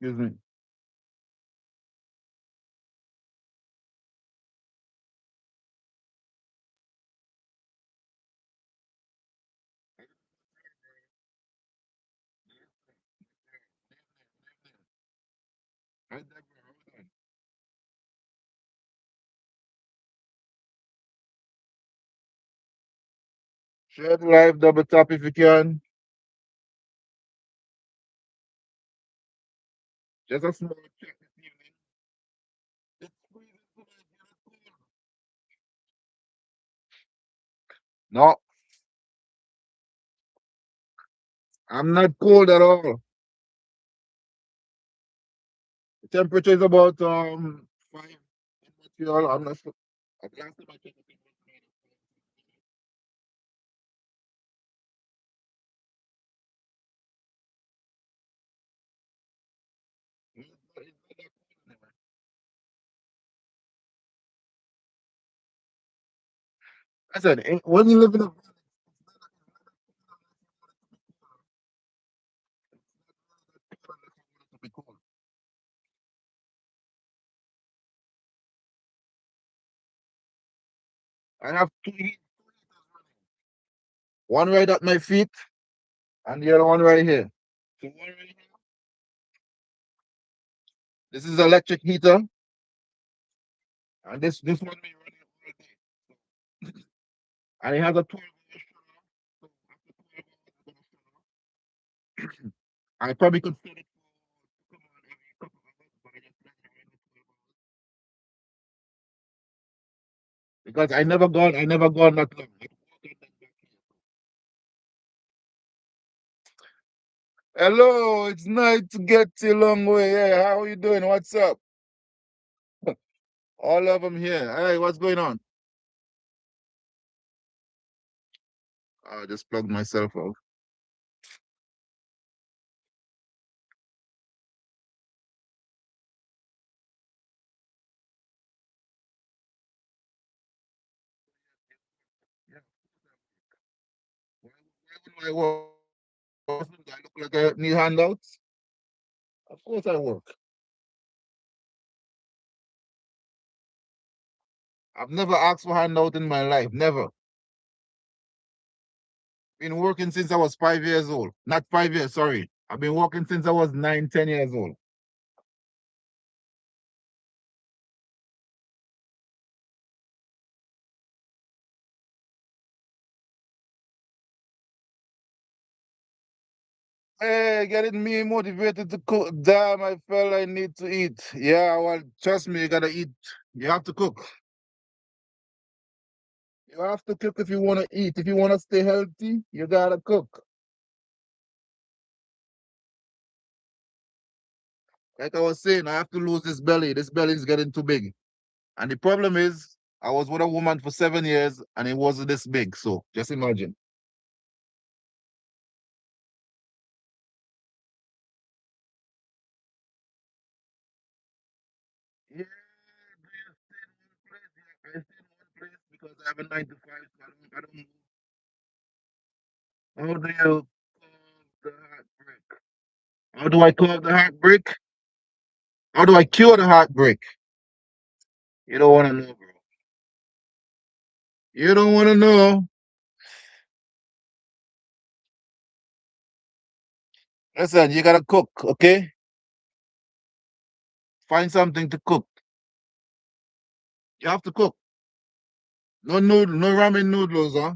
Excuse me. Share the live, double tap if you can. Just a small check this evening. It's freezing tonight. You're not cold. No, I'm not cold at all. The temperature is about 5 in Montreal. I'm not sure. Last time I checked, I think it was it's not that cold anyway. I said, when you live in a village, it's not that cold unless you want it to be cold. I have two heaters running. One right at my feet and the other one right here. So one right here. This is electric heater, and this one be running all day. And it has a 12-hour shut off. So after 12 hours, it's gonna shut off. I probably could set it for to come on every couple of hours, but I just let it run for 12 hours because I never gone that long. I walk out that back here. Hello, it's nice to get you long way. Hey, how are you doing? What's up? All of them here. Hey, what's going on? I just plugged myself out. Yeah. Why would I work? Do I look like I need handouts? Of course I work. I've never asked for handout in my life. Never. Been working since I was 5 years old. Not 5 years, sorry. I've been working since I was 9, 10 years old. Hey, getting me motivated to cook. Damn, I felt I need to eat. Yeah, well, trust me, you gotta eat. You have to cook. You have to cook if you wanna eat. If you wanna stay healthy, you gotta cook. Like I was saying, I have to lose this belly. This belly is getting too big. And the problem is, I was with a woman for 7 years and it wasn't this big. So just imagine. Yeah, do you stay in one place? Yeah, I stay in one place because I have a 9 to 5, so I don't move. How do you curb the heartbreak? How do I curb the heartbreak? How do I cure the heartbreak? You don't want to know, bro. You don't want to know. Listen, you gotta cook, okay? Find something to cook. You have to cook. No noodle, no ramen noodles, huh?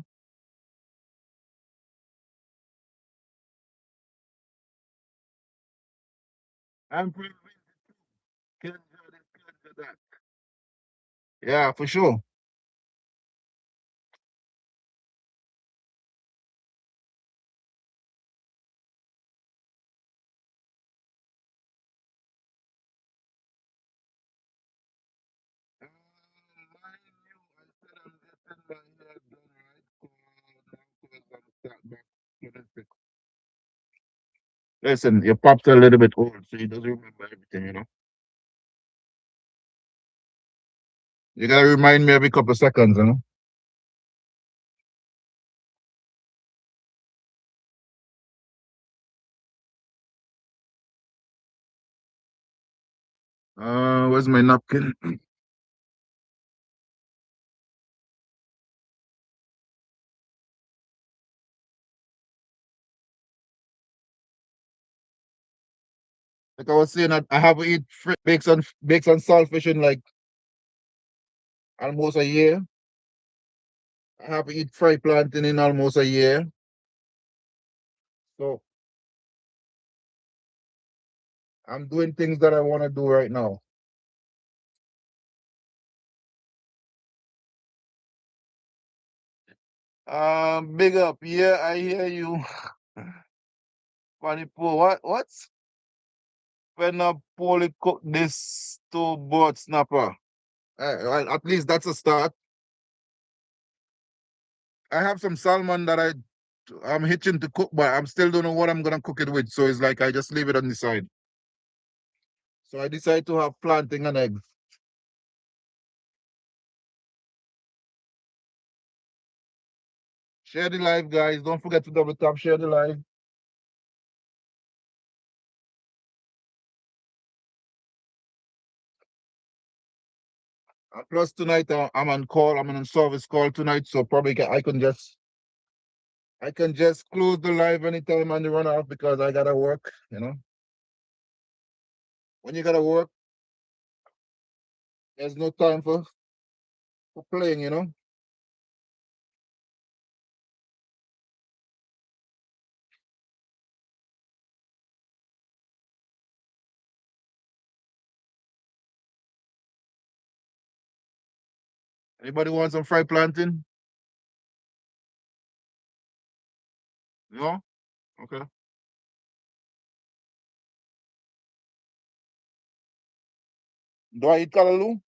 I'm pretty can't do this, can't do that. Yeah, for sure. Mind you, I said I'm getting my hair done right, so now because I'm start back to the fix. Listen, your pop's a little bit old, so he doesn't remember everything. You gotta remind me every couple of seconds. where's my napkin? Like I was saying, I haven't eat bakes and saltfish in like almost a year. I haven't eat fried plantain in almost a year. So I'm doing things that I want to do right now. Big up. Yeah, I hear you. Funny Pool. What's when Paulie cook this to board snapper? Well, at least that's a start. I have some salmon that I'm hitching to cook, but I'm still don't know what I'm gonna cook it with. So it's like I just leave it on the side. So I decided to have plantain and eggs. Share the live, guys. Don't forget to double tap, share the live. Plus tonight I'm on call. I'm on a service call tonight, so probably I can just close the live anytime and run off because I gotta work. You know, when you gotta work, there's no time for playing. You know. Anybody want some fried plantain? No. Okay. Do I eat callaloo?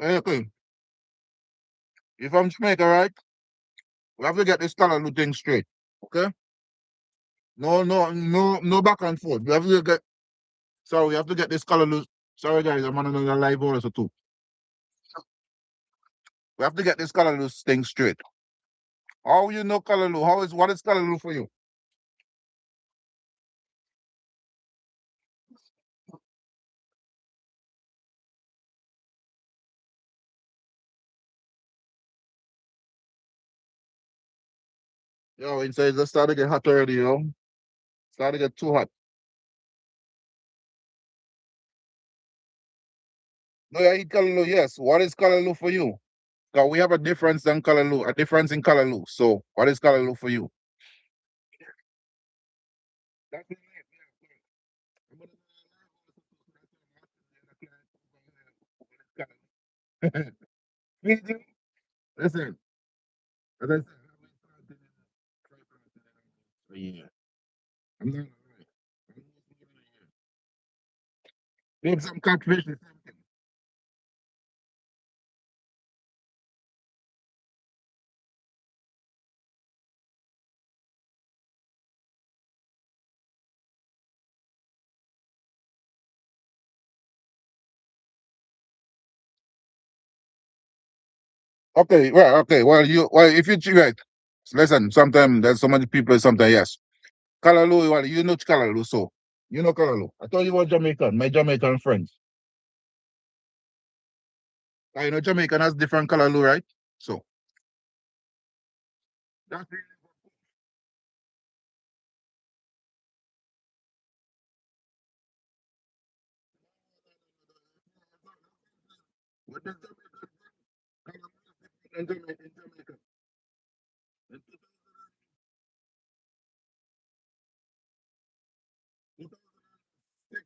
Okay. If I'm Jamaica, right, we have to get this callaloo thing straight. Okay. No back and forth. We have to get. Sorry, we have to get this callaloo. Sorry, guys, I'm on another live also too. We have to get this callaloo thing straight. How you know callaloo? What is callaloo for you? Yo, inside just started to get hot already, yo. Started to get too hot. No, I eat callaloo, yes. What is callaloo for you? Because we have a difference than callaloo, a difference in callaloo. So what is callaloo for you? That's it, yeah. I'm gonna- Listen, as I said, yeah. I'm not. Maybe some catfish or something. Okay, well, okay. Well, if you right. Listen, sometimes there's so many people, sometimes yes. Callaloo, well, you know Callaloo, so you know Callaloo. I thought you were Jamaican, my Jamaican friends. I know Jamaican has different Callaloo, right? So that's it. What does Jamaican Callaloo is different in Jamaica? In 2006 or 7,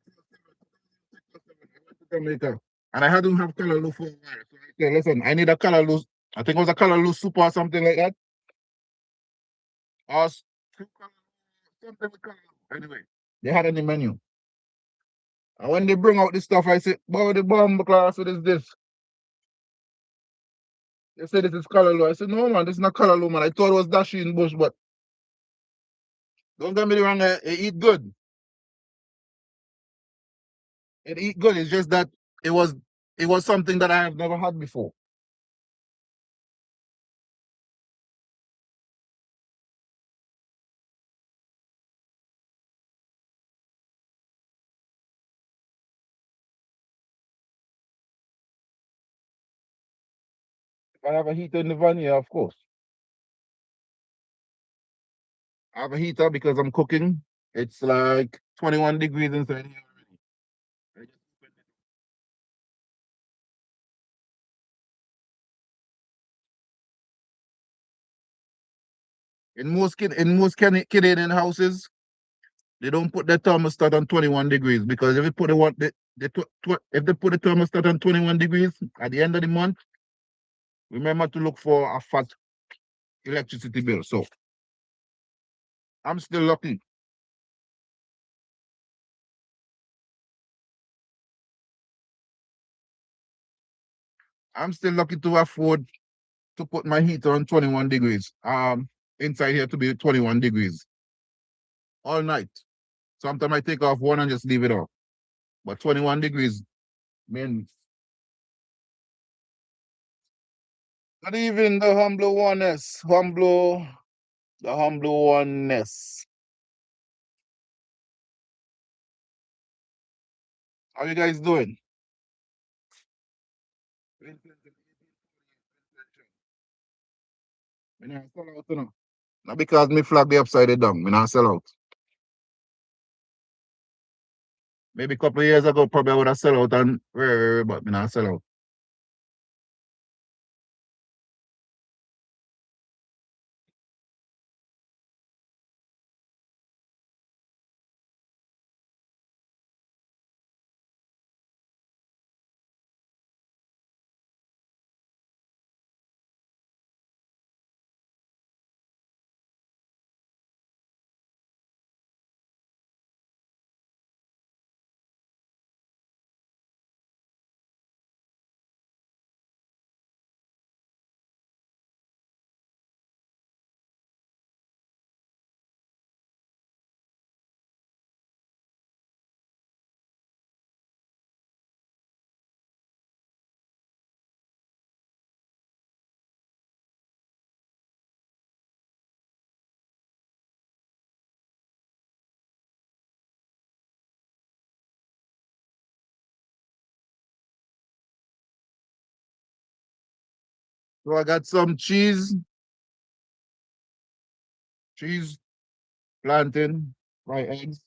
2006 or 7, I went to Jamaica and I hadn't have Callaloo for a while. So I said, listen, I need a Callaloo. I think it was a Callaloo soup or something like that. Or soup Callaloo, something with Callaloo. Anyway, they had on the menu. And when they bring out this stuff, I said, "Boy, the bomb class, what is this?" They said this is Callaloo. I said, "No, man, this is not Callaloo, man. I thought it was Dashi in Bush, but don't get me wrong, it eat good. It eat good. It's just that it was it was something that I have never had before. If I have a heater in the van, yeah, of course. I have a heater because I'm cooking. It's like 21 degrees inside here already. I just opened it. In most Canadian houses, they don't put the thermostat on 21 degrees because if they put if they put the thermostat on 21 degrees at the end of the month, remember to look for a fat electricity bill. So I'm still lucky. I'm still lucky to afford to put my heater on 21 degrees. Inside here to be 21 degrees all night. Sometimes I take off one and just leave it off. But 21 degrees means not even the humble oneness. The humble oneness. How you guys doing? Me not sell out, you know. Not because me flag the upside down. Me not sell out. Maybe a couple of years ago, probably I would have sell out and but me not sell out. So I got some cheese, plantain, fried eggs,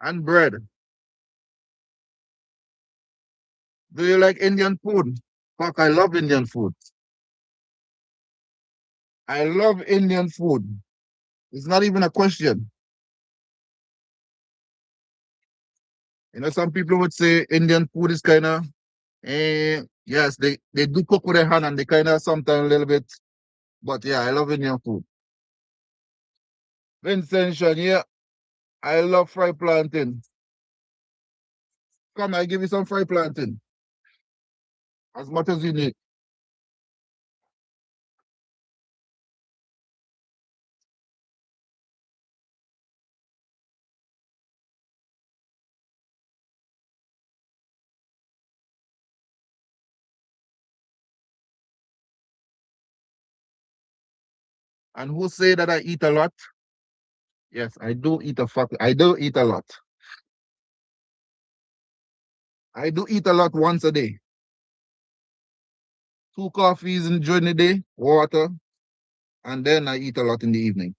and bread. Do you like Indian food? Fuck, I love Indian food. I love Indian food. It's not even a question. You know, some people would say Indian food is kind of, yes, they do cook with their hand and they kind of sometimes a little bit, but yeah, I love Indian food. Vincent, yeah, I love fried plantain. Come, I give you some fried plantain, as much as you need. And who say that I eat a lot? Yes, I do eat a lot. I do eat a lot once a day. Two coffees during the day, water, and then I eat a lot in the evening.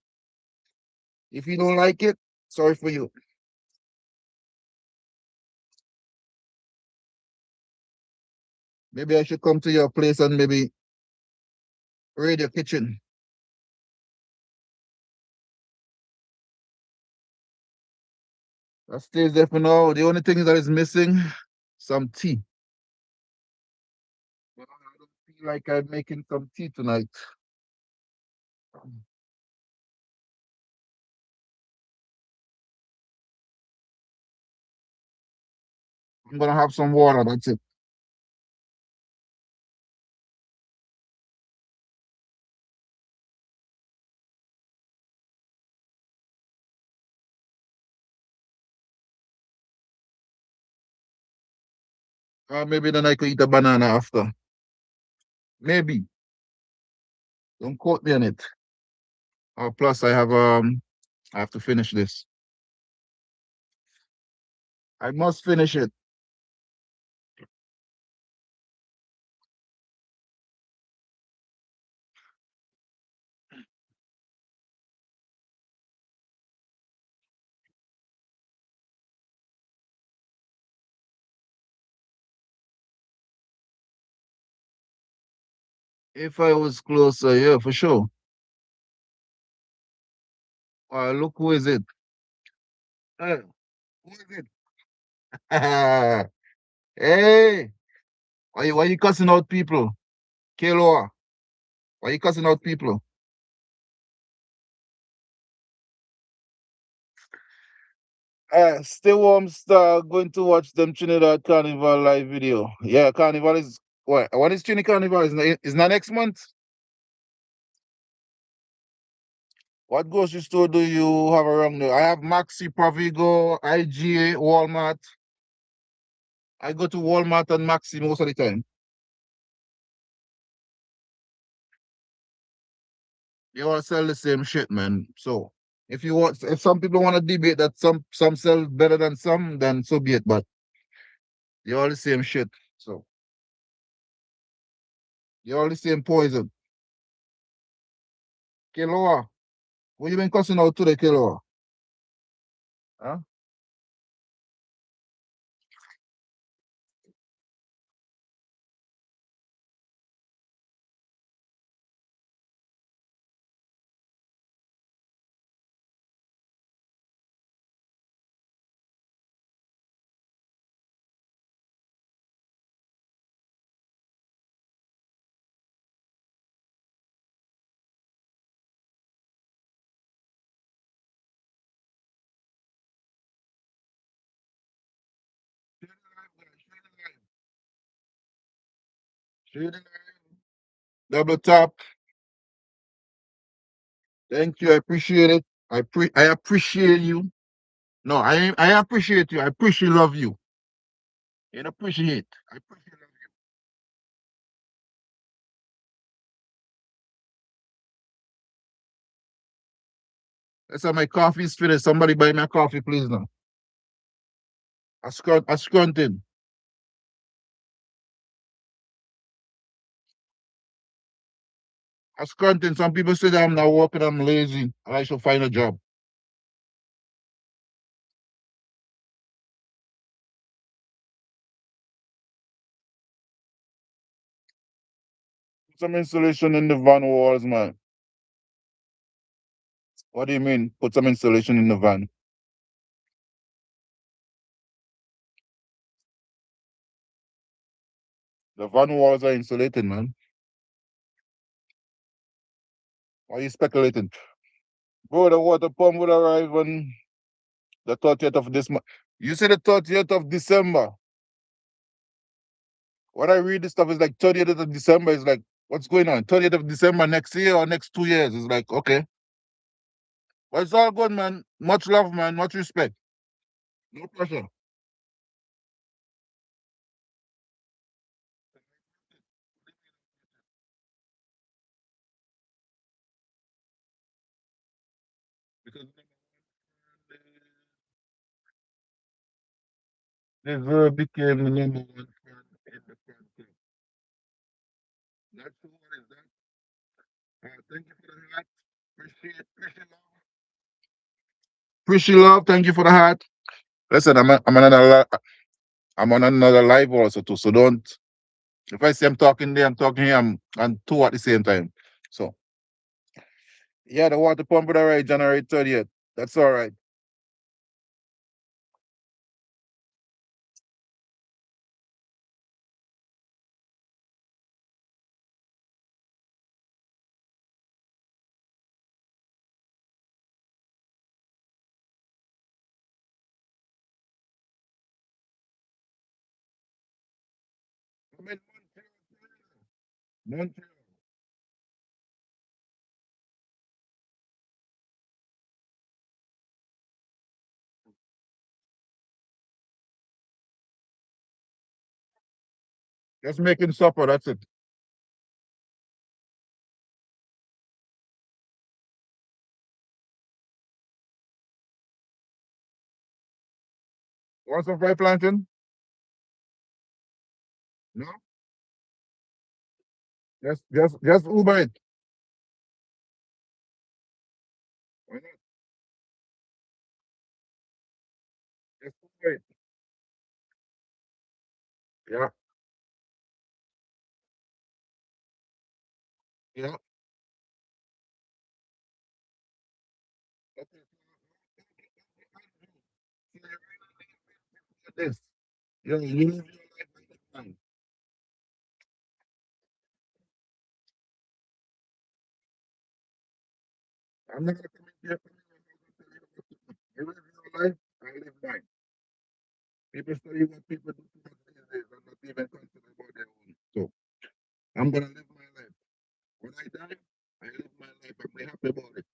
If you don't like it, sorry for you. Maybe I should come to your place and maybe raid your kitchen. That stays there for now. The only thing that is missing, some tea. But I don't feel like I'm making some tea tonight. I'm gonna have some water. That's it. Maybe then I could eat a banana after. Maybe. Don't quote me on it. Plus I have to finish this. I must finish it. If I was closer, yeah, for sure. Look who is it? Who is it? Hey, why you cussing out people? Keloa, why you cussing out people? Stay warm, star. Going to watch them Trinidad Carnival live video. Yeah, Carnival is what? When is Trinidad Carnival? Is not next month? What grocery store do you have around there? I have Maxi, Provigo, IGA, Walmart. I go to Walmart and Maxi most of the time. They all sell the same shit, man. So if some people want to debate that some sell better than some, then so be it. But they all the same shit. So they all the same poison. Keloa, what you been cussing out today, Keloa? Huh? Share the live. Double tap. Thank you. I appreciate it. I appreciate you. No, I appreciate you. I appreciate love you. You know, appreciate. I appreciate love you. Let's say my coffee is finished. Somebody buy me a coffee, please now. A scrunting. A scrunting. Some people say that I'm not working, I'm lazy, and I should find a job. Put some insulation in the van walls, man. What do you mean? Put some insulation in the van. The van walls are insulated, man. Why are you speculating? Bro, the water pump will arrive on the 30th of this month. You said the 30th of December. When I read this stuff, it's like 30th of December. It's like, what's going on? 30th of December next year or next 2 years? It's like, okay. But it's all good, man. Much love, man. Much respect. No pressure. Because this girl became the number one fan in the fan club. That's what is that. Thank you for the hat. Appreciate love. Appreciate love. Thank you for the hat. Listen, I'm on another live also too. So don't. If I say I'm talking there, I'm talking here. I'm on two at the same time. So yeah, the water pump would alright January 30th. That's all right. I'm in Montreal. Just making supper. That's it. Want some fried plantain? No? Just Uber it. Why not? Just Uber it. Yeah, yeah. Okay. So you at this. You live your life by this time. I'm not gonna come in here for you. You live your life, I live mine. People study what people do to us these days and not even consider about their own. So I'm gonna live my life. When I die, I live my life. I'm be happy about it.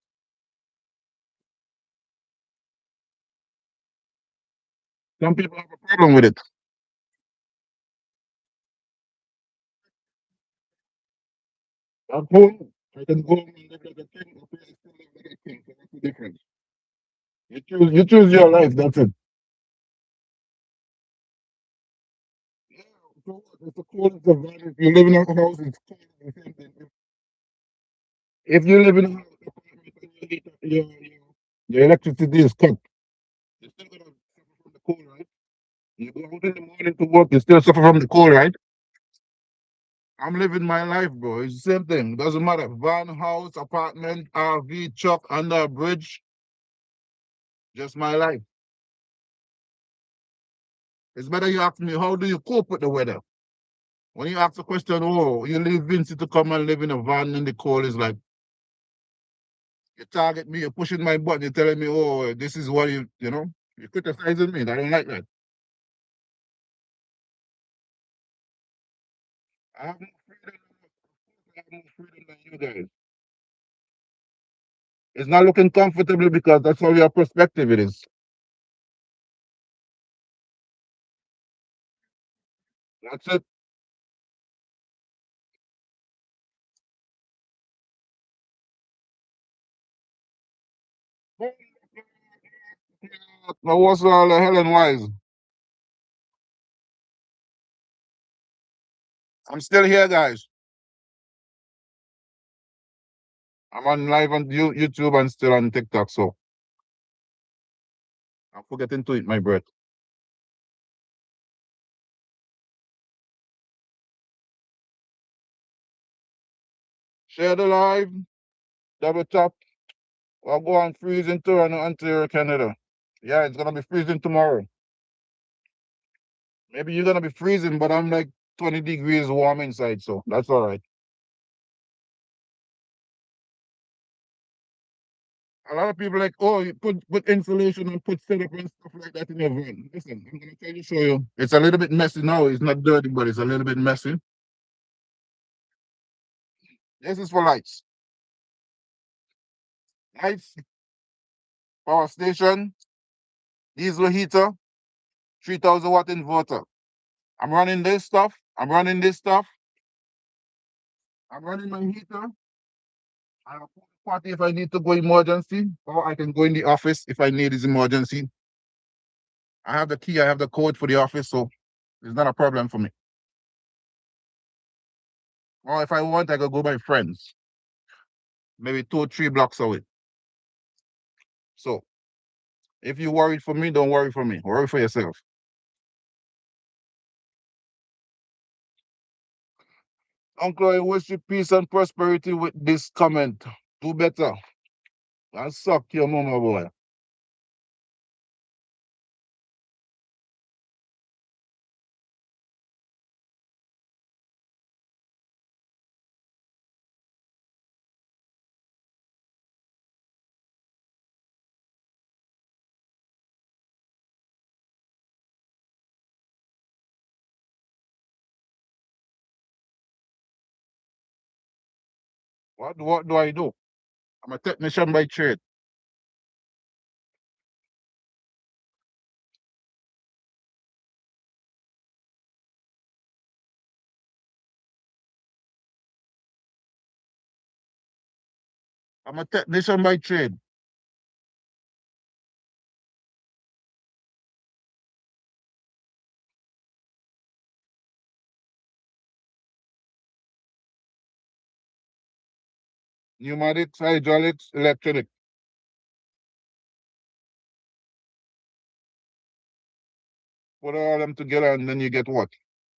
Some people have a problem with it. At home, I can go home and live like a king, or I still live like a king. So what's the difference? You choose your life, that's it. Yeah, so what? It's the coolest of that. If you live in a house, it's cool. The same thing. If you live in a house, apartment, and your electricity is cut, you're still gonna suffer from the cold, right? You go out in the morning to work, you still suffer from the cold, right? I'm living my life, bro. It's the same thing. Doesn't matter. Van, house, apartment, RV, truck, under a bridge, just my life. It's better you ask me, how do you cope with the weather? When you ask the question, oh, you leave Vinci to come and live in a van in the cold, it's like you target me, you're pushing my button, you're telling me, oh, this is what you're criticizing me. I don't like that. I have more freedom I have more freedom than you guys. It's not looking comfortable because that's how your perspective it is. That's it. Now, what's all the Helen Wise? I'm still here, guys. I'm on live on YouTube and still on TikTok, so I'm forgetting to eat my bread. Share the live, double tap. I'll go on freezing Toronto, Ontario, Canada. Yeah, it's gonna be freezing tomorrow. Maybe you're gonna be freezing, but I'm like 20 degrees warm inside, so that's all right. A lot of people like, oh, you put insulation and put setup and stuff like that in your van. Listen, I'm gonna tell you, show you. It's a little bit messy now. It's not dirty, but it's a little bit messy. This is for lights. Lights, power station, diesel heater, 3,000 watt inverter. I'm running this stuff. I'm running this stuff. I'm running my heater. I have a party if I need to go emergency, or I can go in the office if I need is emergency. I have the key. I have the code for the office, so it's not a problem for me. Or if I want, I could go by friends, maybe 2 or 3 blocks away. So if you worried for me, don't worry for me. Worry for yourself. Uncle, I wish you peace and prosperity with this comment. Do better. And suck your mama boy. What do I do? I'm a technician by trade. I'm a technician by trade. pneumatics, hydraulics, electronic. Put all them together and then you get what?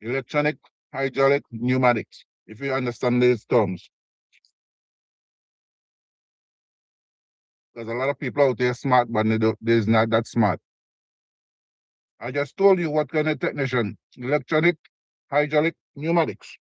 Electronic, hydraulic, pneumatics. If you understand these terms. Because a lot of people out there smart, but they're not that smart. I just told you what kind of technician. Electronic, hydraulic, pneumatics.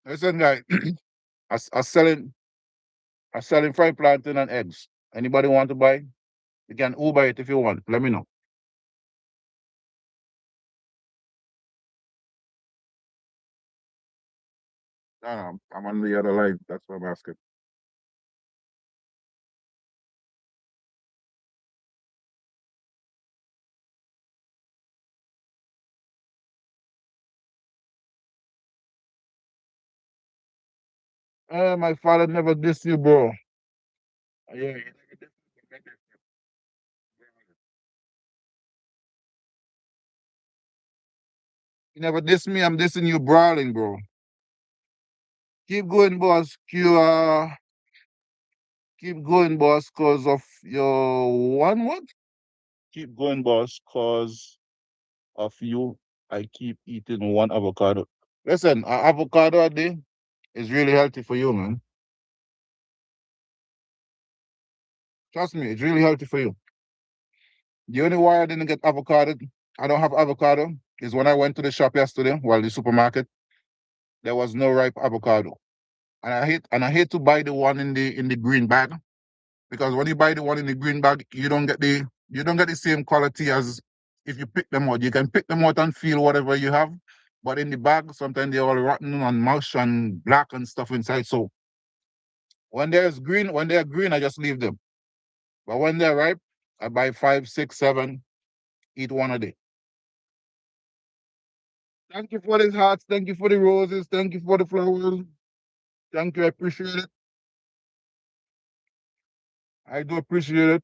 Listen, guy, I selling fried plantain and eggs. Anybody want to buy? You can Uber it if you want. Let me know. No, no, I'm on the other line. That's what I'm asking. My father never dissed you, bro. Yeah, he never dissed you. He never dissed me. I'm dissing you, brawling, bro. Keep going, boss. Keep going, boss, cause of your one what? Keep going, boss, cause of you. I keep eating one avocado. Listen, avocado a day is really healthy for you, man. Trust me, it's really healthy for you. The only why I didn't get avocado, I don't have avocado, is when I went to the shop yesterday, well, the supermarket, there was no ripe avocado. And I hate to buy the one in the green bag, because when you buy the one in the green bag, you don't get the same quality as if you pick them out. You can pick them out and feel whatever you have, but in the bag, sometimes they're all rotten and mush and black and stuff inside. So when they're green, I just leave them. But when they're ripe, I buy five, six, seven, eat one a day. Thank you for these hearts. Thank you for the roses. Thank you for the flowers. Thank you. I appreciate it. I do appreciate it.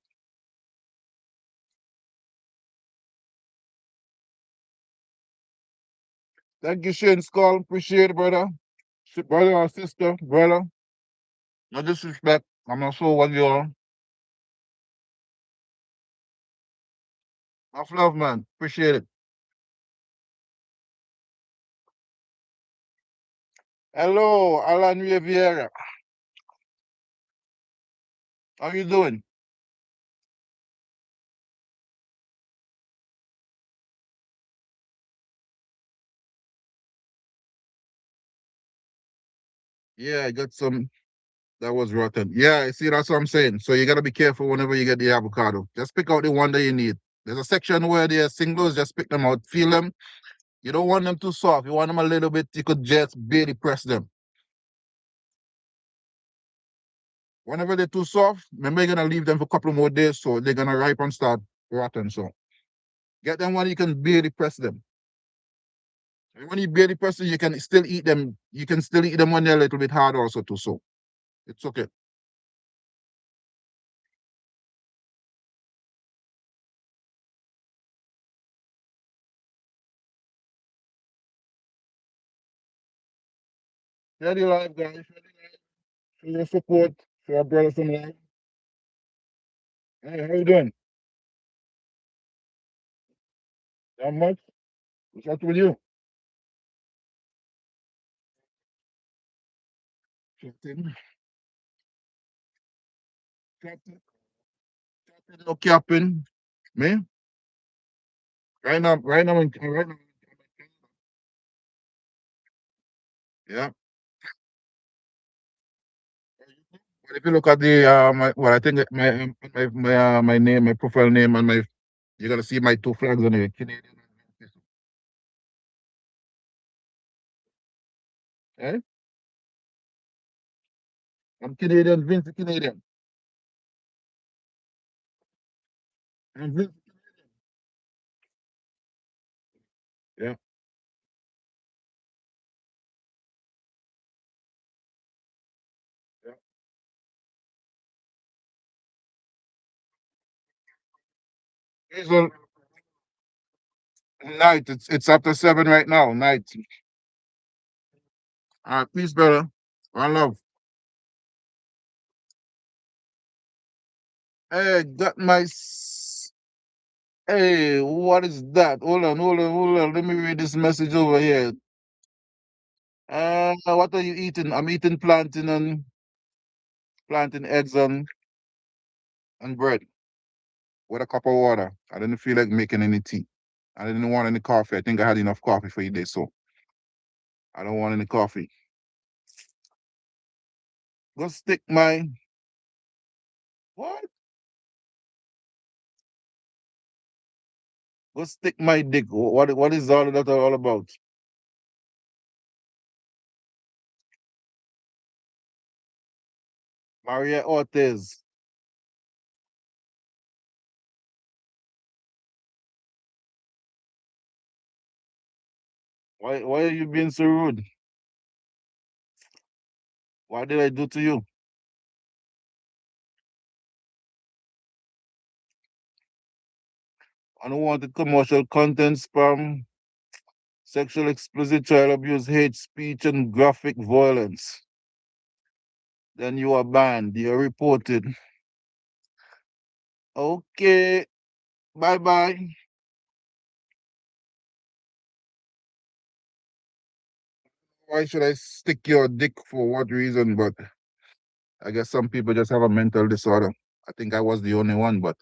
Thank you, Shane Skull. Appreciate it, brother. Brother or sister, brother. No disrespect. I'm not sure what you're. Much love, man. Appreciate it. Hello, Alan Riviera. How you doing? Yeah, I got some that was rotten. Yeah, I see, that's what I'm saying. So you gotta be careful whenever you get the avocado. Just pick out the one that you need. There's a section where they're singles, just pick them out, feel them. You don't want them too soft. You want them a little bit, you could just barely press them. Whenever they're too soft, remember you're gonna leave them for a couple more days, so they're gonna ripe and start rotten. So get them when you can barely press them. And when you barely press them, you can still eat them. You can still eat them when they're a little bit hard also too. So it's okay. Share the live, guys. Share the live. Show your support. Show our brother some love. Hey, how you doing? Not much. What's up with you? Captain. Captain. Captain. No capping. Me? Right now. Yeah. But if you look at the my well, I think my name, my profile name, and my You're gonna see my two flags on it, Canadian and Vinci. Eh? I'm Canadian, Vinci Canadian. I'm Vinci. Yeah. Yeah. Hazel, night. It's after 7 right now. Night. Peace, brother. One love. Hey, got my. Hey, what is that? Hold on. Let me read this message over here. What are you eating? I'm eating plantain eggs and bread with a cup of water. I didn't feel like making any tea. I didn't want any coffee. I think I had enough coffee for you day, so I don't want any coffee. Go stick my what? Go stick my dick. What is all of that all about? Maria Ortiz. Why are you being so rude? What did I do to you? Unwanted commercial content, spam, sexual explicit child abuse, hate speech, and graphic violence. Then you are banned. You're reported. Okay. Bye bye. Why should I stick your dick for what reason? But I guess some people just have a mental disorder. I think I was the only one, but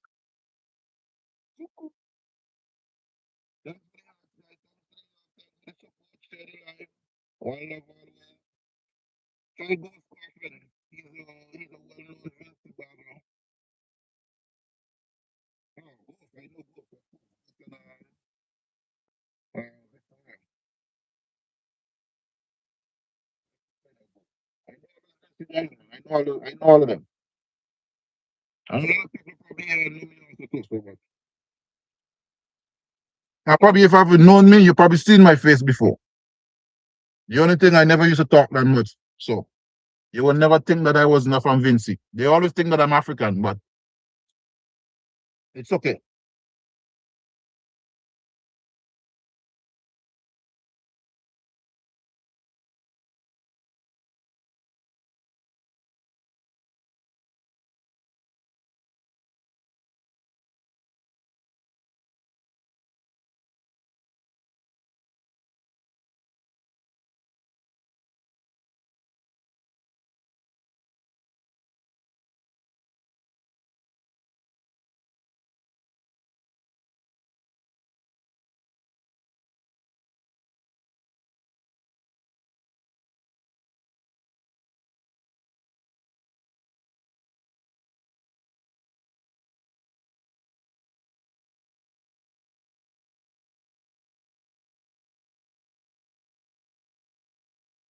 why not? Try Ghost Coffin. He's a well-known Vinci barber. Oh, Ghost, I know Ghost. Uh, I know all of them. And a lot of people probably know me also too, so much. Now, probably if you've known me, you probably seen my face before. The only thing I never used to talk that much. So you will never think that I was not from Vinci. They always think that I'm African, but it's okay.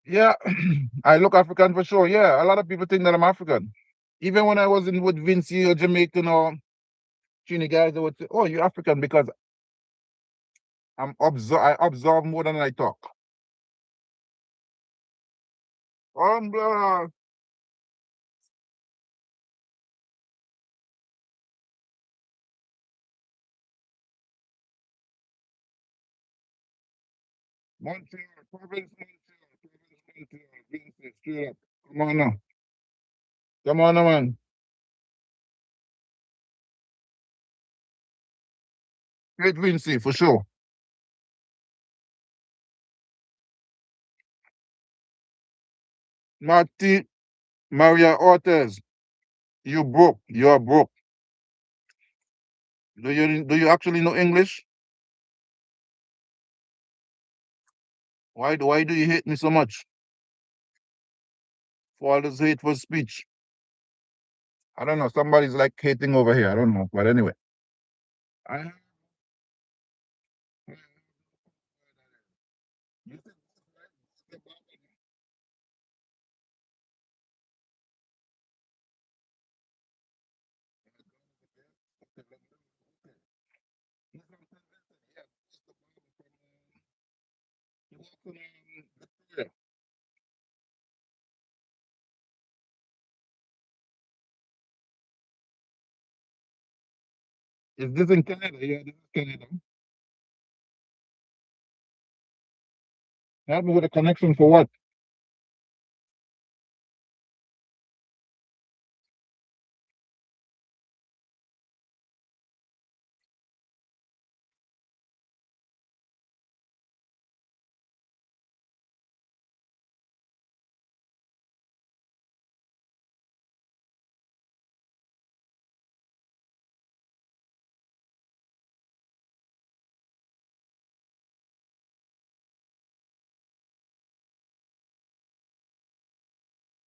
Yeah, I look African for sure. Yeah, a lot of people think that I'm African. Even when I was in with Vinci or Jamaican or Trini guys, they would say, "Oh, you're African," because I observe more than I talk. Blah, Montreal, Province Montreal, Vinci, straight up. Come on now, come on now, man. Great Vinci for sure. Marty Maria Ortez, you broke. You are broke. Do you actually know English? Why do you hate me so much for all this hateful speech? I don't know. Somebody's like hating over here. I don't know. But anyway. works in Victoria. Is this in Canada? Yeah, this is Canada. Help me with a connection for what?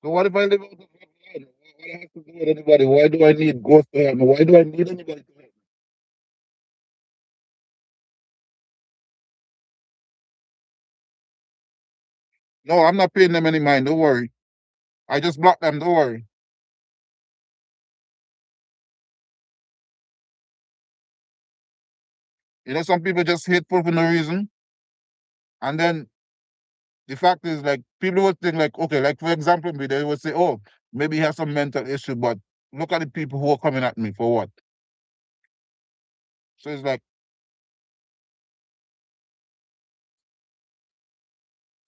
So what if I live out of line? What I have to do with anybody? Why do I need ghosts to help me? Why do I need anybody to help me? No, I'm not paying them any mind. Don't worry. I just block them. Don't worry. You know, some people just hateful for no reason. And then the fact is, like, people would think, like, okay, like, for example, me, they would say, oh, maybe he has some mental issue, but look at the people who are coming at me for what? So it's like,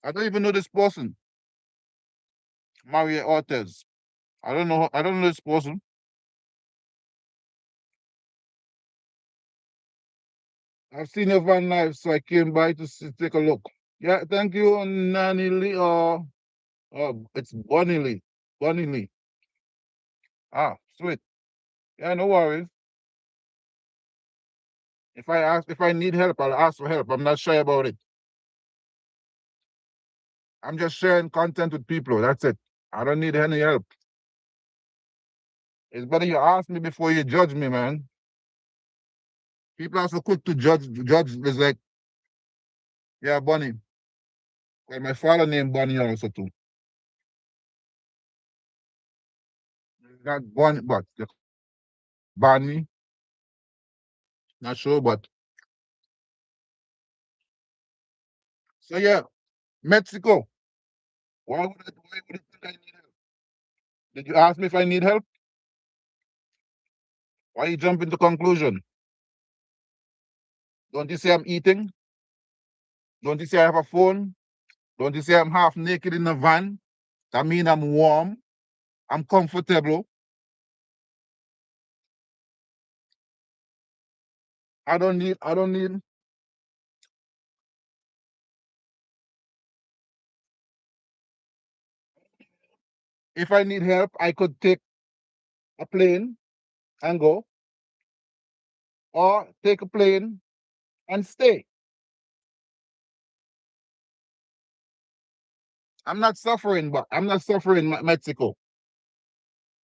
I don't even know this person, Maria Ortez. I don't know this person. I've seen your van live, so I came by to take a look. Yeah, thank you, Nanny Lee. It's Bonnie Lee. Bonnie Lee. Ah, sweet. Yeah, no worries. If I need help, I'll ask for help. I'm not shy about it. I'm just sharing content with people. That's it. I don't need any help. It's better you ask me before you judge me, man. People are so quick to judge. Judge is like, yeah, Bonnie. Well, my father named Bonnie also too. Not Bonnie, but Bonnie. Not sure, but so yeah, Mexico. Why would you think I need help? Did you ask me if I need help? Why you jump into conclusion? Don't you say I'm eating? Don't you say I have a phone? Don't you say I'm half naked in the van? That mean I'm warm. I'm comfortable. I don't need if I need help, I could take a plane and go, or take a plane and stay. I'm not suffering Mexico.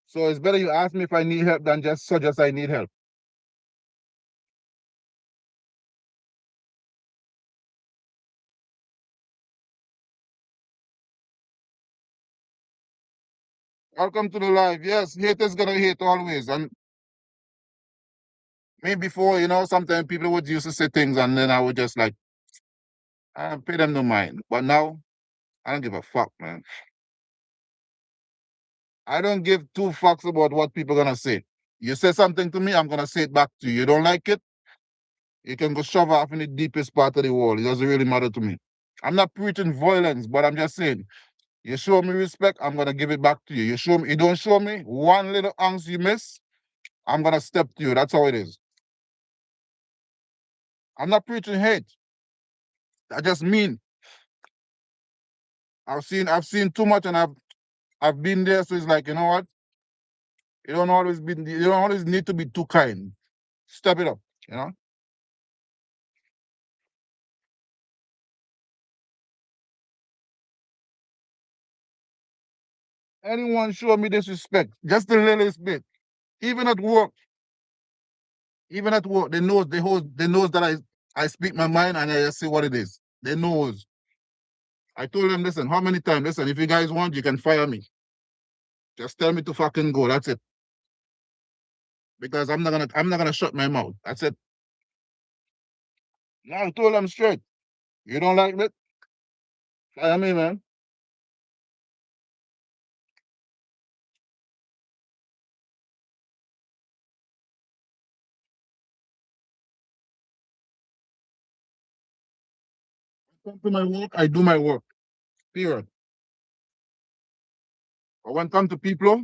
So it's better you ask me if I need help than just suggest I need help. Welcome to the live. Yes, haters gonna hate always. And me before, you know, sometimes people would used to say things and then I would just like pay them no mind. But now I don't give a fuck, man. I don't give two fucks about what people gonna say. You say something to me, I'm gonna say it back to you. You don't like it, you can go shove off in the deepest part of the world. It doesn't really matter to me. I'm not preaching violence, but I'm just saying, you show me respect, I'm gonna give it back to you. You don't show me one little ounce you miss, I'm gonna step to you. That's how it is. I'm not preaching hate. I just mean I've seen too much and I've been there, so it's like, you know what? You don't always need to be too kind. Step it up, you know? Anyone show me disrespect, just the littlest bit, even at work, they knows that I speak my mind and I just say what it is. They knows. I told them, listen, how many times? Listen, if you guys want, you can fire me. Just tell me to fucking go. That's it. Because I'm not gonna shut my mouth. That's it. No, I told them straight. You don't like it? Fire me, man. Come to my work, I do my work. Period. But when it comes to people,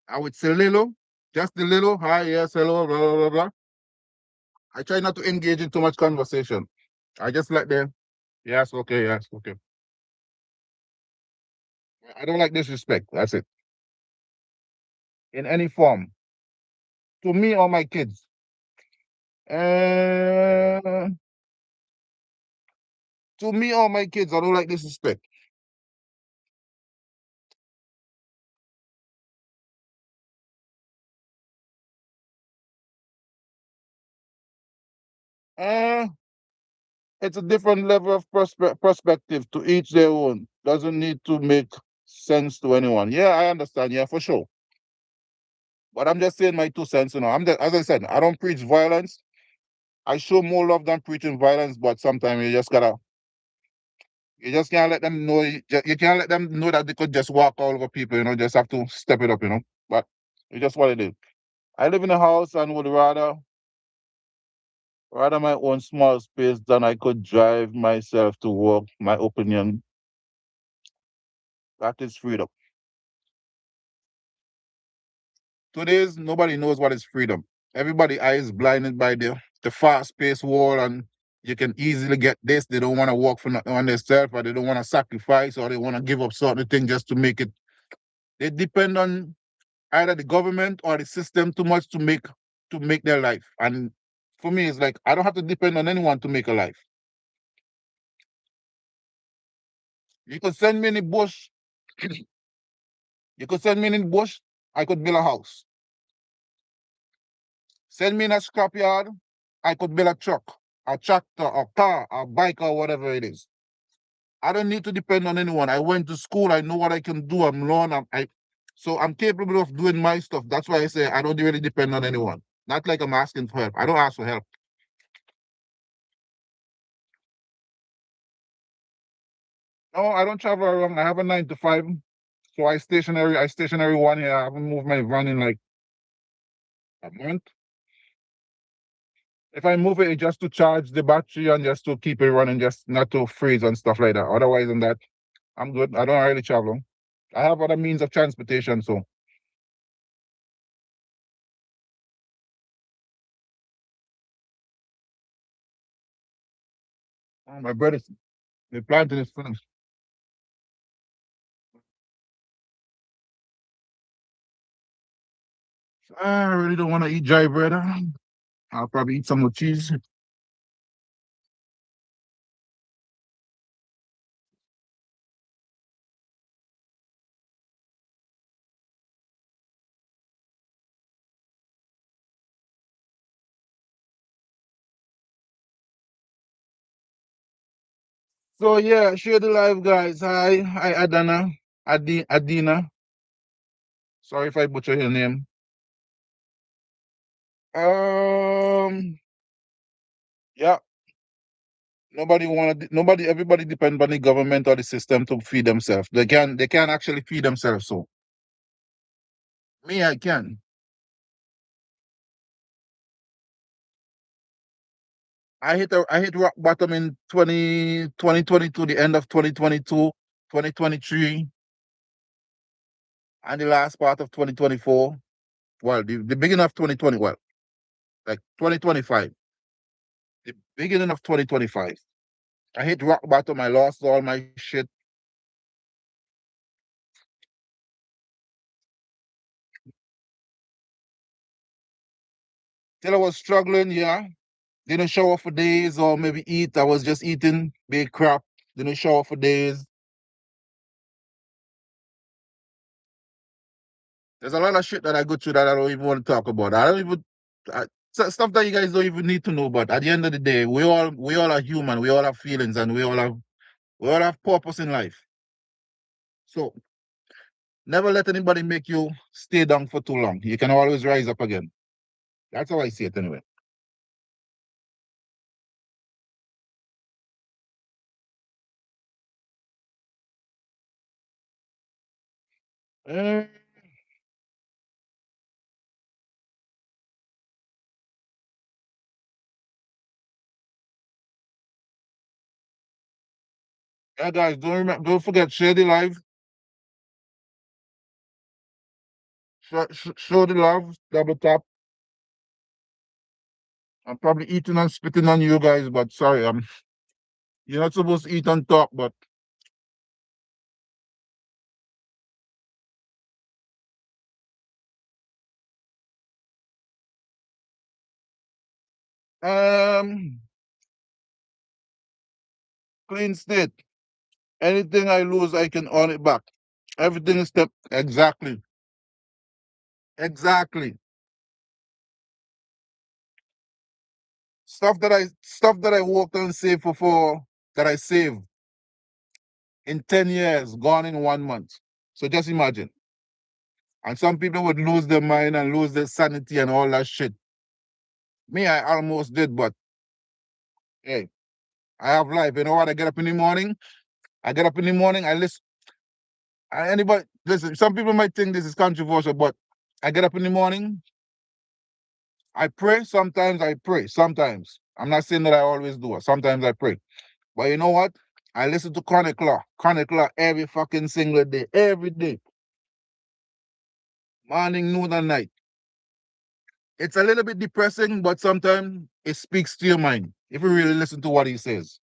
I would say little, just the little, hi, yes, hello, blah, blah, blah, blah. I try not to engage in too much conversation. I just let them, yes, okay, yes, okay. I don't like disrespect. That's it. In any form. To me or my kids. Uh, to me or my kids, I don't like disrespect. Uh, it's a different level of perspective, to each their own. Doesn't need to make sense to anyone. Yeah, I understand. Yeah, for sure. But I'm just saying my 2 cents. As I said, I don't preach violence. I show more love than preaching violence. But sometimes you just can't let them know. You can't let them know that they could just walk all over people. Just have to step it up. But it's just what it is. I live in a house and would rather my own small space than I could drive myself to work. My opinion, that is freedom. Today's nobody knows what is freedom. Everybody eyes blinded by the fast-paced world, and you can easily get this. They don't want to work for nothing on themselves, or they don't want to sacrifice, or they want to give up certain things just to make it. They depend on either the government or the system too much to make their life. And for me, it's like I don't have to depend on anyone to make a life. You could send me in the bush. You could send me in the bush. I could build a house. Send me in a scrapyard. I could build a truck, a tractor, a car, a bike, or whatever it is. I don't need to depend on anyone. I went to school. I know what I can do. I'm learned. So I'm capable of doing my stuff. That's why I say I don't really depend on anyone. Not like I'm asking for help. I don't ask for help. No, I don't travel around. I have a 9 to 5. So I stationary one here. I haven't moved my van in like a month. If I move it, it's just to charge the battery and just to keep it running, just not to freeze and stuff like that. Otherwise than that, I'm good. I don't really travel. I have other means of transportation, so my brother, the planting is finished. I really don't want to eat dry bread. I'll probably eat some with cheese. So yeah, share the live, guys. Hi, Adana, Adina. Sorry if I butcher your name. Yeah. Everybody depend on the government or the system to feed themselves. They can actually feed themselves. So me, I can. I hit rock bottom in 2022, the end of 2022, 2023, and the last part of 2024. Well, the beginning of 2020, well, like 2025, the beginning of 2025. I hit rock bottom. I lost all my shit. Till I was struggling, yeah. Didn't shower for days, or maybe eat. I was just eating big crap. Didn't shower for days. There's a lot of shit that I go through that I don't even want to talk about. I don't even stuff that you guys don't even need to know. But at the end of the day, we all are human. We all have feelings, and we all have purpose in life. So never let anybody make you stay down for too long. You can always rise up again. That's how I see it anyway. Eh, yeah, guys, don't forget, share the live, show the love, double tap. I'm probably eating and spitting on you guys, but sorry, you're not supposed to eat and talk, but um, clean state. Anything I lose, I can earn it back. Everything is step exactly, exactly. Stuff that I worked and saved for that I saved in 10 years, gone in 1 month. So just imagine. And some people would lose their mind and lose their sanity and all that shit. Me, I almost did, but hey, I have life. You know what? I get up in the morning. I get up in the morning. I listen. Anybody listen? Some people might think this is controversial, but I get up in the morning. I pray. Sometimes I pray. Sometimes I'm not saying that I always do it. Sometimes I pray. But you know what? I listen to Chronic Law. Chronic Law every fucking single day. Every day. Morning, noon, and night. It's a little bit depressing, but sometimes it speaks to your mind if you really listen to what he says.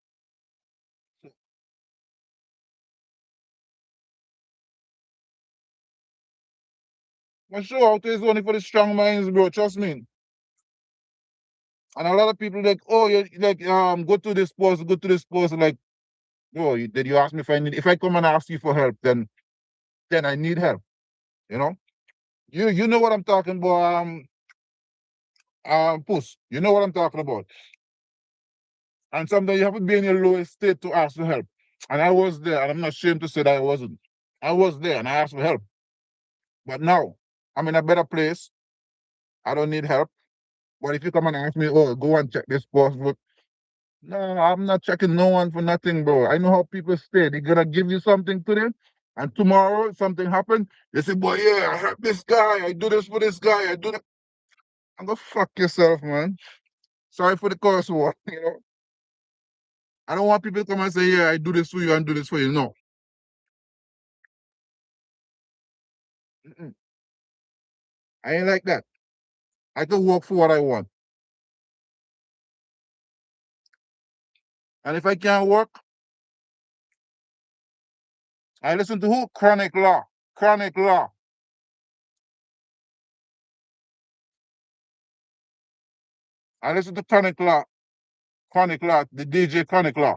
For sure, out there is only for the strong minds, bro. Trust me. And a lot of people like, oh, you like go to this post, go to this post. Like, oh, did you ask me if I come and ask you for help, then I need help. You know, you know what I'm talking about. Puss, you know what I'm talking about. And sometimes you have to be in your lowest state to ask for help. And I was there, and I'm not ashamed to say that I wasn't. I was there, and I asked for help. But now I'm in a better place. I don't need help. But if you come and ask me, oh, go and check this post, book. No, I'm not checking no one for nothing, bro. I know how people stay. They're gonna give you something today, and tomorrow something happen. They say, boy, yeah, I help this guy. I do this for this guy. I do that. I'm gonna fuck yourself, man. Sorry for the curse word. You know, I don't want people to come and say, yeah, I do this for you and do this for you. No, mm-mm. I ain't like that. I can work for what I want, and if I can't work, I listen to who? Chronic Law. Chronic Law. I listen to Chronic Law. Chronic Law. The DJ Chronic Law.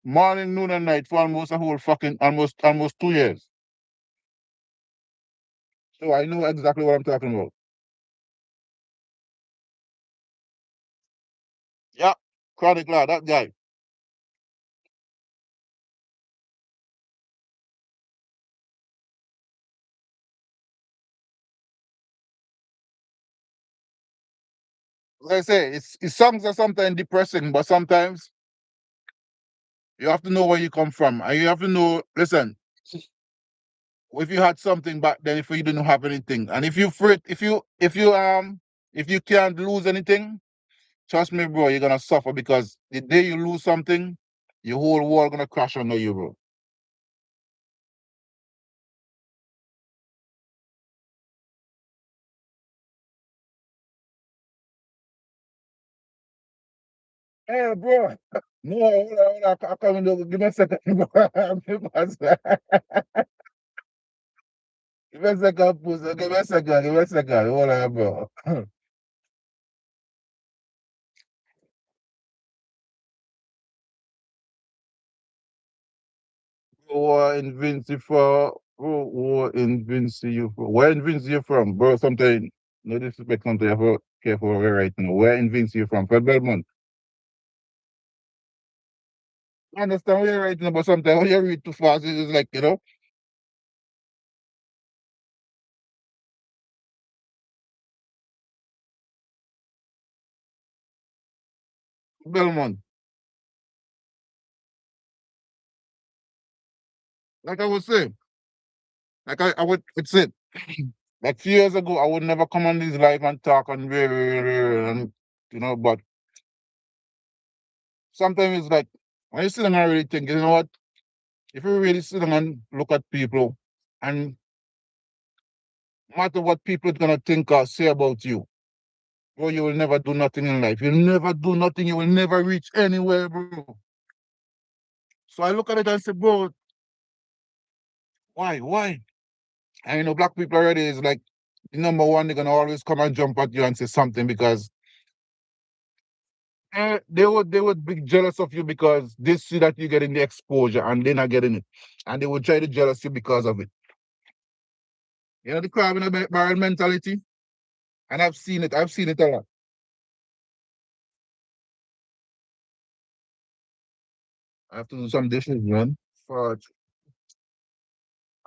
Morning, noon, and night for almost a whole fucking almost 2 years. So I know exactly what I'm talking about. Yeah, Chronic Law, that guy. Like I say, it's songs are sometimes depressing, but sometimes you have to know where you come from, and you have to know. Listen, if you had something back then, if you didn't have anything, and if you afraid, if you can't lose anything, trust me, bro, you're gonna suffer because the day you lose something, your whole world gonna crash under you, bro. Hey, bro. No, hold on. I'm coming. Give me a second, bro. Give me a second, pussy. Give me a second. Give me a second. Hold on, bro. Who invince you for? Who invince you for? Where invince you from, bro? Something. No disrespect. Something. You have to careful where right now. Where invince you from? Fred Belmont. I understand where you're right now, but sometimes when you read too fast, it's just like Belmont. Like I was saying. Like I would, it's it. Like few years ago, I would never come on this live and talk and but sometimes it's like when you sit down and really think, you know what? If you really sit down and look at people, and no matter what people are gonna think or say about you, bro, you will never do nothing in life. You'll never do nothing. You will never reach anywhere, bro. So I look at it and say, bro, why? Why? And black people already is like the number one, they're gonna always come and jump at you and say something because they would be jealous of you because they see that you're getting the exposure and they're not getting it. And they would try to jealous you because of it. The crab in a barrel mentality. And I've seen it a lot. I have to do some dishes, man. Fudge.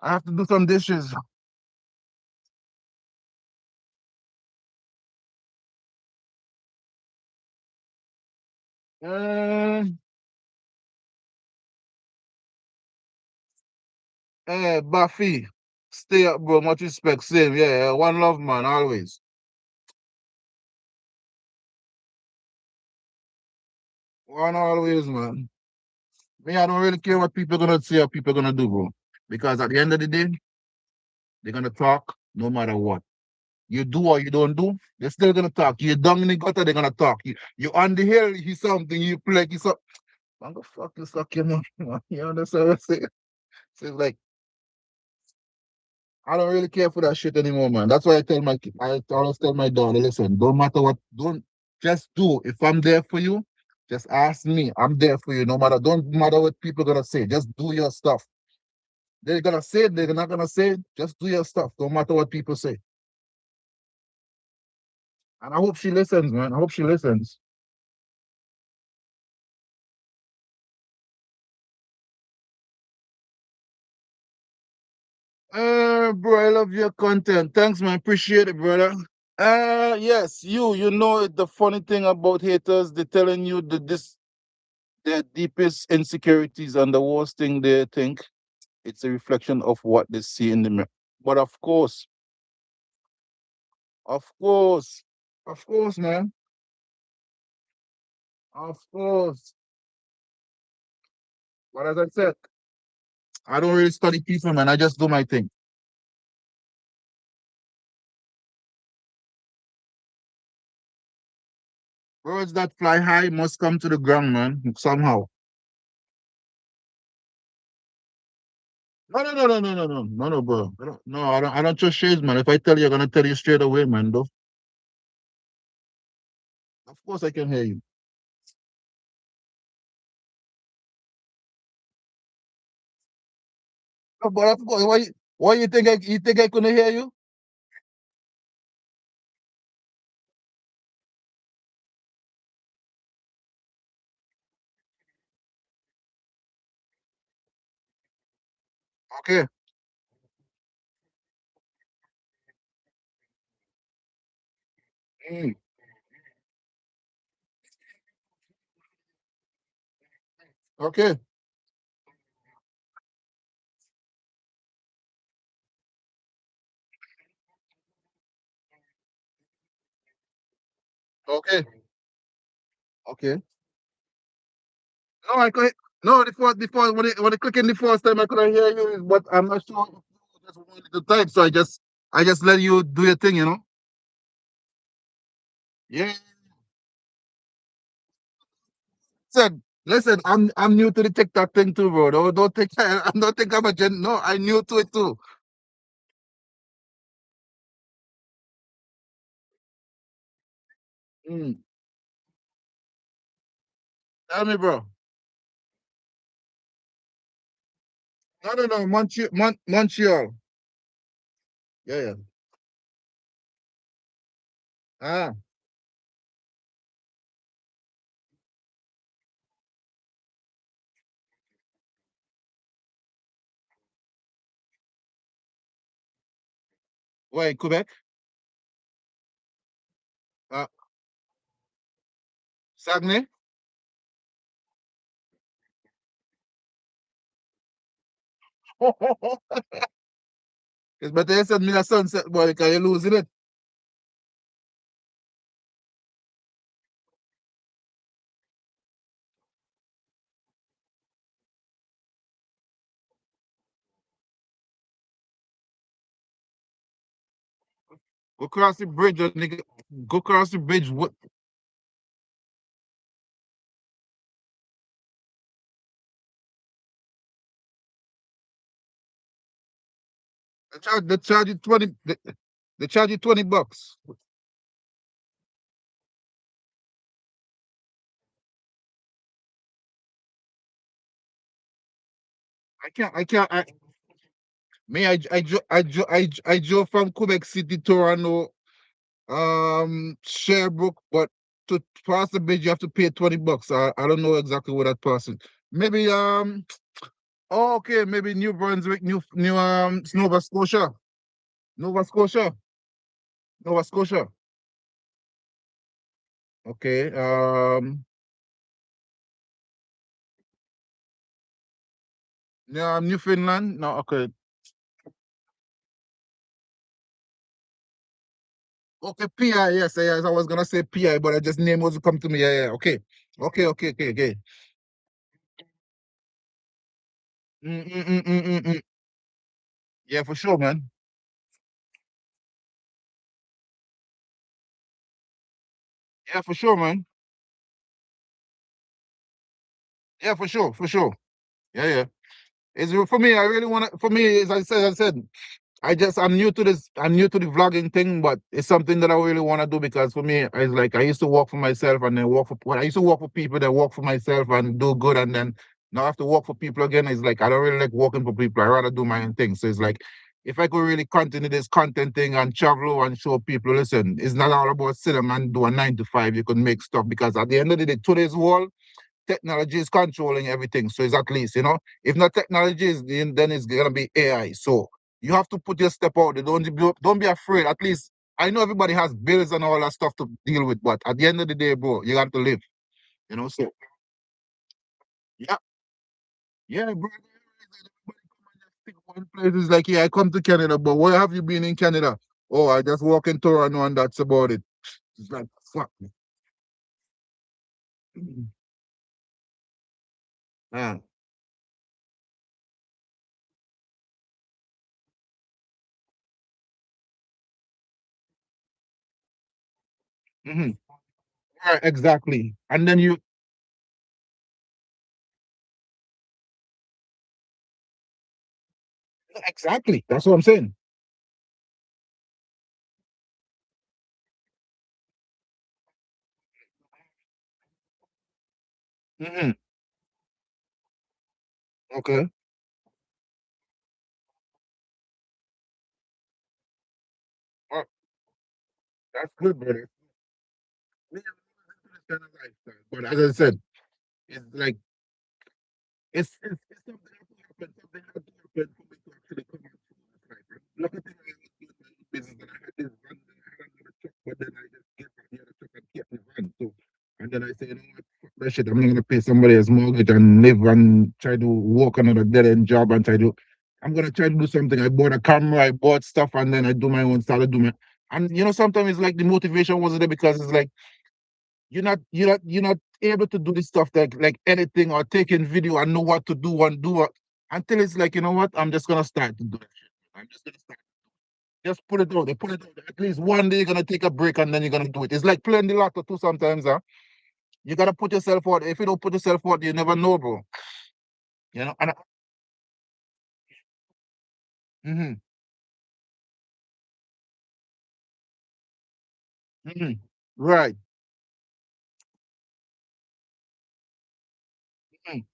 I have to do some dishes. Uh, Buffy. Stay up, bro. Much respect. Same, yeah. One love, man, always. One always, man. Me, I don't really care what people gonna say or people gonna do, bro. Because at the end of the day, they're gonna talk no matter what. You do or you don't do, they're still gonna talk. You down in the gutter, they're gonna talk. You on the hill, he's something, you play, he's up. Man, go fuck you, suck your mouth, man. You understand what I'm saying? So it's like, I don't really care for that shit anymore, man. That's why I always tell my daughter, listen, don't matter what, don't just do. If I'm there for you, just ask me. I'm there for you, no matter, don't matter what people gonna say. Just do your stuff. They're gonna say it, they're not gonna say it. Just do your stuff, no matter what people say. And I hope she listens, man. I hope she listens. Bro, I love your content. Thanks, man. Appreciate it, brother. Yes, you know the funny thing about haters, they're telling you that their deepest insecurities and the worst thing they think it's a reflection of what they see in the mirror. But of course, of course, man. Of course. But as I said, I don't really study people, man. I just do my thing. Birds that fly high must come to the ground, man, somehow. No, no, no, no, no, no, no, no, no, bro. I don't trust shades, man. If I tell you, I'm gonna tell you straight away, man. Though, of course I can hear you. No, but of course, why you think I couldn't hear you? Okay, mm, okay, okay, okay. No, I could. No, the first when I click in the first time I couldn't hear you, but I'm not sure if you just wanted to type, so I just let you do your thing, you know. Yeah. Listen, I'm new to the TikTok thing too, bro. Don't think I don't think I'm a gen. No, I'm new to it too. Mm. Tell me, bro. No, no, no. Montreal. Yeah, yeah. Ah, wait, Quebec. Ah, Saguenay. It's better you send me a sunset, boy, because you're losing it. Go across the bridge, nigga. Go across the bridge. What? They charge you 20. They charge you $20. I can't. I can't. I drove from Quebec City, Toronto, Sherbrooke, but to pass the bridge you have to pay $20. I don't know exactly what that person. Maybe oh, okay, maybe New Brunswick, New Nova Scotia. Nova Scotia. Nova Scotia. Okay. Yeah, Newfoundland. No, okay. Okay, PI, yes, yes. I was gonna say PI, but I just name was come to me. Yeah, yeah. Okay. Okay. Mm. Yeah, for sure, man. Yeah, for sure, man. Yeah, for sure, for sure. Yeah. It's for me. I really want to. For me, as I said, I'm new to this. I'm new to the vlogging thing, but it's something that I really want to do because for me, it's like I used to work for myself and then work for. Well, I used to work for people, then work for myself and do good, and then now I have to work for people again. It's like I don't really like working for people. I rather do my own thing. So it's like if I could really continue this content thing and travel and show people, listen, it's not all about sitting and do a 9 to 5. You can make stuff because at the end of the day, today's world technology is controlling everything. So it's at least, if not technology, then it's gonna be AI. So you have to put your step out there. Don't be afraid. At least I know everybody has bills and all that stuff to deal with, but at the end of the day, bro, you got to live. So yeah, yeah, bro. One place is like, yeah, I come to Canada, but where have you been in Canada? Oh, I just walk in Toronto and that's about it. It's like fuck. Ah, mhm. Right, exactly. And then you exactly. That's what I'm saying. Hmm. Okay. Oh, that's good, brother. Me, I'm not into this kind of lifestyle. But as I said, it's like it's something that has to happen. Something has to happen for me to actually come out to this life. And lucky thing I was doing my own business and I had this van and I had another truck, but then I just get on the other truck and kept the van. So and then I say, you know what, fuck that shit. I'm not gonna pay somebody else's mortgage and live and try to work another dead end job and try to I'm gonna try to do something. I bought a camera, I bought stuff, and then I do my own, started doing my and sometimes it's like the motivation wasn't there because it's like you're not able to do this stuff like editing or taking video and know what to do and do what until it's like, you know what, I'm just gonna start to do that shit. I'm just gonna start. Just put it out there, put it out there. At least one day you're gonna take a break and then you're gonna do it. It's like playing the lotto too sometimes, huh? You gotta put yourself out. If you don't put yourself out, you never know, bro. And mhm. Right. Mhm.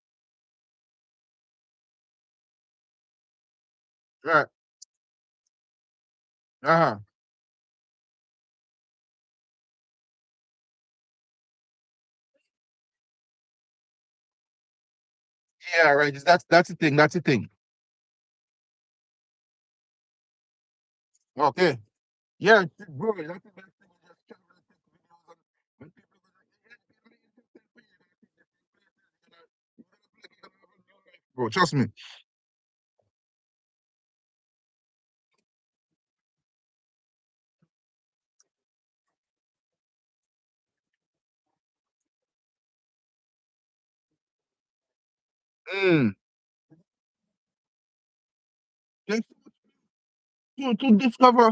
Right. Uh-huh. Yeah, right. That's the thing. That's the thing. Okay. Yeah, bro, that's the best thing. You just travel and take videos and people go like, yeah, it's really interesting for you. You're gonna see different places. You're gonna have a new life, bro. Trust me. Mm. Just to discover.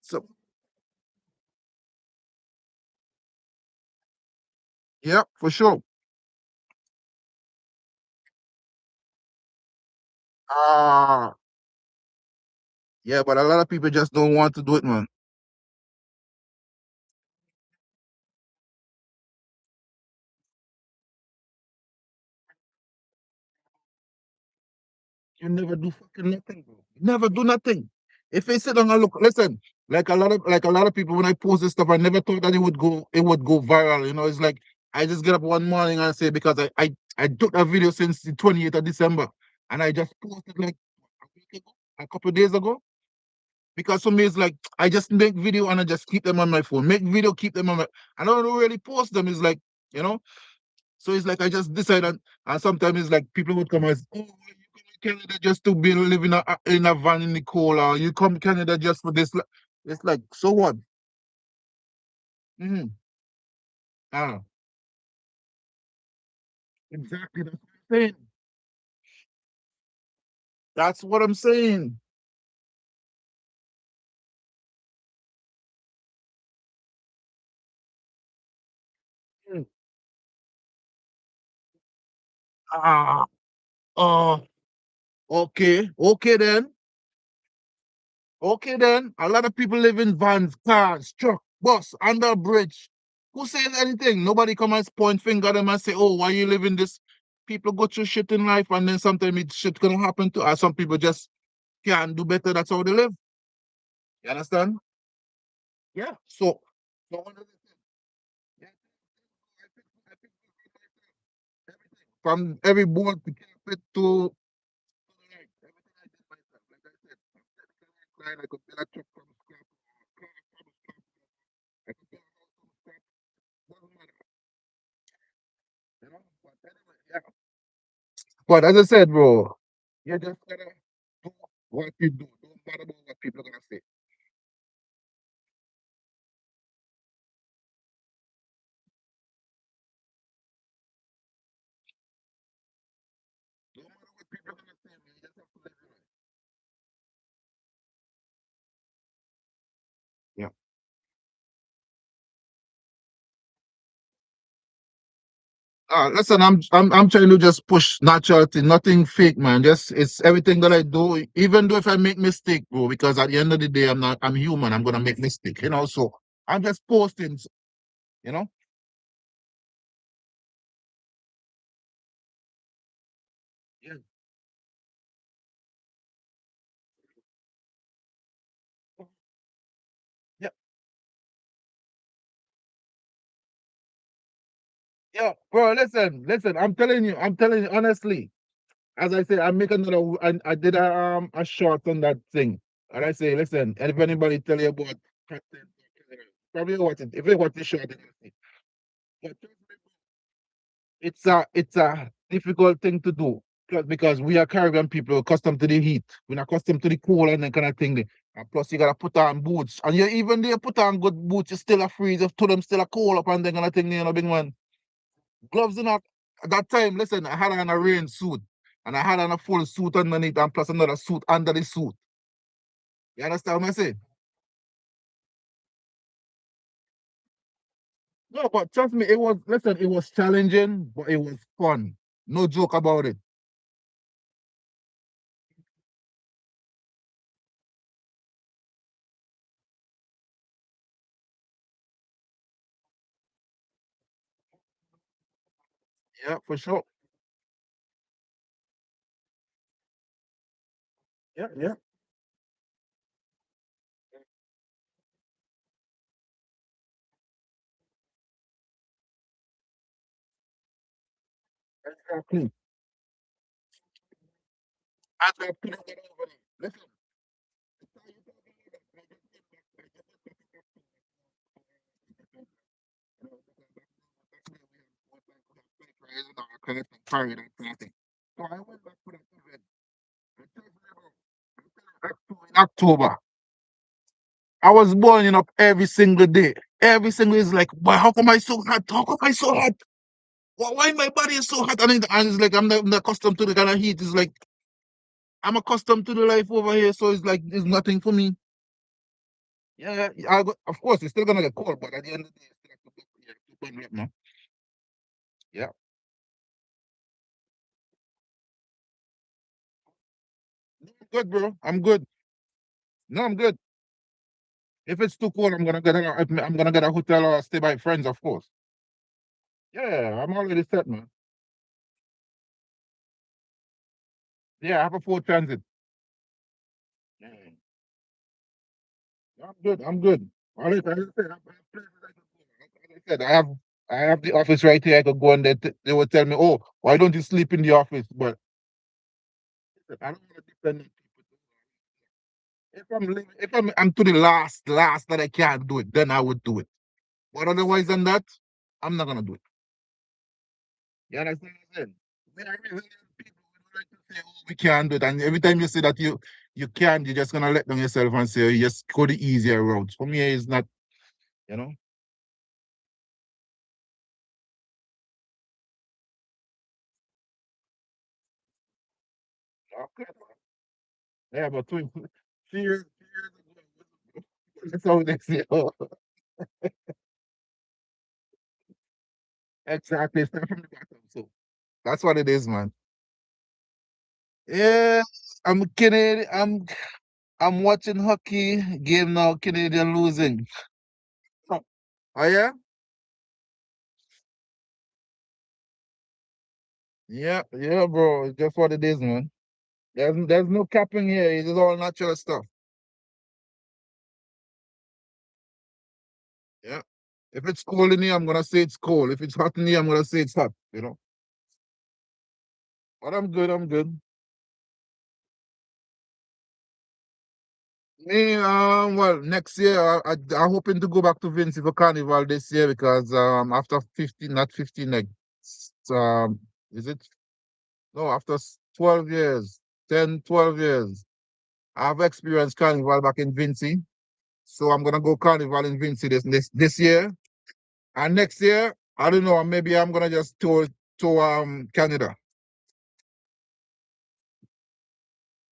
So, yeah, for sure. Ah, yeah, but a lot of people just don't want to do it, man. You never do fucking nothing, bro. You never do nothing. If they sit down and look, listen, like a lot of people when I post this stuff, I never thought that it would go viral. It's like I just get up one morning and say because I took a video since the 28th of December and I just posted like a week ago, a couple of days ago. Because for me it's like I just make video and I just keep them on my phone. Make video, keep them on my I don't really post them. It's like, you know, so it's like I just decide and sometimes it's like people would come and say, oh, you come to Canada just to be live in a van in the cold, or you come to Canada just for this. It's like, so what? Mm-hmm. Ah, exactly. That's what I'm saying. That's what I'm saying. Mm. Ah, oh, okay. Okay then. Okay then. A lot of people live in vans, cars, truck, bus, under a bridge. Who says anything? Nobody come and point finger at them and say, oh, why you living this? People go through shit in life and then sometimes shit gonna happen to us. Some people just can't do better. That's how they live. You understand? Yeah. So what does it say? Yeah, everything. From every board to carpet to the light. Everything I did myself. Like I said, I'm technically inclined. I could build a truck from scratch. Car from scratch. I could build a house from scratch. Doesn't matter. But anyway, yeah. But as I said, bro, you just gotta do what you do. Don't matter about what people are gonna say. Don't matter what people are gonna say, man. You just have to live your life. Yeah. Listen, I'm trying to just push naturality, nothing fake, man. Just it's everything that I do, even though if I make mistake, bro, because at the end of the day, I'm human. I'm gonna make mistake, So I'm just posting, you know. Yeah, yeah, yeah, bro. Listen. I'm telling you honestly. As I say, I make another. I did a short on that thing, and I say, listen, and if anybody tell you about content, probably watch it. If they watch the short, they're gonna see. But trust me, it's a difficult thing to do because we are Caribbean people accustomed to the heat. We're not accustomed to the cold and that kind of thing. And plus, you gotta put on boots, and you even there put on good boots, you still a freeze. If to them still a cold up and that kind of thing. Big man. Gloves in at that time. Listen, I had on a rain suit, and I had on a full suit underneath, and plus another suit under the suit. You understand what I say? No, but trust me, it was challenging, but it was fun. No joke about it. Yeah, for sure. Yeah, yeah. Exactly. As I put it over there. Listen, the time you talk about that, I just get back to that, because that's where we have one time to have fake raisins or a kind of thing. So I went back to that event. And trust me, bro, in October, I was burning up every single day. Every single day is like, why? How come I so hot? How come I so hot? why my body is so hot? And it's like I'm not accustomed to the kind of heat. It's like I'm accustomed to the life over here, so it's like it's nothing for me. Yeah, of course, it's still gonna get cold, but at the end of the day, you still have to burn up, man. Yeah, no, I'm good, bro. I'm good. No, I'm good. If it's too cold, I'm gonna get a hotel or stay by friends, of course. Yeah, I'm already set, man. Yeah, I have a Ford Transit. Yeah, I'm good. I'm good. As I said, I have places I can go. As I said, I have the office right here. I could go and they would tell me, "Oh, why don't you sleep in the office?" But I don't want to depend on people. If I'm to the last that I can't do it, then I would do it. But otherwise than that, I'm not gonna do it. You understand what I'm saying? We are resilient people. We don't like to say, "Oh, we can't do it." And every time you say that you can't, you're just gonna let down yourself and say, "Oh, you just go the easier route." For me, it's not. You know. Okay. Yeah, but 3 years ago, that's how they say. Oh, exactly. Start from the bottom. So that's what it is, man. Yeah, I'm Canadian. I'm watching hockey game now. Canadian losing. Oh yeah, yeah, yeah, bro. It's just what it is, man. There's no capping here. It's all natural stuff. Yeah. If it's cold in here, I'm gonna say it's cold. If it's hot in here, I'm gonna say it's hot. You know. But I'm good. I'm good. Me, well, next year I'm hoping to go back to Vinci for Carnival this year because after 15, not 15, like is it? No, after 12 years, 10, 12 years, I've experienced Carnival back in Vinci. So I'm gonna go Carnival in Vinci this year. And next year, I don't know, maybe I'm gonna just tour to Canada.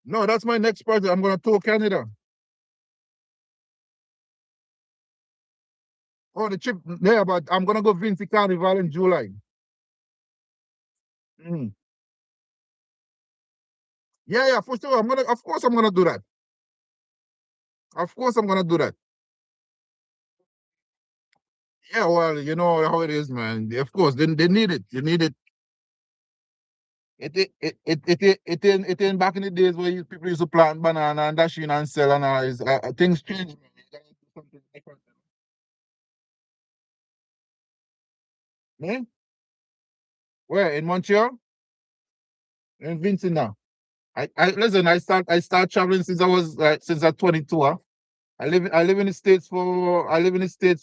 No, that's my next project. I'm gonna tour Canada. Oh, the trip, yeah, but I'm gonna go Vinci Carnival in July. Mm. Yeah, yeah, for sure. Of course, I'm gonna do that. Of course, I'm gonna do that. Yeah, well, you know how it is, man. Of course, they need it. You need it. It ain't back in the days where people used to plant banana and dash in and sell and all. Things change, man. You gotta do something different. Me? Where in Montreal? In Vincent now. I listen. I start traveling since I was since I'm 22. Huh? I live in the States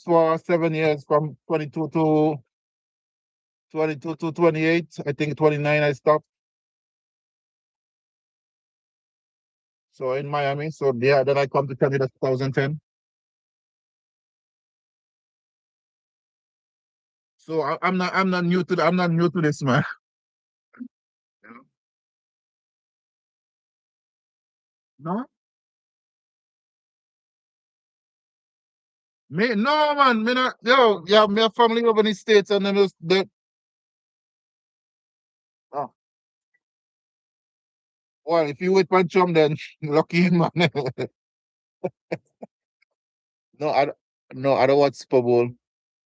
for 7 years, from 22 to 28. I think 29 I stopped. So in Miami. So yeah, then I come to Canada 2010. So I'm not new to this, man. You know? No, no man, me not yo, yeah, me have family over in the States and them the oh, well, if you wait for Trump, then lucky man. No, no, I don't watch Super Bowl.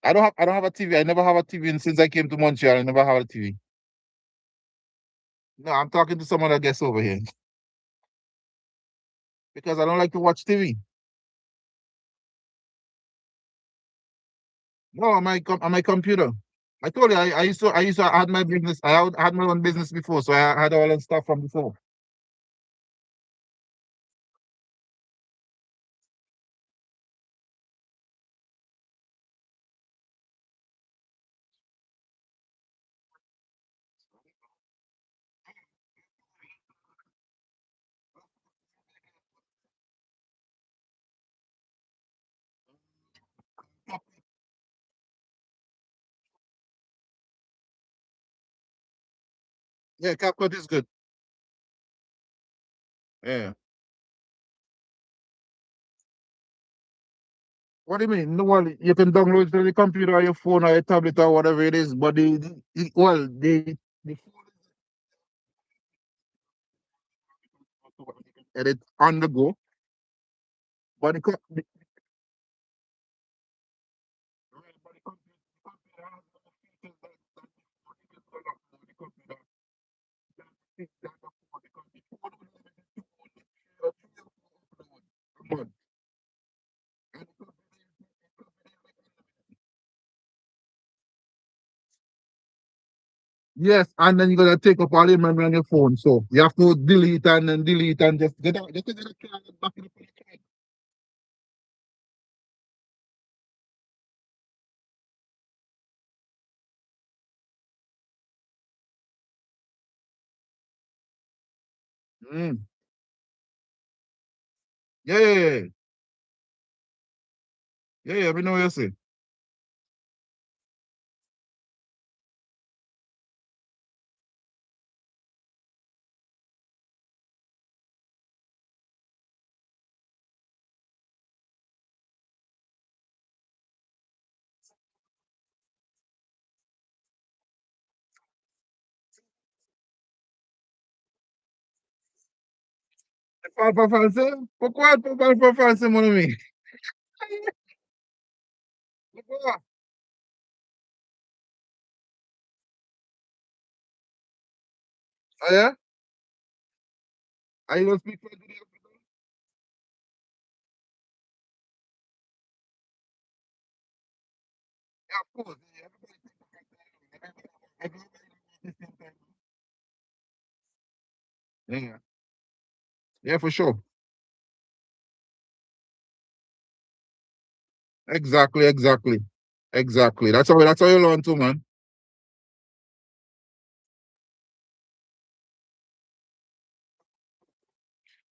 I don't have a TV. I never have a TV since I came to Montreal. I never have a TV. No, I'm talking to someone that gets over here because I don't like to watch TV. No, on my computer. I told you I had my business. I had my own business before, so I had all that stuff from before. Yeah, CapCut is good. Yeah. What do you mean? No, well, you can download it to the computer or your phone or your tablet or whatever it is, but well, the phone is edit on the go, but but the computer has more features that the phone can do a lot more. The computer than the phone because the phone will limit it to only three or four uploads a month, and the computer is like unlimited. Yes, and then you're gonna take up all your memory on your phone, so you have to delete and then delete and just get out, just to get a card and back it up on your card. Mm. Yeah, yeah, yeah, yeah, yeah. We know what you say. Tu parles pas français? Pourquoi tu parles pas français, mon ami? Pourquoi? Oh, yeah? Are you gonna speak French with the African? Yeah, of course. Yeah, everybody speaks the French language. Everybody knows the same thing. Yeah, yeah, for sure. Exactly, exactly, exactly. That's how you learn too, man.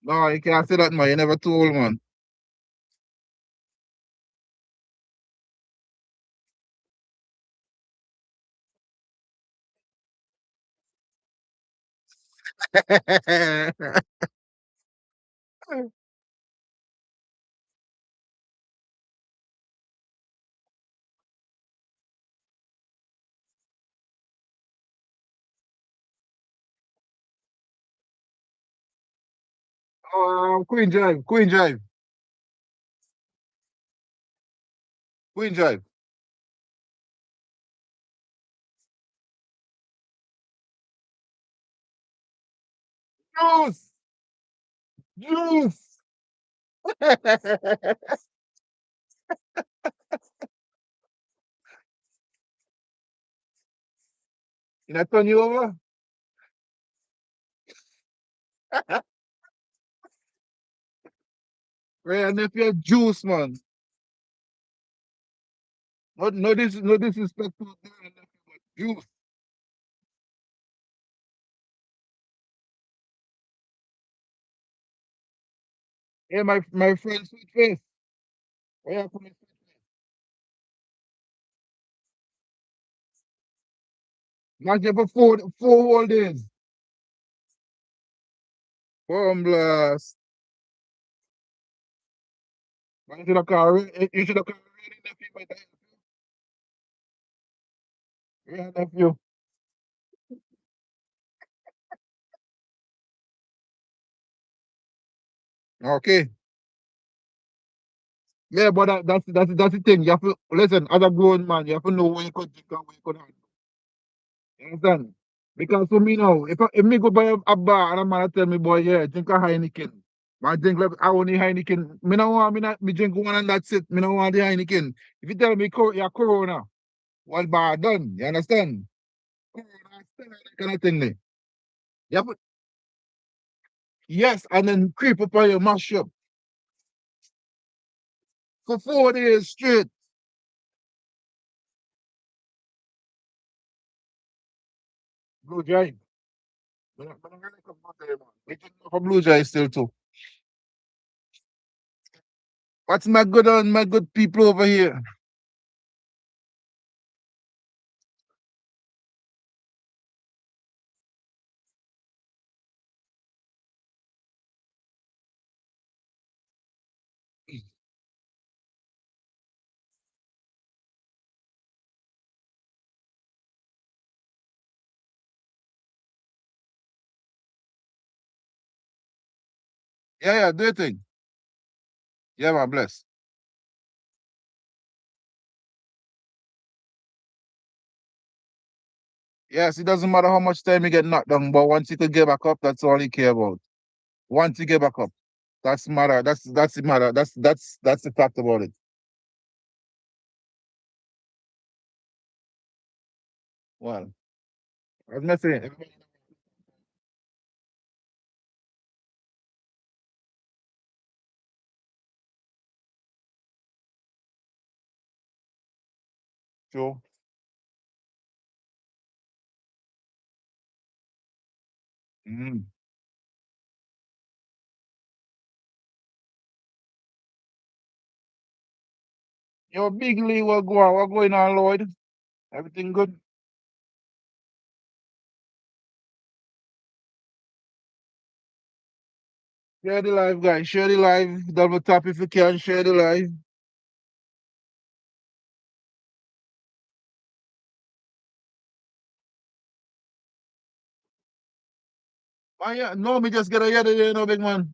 No, you can't say that, man. You're never too old, man. Queen Drive, Queen Drive, Queen Drive. Juice, juice. You not turn you over? Right, and if you're juice, man. No disrespect to the nephew, but juice. Yeah, my friend sweet face. Where you put my sweet face? Not just for four whole days. Bomb blast. Man, you should have called really nephew by the real nephew. Okay. Yeah, but that's the thing. You have to listen, as a grown man, you have to know when you could drink and when you could not. You understand? Because for me now, if me go buy a bar and a man tell me, boy, yeah, drink a Heineken. Man drink like I only Heineken. Me no want me drink one and that's it. Me no want the Heineken. If you tell me you're Corona, well bar done. You understand? Corona, still that kind of thing there. You have to, yes, and then creep up on your mash up for 4 days straight. Blue Giant. Me no really come back there, man. We drink for Blue Giant still too. What's my good people over here? Yeah, do your thing. Yeah, man, bless. Yes, it doesn't matter how much time you get knocked down, but once you can get back up, that's all you care about. Once you get back up, that's matter. That's the matter. That's the fact about it. Well, I'm not saying true. Mm. Yo, Big Lee, what going on, Lloyd? Everything good? Share the live, guys. Share the live. Double tap if you can. Share the live. Oh yeah, no, me just get a head there, you know, big man.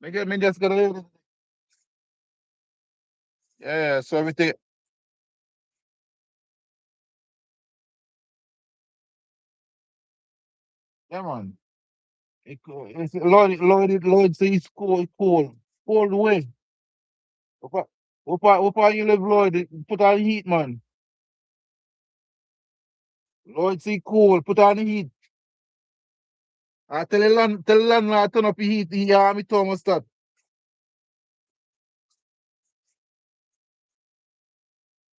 Me just get a head. Yeah, so everything. Yeah, man. Lloyd say it's cold way. What part you live, Lloyd? Put on the heat, man. Lloyd say cold. Put on the heat. I tell the landlord turn up the heat. He me thermostat.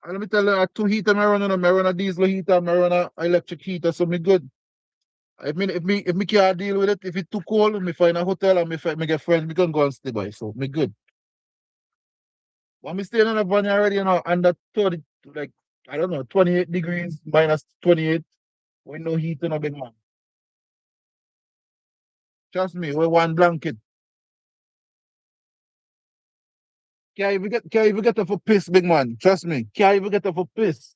And let me tell you, two heater, me run a diesel heater, me run a electric heater, so me good. If me can't deal with it, if it's too cold, me find a hotel and me get friends, me can go and stay by. So me good. When me staying in a van already, under 30, like I don't know, 28 degrees, minus 28, with no heat in a big man. Trust me, with one blanket. Can't even get up for piss, big man. Trust me. Can't even get up for piss.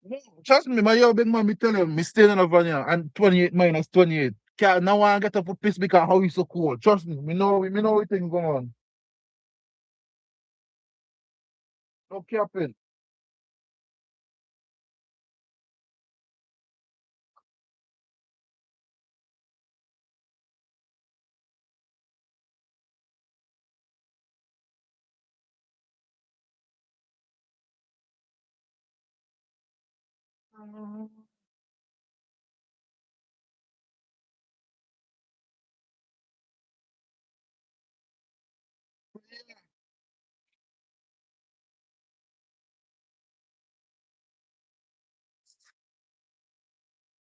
No, trust me, my yo big man, me tell you, me staying in a van here and 28 minus 28. Can't now I get up for piss because how you so cold. Trust me, me know what thing going on. No capping.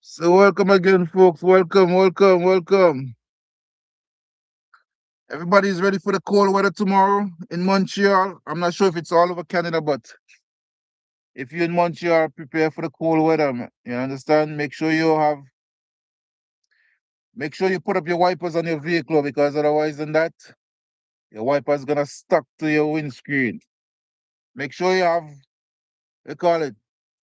So welcome again, folks. Welcome. Everybody's ready for the cold weather tomorrow in Montreal. I'm not sure if it's all over Canada, but if you're in Montreal, prepare for the cold weather, man. You understand? Make sure you put up your wipers on your vehicle because otherwise than that, your wipers gonna stuck to your windscreen. Make sure you have, they call it,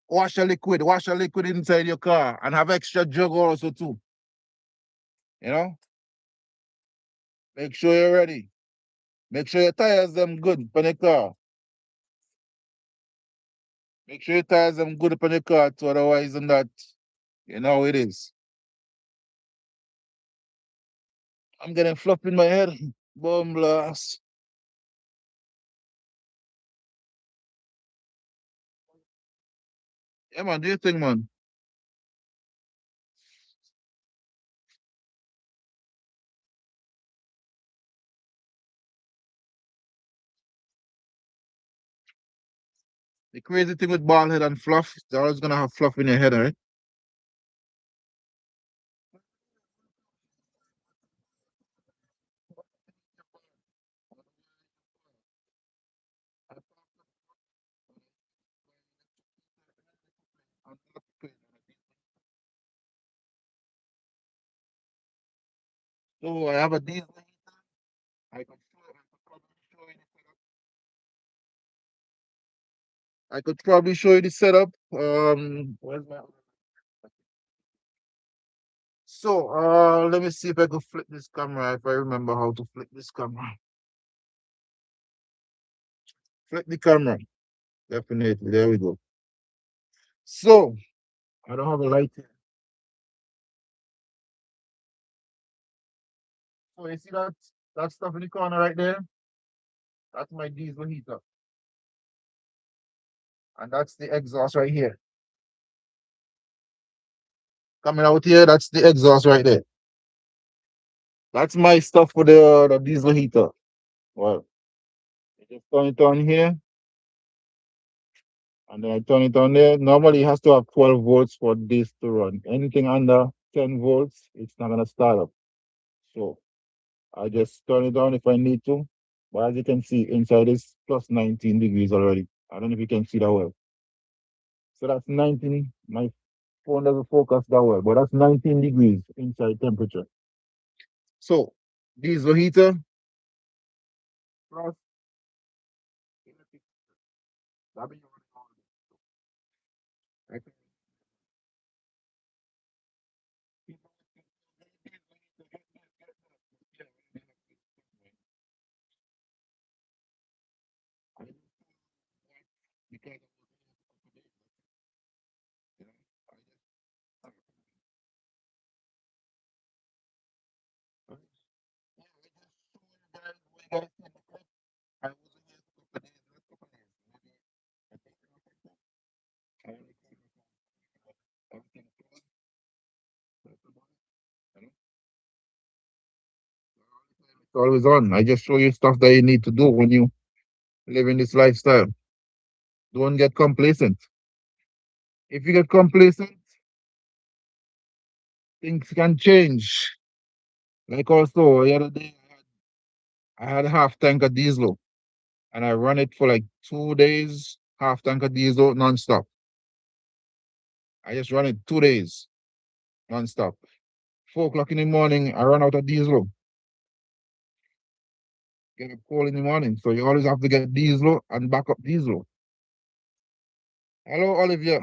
wash a liquid inside your car and have extra jug also too. You know? Make sure you're ready. Make sure your tires them good on your car. Make sure your tires them good upon your car too, otherwise than that, you know how it is. I'm getting fluff in my head. Bomb blast. Yeah, man, do you think, man? The crazy thing with bald head and fluff, they're always gonna have fluff in your head, right? So I have a diesel heater. I could probably show you the setup. Where's my So, let me see if I can flip this camera, if I remember how to flip this camera. Flip the camera. Definitely. There we go. So, I don't have a light here. So, you see that stuff in the corner right there? That's my diesel heater. And that's the exhaust right here. Coming out here, that's the exhaust right there. That's my stuff for the diesel heater. Well, I just turn it on here, and then I turn it on there. Normally, it has to have 12 volts for this to run. Anything under 10 volts, it's not going to start up. So I just turn it on if I need to. But as you can see, inside is plus 19 degrees already. I don't know if you can see that well. So that's 19. My phone doesn't focus that well, but that's 19 degrees inside temperature. So diesel heater plus electric. That means I can- because I wasn't here for days, not couple days. Maybe I think I only came everything closed, that's about it, you know. It's always on. I just show you stuff that you need to do when you live in this lifestyle. Don't get complacent. If you get complacent, things can change. Like also the other day, I had a half tank of diesel and I run it for like 2 days, half tank of diesel non-stop. I just run it 2 days non-stop. 4 o'clock in the morning, I run out of diesel. Get a call in the morning. So you always have to get diesel and backup diesel. Hello, Olivia.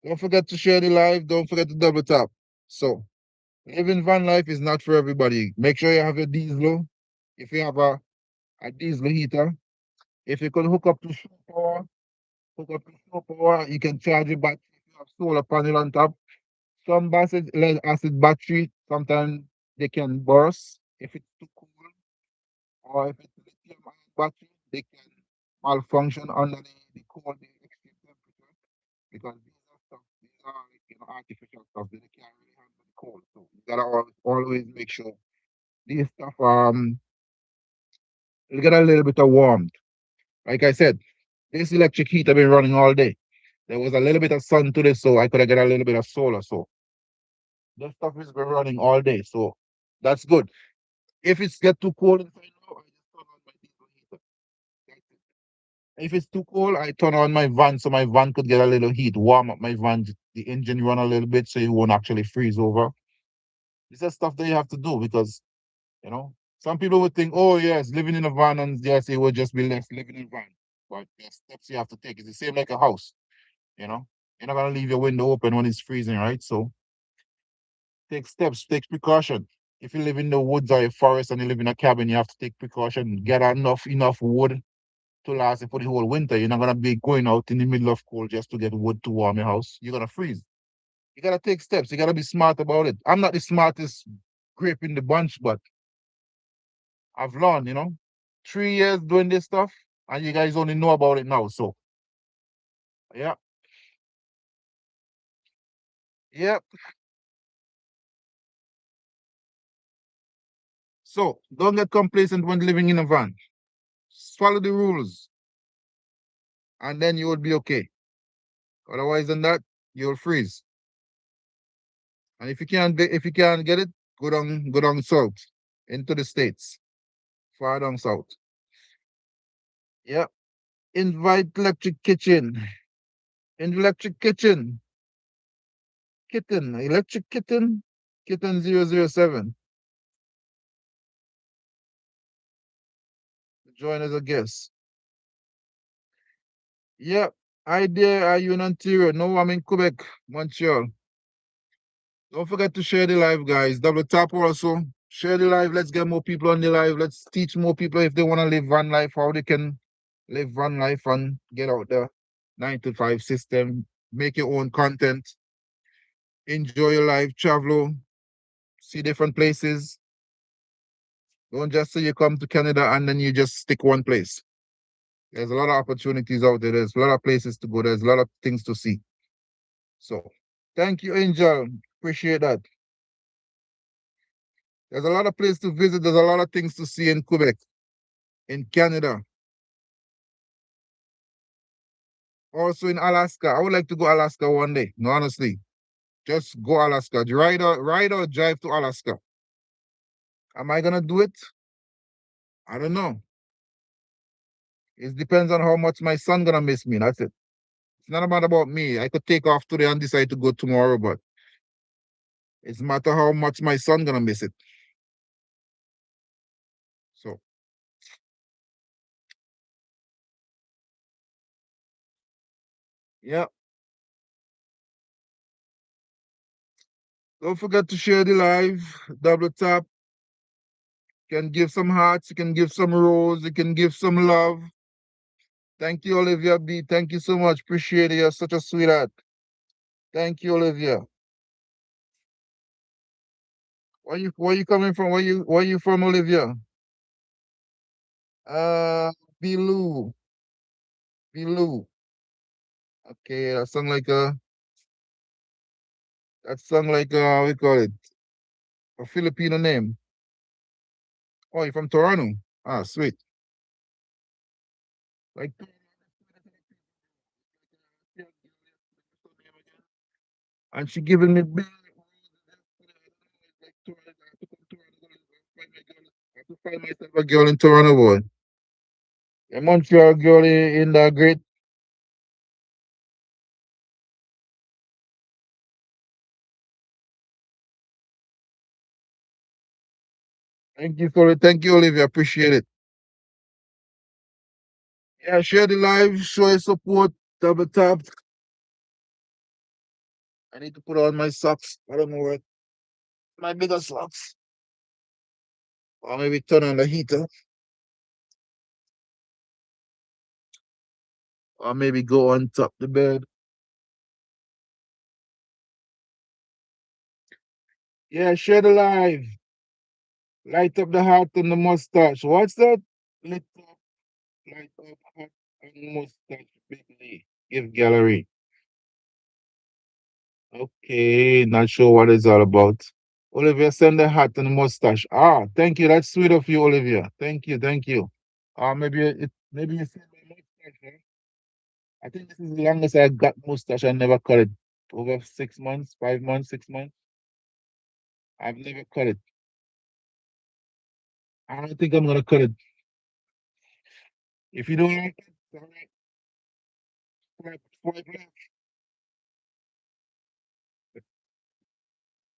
Don't forget to share the live. Don't forget to double tap. So living van life is not for everybody. Make sure you have your diesel. If you have a diesel heater, if you can hook up to shore power, hook up to shore power, you can charge your battery if you have solar panel on top. Some lead acid battery, sometimes they can burst if it's too cool, or if it's lithium ion battery, they can malfunction under the cold, the extreme temperature, because these are like, artificial stuff. They can't really handle the cold. So you gotta always make sure these stuff you get a little bit of warmth. Like I said, this electric heat have been running all day. There was a little bit of sun today, so I could have get a little bit of solar. So this stuff has been running all day. So that's good. If it's get too cold inside now, I just turn on my diesel heater. That's it. If it's too cold, I turn on my van so my van could get a little heat, warm up my van, the engine run a little bit so it won't actually freeze over. This is stuff that you have to do because, you know, some people would think, oh, yes, living in a van and yes, it would just be less living in a van. But there's steps you have to take. It's the same like a house, you know. You're not going to leave your window open when it's freezing, right? So take steps, take precaution. If you live in the woods or a forest and you live in a cabin, you have to take precaution. Get enough wood to last you for the whole winter. You're not gonna be going out in the middle of cold just to get wood to warm your house. You're gonna freeze. You gotta take steps. You gotta be smart about it. I'm not the smartest grape in the bunch, but I've learned, 3 years doing this stuff, and you guys only know about it now. So yeah, yeah. So don't get complacent when living in a van. Follow the rules, and then you will be okay. Otherwise than that, you'll freeze. And if you can't get it, go down south into the states, far down south. Yeah. Invite electric kitchen. In electric kitchen. Kitten. Electric kitten. Kitten 007. Join as a guest. Yeah. Hi there. Are you in Ontario? No, I'm in Quebec, Montreal. Don't forget to share the live, guys. Double tap also. Share the live. Let's get more people on the live. Let's teach more people if they want to live van life, how they can live van life and get out the 9 to 5 system. Make your own content. Enjoy your life, travel, see different places. Don't just say you come to Canada and then you just stick one place. There's a lot of opportunities out there. There's a lot of places to go. There's a lot of things to see. So thank you, Angel. Appreciate that. There's a lot of places to visit. There's a lot of things to see in Quebec, in Canada, also in Alaska. I would like to go Alaska one day. No, honestly, just go Alaska. Ride or drive to Alaska. Am I gonna do it? I don't know. It depends on how much my son gonna miss me. That's it. It's not about me. I could take off today and decide to go tomorrow, but it's matter how much my son gonna miss it. So yeah. Don't forget to share the live. Double tap. You can give some hearts. You can give some rose. You can give some love. Thank you, Olivia B. Thank you so much. Appreciate it. You're such a sweetheart. Thank you, Olivia. Where you coming from? Where you from, Olivia? Uh Bilu. Bilu. Okay, that sound like we call it a Filipino name. Oh, you're from Toronto. Ah, sweet. Like and she giving me big I have to find myself a girl in Toronto, boy. A Montreal girl in the great. Thank you, Olivia. Appreciate it. Yeah, share the live, show your support, double tap. I need to put on my socks. I don't know where my bigger socks. Or maybe turn on the heater. Or maybe go on top the bed. Yeah, share the live. Light up the heart and the mustache. What's that? Light up heart and mustache bigly. Give gallery. Okay, not sure what it's all about. Olivia, send the hat and the mustache. Ah, thank you. That's sweet of you, Olivia. Thank you, thank you. Maybe you see my mustache, huh? I think this is the longest I got mustache. I never cut it. Over 6 months, 5 months, 6 months. I've never cut it. I don't think I'm gonna cut it. If you don't like it, all right, swipe left.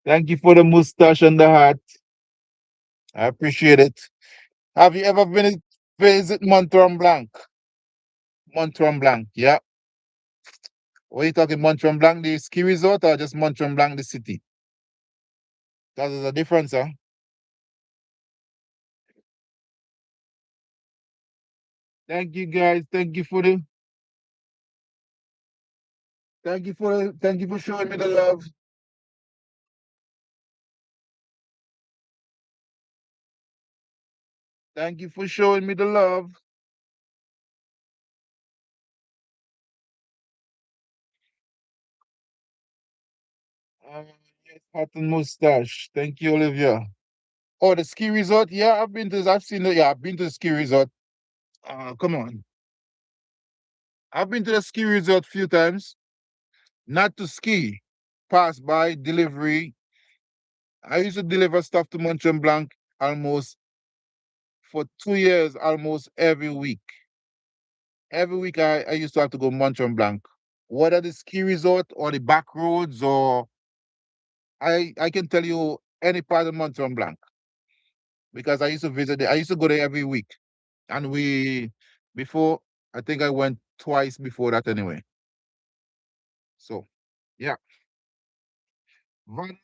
Thank you for the mustache and the hat. I appreciate it. Have you ever been visit Mont Tremblant? Mont Tremblant, yeah. What are you talking, Mont Tremblant, the ski resort, or just Mont Tremblant, the city? Because there's a difference, huh? Thank you, guys. Thank you for showing me the love. Thank you for showing me the love. Uh, yes, hat and mustache. Thank you, Olivia. Oh, the ski resort. Yeah, I've seen it. Yeah, I've been to the ski resort. Come on. I've been to the ski resort a few times. Not to ski. Pass by, delivery. I used to deliver stuff to Mont Tremblant almost for 2 years, almost every week. Every week I used to have to go Mont Tremblant. Whether the ski resort or the back roads or I can tell you any part of Mont Tremblant because I used to visit I used to go there every week. And before, I think I went twice before that anyway. So, yeah. Van life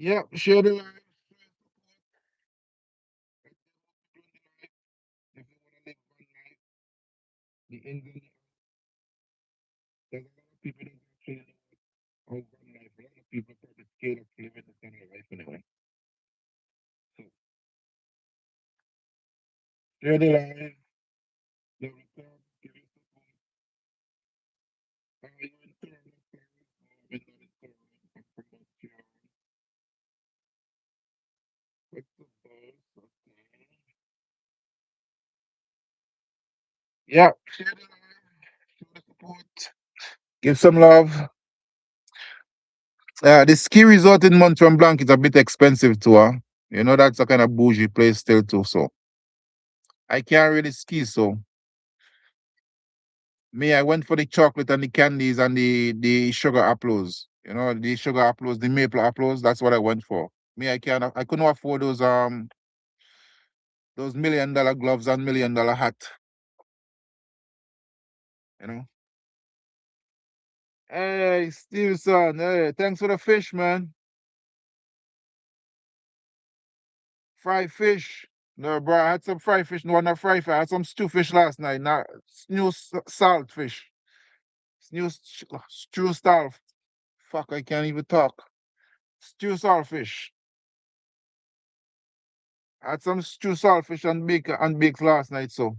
Yeah, share the live. If you want to live one life, the Indian, there's a lot of people that actually know how one life. A lot of people probably scared of living this kind of life anyway. So share the live, the return, give it support. Are you in Toronto? When not in Toronto, I'm from Montreal. What's the buzz? Okay. Yeah, share the live, show the support, give some love. The ski resort in Mont Tremblant is a bit expensive too. Huh? You know, that's a kind of bougie place still too. So I can't really ski. So me, I went for the chocolate and the candies and the sugar apples. You know, the sugar apples, the maple apples. That's what I went for. Me, I couldn't afford those $1 million gloves and $1 million hat. You know. Hey, Stevenson. Hey, thanks for the fish, man. Fried fish. No, bro, I had some fried fish. No, not fried fish. I had some stew fish last night. Not new salt fish. New stew style. Fuck, I can't even talk. Stew saltfish. I had some stew saltfish and baked last night. So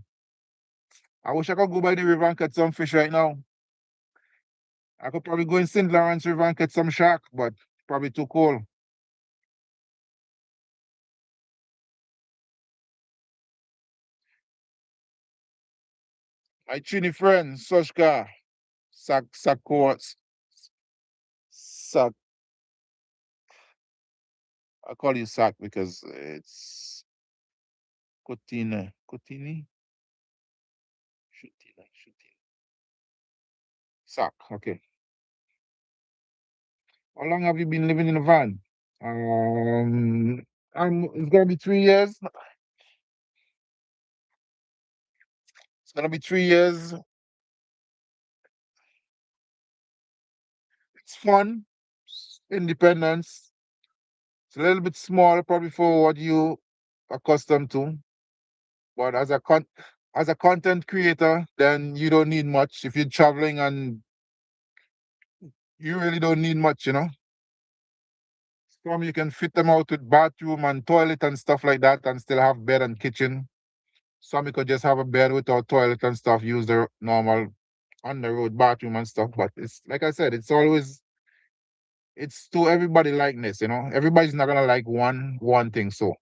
I wish I could go by the river and catch some fish right now. I could probably go in St. Lawrence River and catch some shark, but probably too cold. My Trini friend, Soshka, Sakot, Sak, I call you Sak because it's Kotini, Shutina. Sak, okay. How long have you been living in a van? Um, it's gonna be 3 years. It's gonna be 3 years. It's fun, independence. It's a little bit small, probably for what you accustomed to. But as a content creator, then you don't need much. If you're traveling and you really don't need much, you know. Some you can fit them out with bathroom and toilet and stuff like that, and still have bed and kitchen. Some you could just have a bed without toilet and stuff. Use the normal on the road bathroom and stuff. But it's like I said, it's to everybody likeness, you know. Everybody's not gonna like one thing, so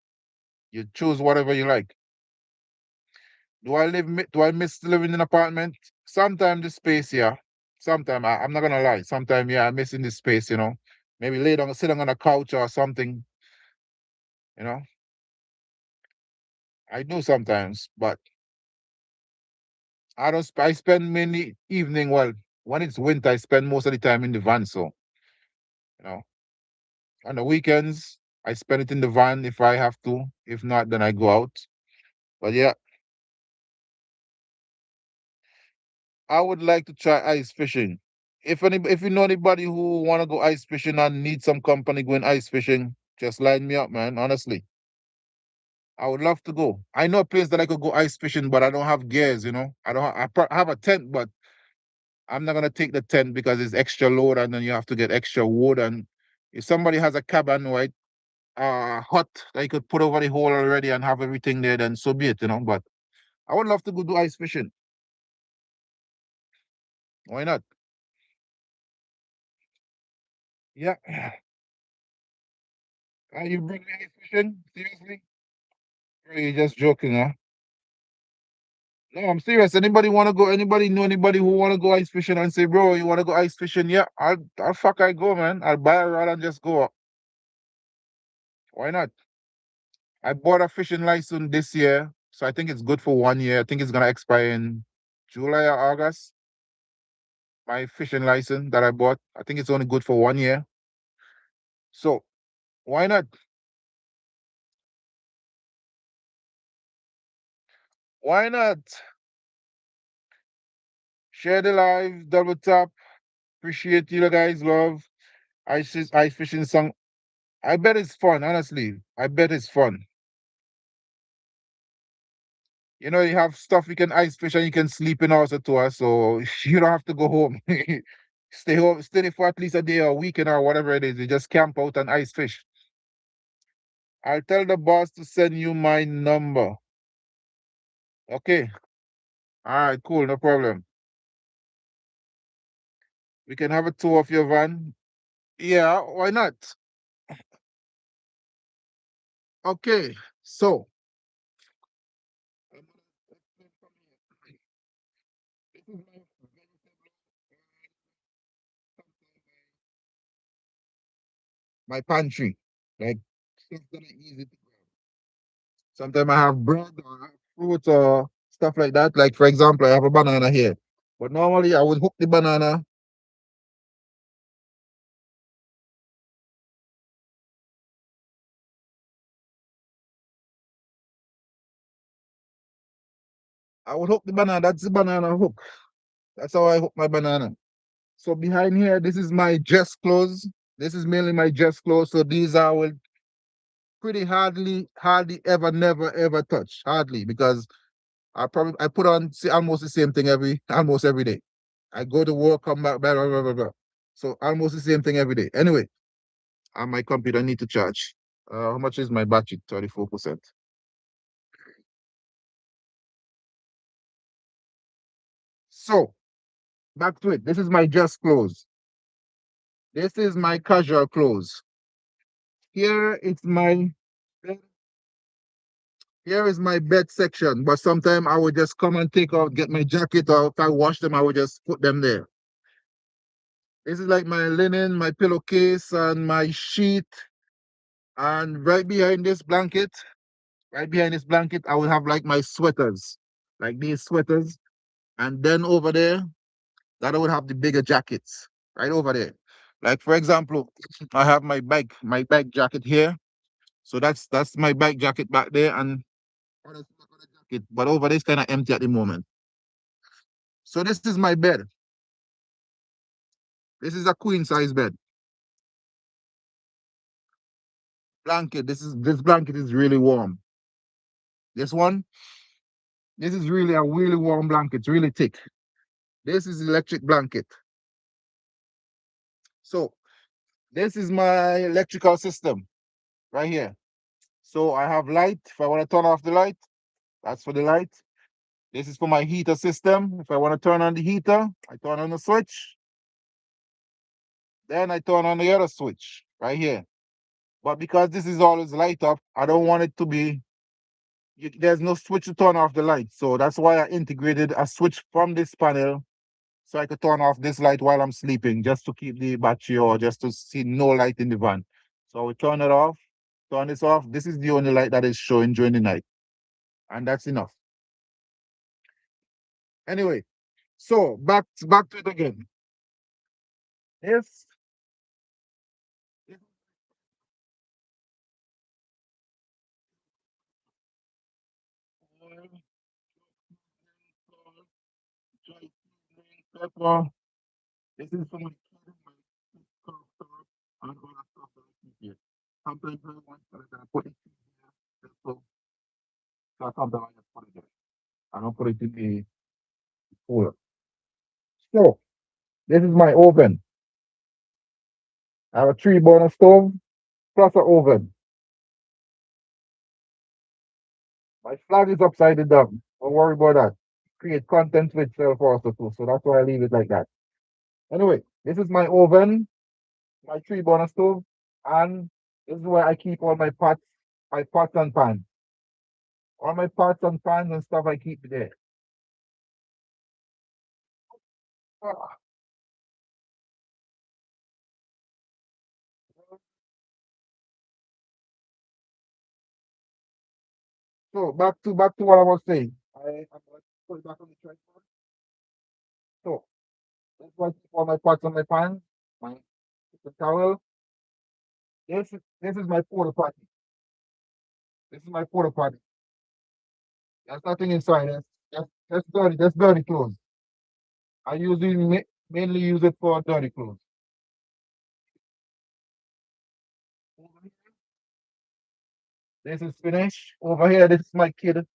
you choose whatever you like. Do I miss living in an apartment? Sometimes the space, yeah. Sometimes I'm not gonna lie. Sometimes, yeah, I'm missing the space, you know. Maybe lay down, sit down on a couch or something, you know. I do sometimes, but I don't. I spend many evening. Well, when it's winter, I spend most of the time in the van. So, you know, on the weekends, I spend it in the van if I have to. If not, then I go out. But yeah, I would like to try ice fishing. If you know anybody who wanna go ice fishing and need some company going ice fishing, just line me up, man. Honestly, I would love to go. I know a place that I could go ice fishing, but I don't have gears. You know, I don't. I have a tent, but I'm not gonna take the tent because it's extra load, and then you have to get extra wood. And if somebody has a cabin, right, hut that you could put over the hole already and have everything there, then so be it. You know, but I would love to go do ice fishing. Why not? Yeah. Are you bring me ice fishing? Seriously? Or you just joking, huh? No, I'm serious. Anybody wanna go? Anybody know anybody who wanna go ice fishing and say, bro, you wanna go ice fishing? Yeah, I'll fuck I go, man. I'll buy a rod and just go. Why not? I bought a fishing license this year, so I think it's good for 1 year. I think it's gonna expire in July or August. My fishing license that I bought, I think it's only good for 1 year. So why not? Why not? Share the live, double tap. Appreciate you guys, love. Ice fishing song I bet it's fun, honestly. I bet it's fun. You know, you have stuff you can ice fish and you can sleep in also to us, so you don't have to go home. Stay home, stay there for at least a day or a weekend or whatever it is. You just camp out and ice fish. I'll tell the boss to send you my number. Okay. All right, cool, no problem. We can have a tour of your van. Yeah, why not? Okay, so this is my pantry. Like stuff that are easy to grab. Sometimes I have bread or I have fruit or stuff like that. Like for example, I have a banana here. But normally I would hook the banana. I would hook the banana. That's the banana hook. That's how I hook my banana. So behind here, this is my dress clothes. This is mainly my dress clothes. So these I will pretty hardly ever, never, ever touch. Hardly because I put on almost the same thing almost every day. I go to work, come back, blah, blah, blah, blah, blah. So almost the same thing every day. Anyway, on my computer, I need to charge. How much is my battery? 34%. So back to it. This is my dress clothes. This is my casual clothes. Here it's my here is my bed section. But sometimes I would just come and take out, get my jacket, or if I wash them, I would just put them there. This is like my linen, my pillowcase, and my sheet. And right behind this blanket, I will have like my sweaters, like these sweaters. And then over there, that I would have the bigger jackets right over there. Like for example, I have my bike jacket here. So that's my bike jacket back there, and other jacket. But over there is kind of empty at the moment. So this is my bed. This is a queen size bed. Blanket. This blanket is really warm. This one, this is really a really warm blanket. It's really thick. This is electric blanket. So this is my electrical system right here. So I have light. If I want to turn off the light, that's for the light. This is for my heater system. If I want to turn on the heater, I turn on the switch. Then I turn on the other switch right here. But because this is always light up, I don't want it to be, there's no switch to turn off the light. So that's why I integrated a switch from this panel so I could turn off this light while I'm sleeping, just to keep the battery or just to see no light in the van. So we turn it off, turn this off. This is the only light that is showing during the night. And that's enough. Anyway, so back to it again. This pepper. This is for my children, my stuff, and all that stuff that I keep here. Sometimes I want to put it here. So sometimes I just put it there. I don't put it in the cooler. So this is my oven. I have a 3 burner stove plus an oven. My flag is upside down. Don't worry about that. Create content with itself also too. So that's why I leave it like that. Anyway, this is my oven, my 3 burner stove, and this is where I keep all my pots and pans. All my pots and pans and stuff I keep there. Ah, so back to what I was saying. I'm going to put it back on the tripod. So that's why I keep all my pots and my pans, my the towel. This is my porta potty. This is my porta potty. There's nothing inside. That's dirty. That's dirty clothes. I usually mainly use it for dirty clothes. This is finished. Over here, this is my kid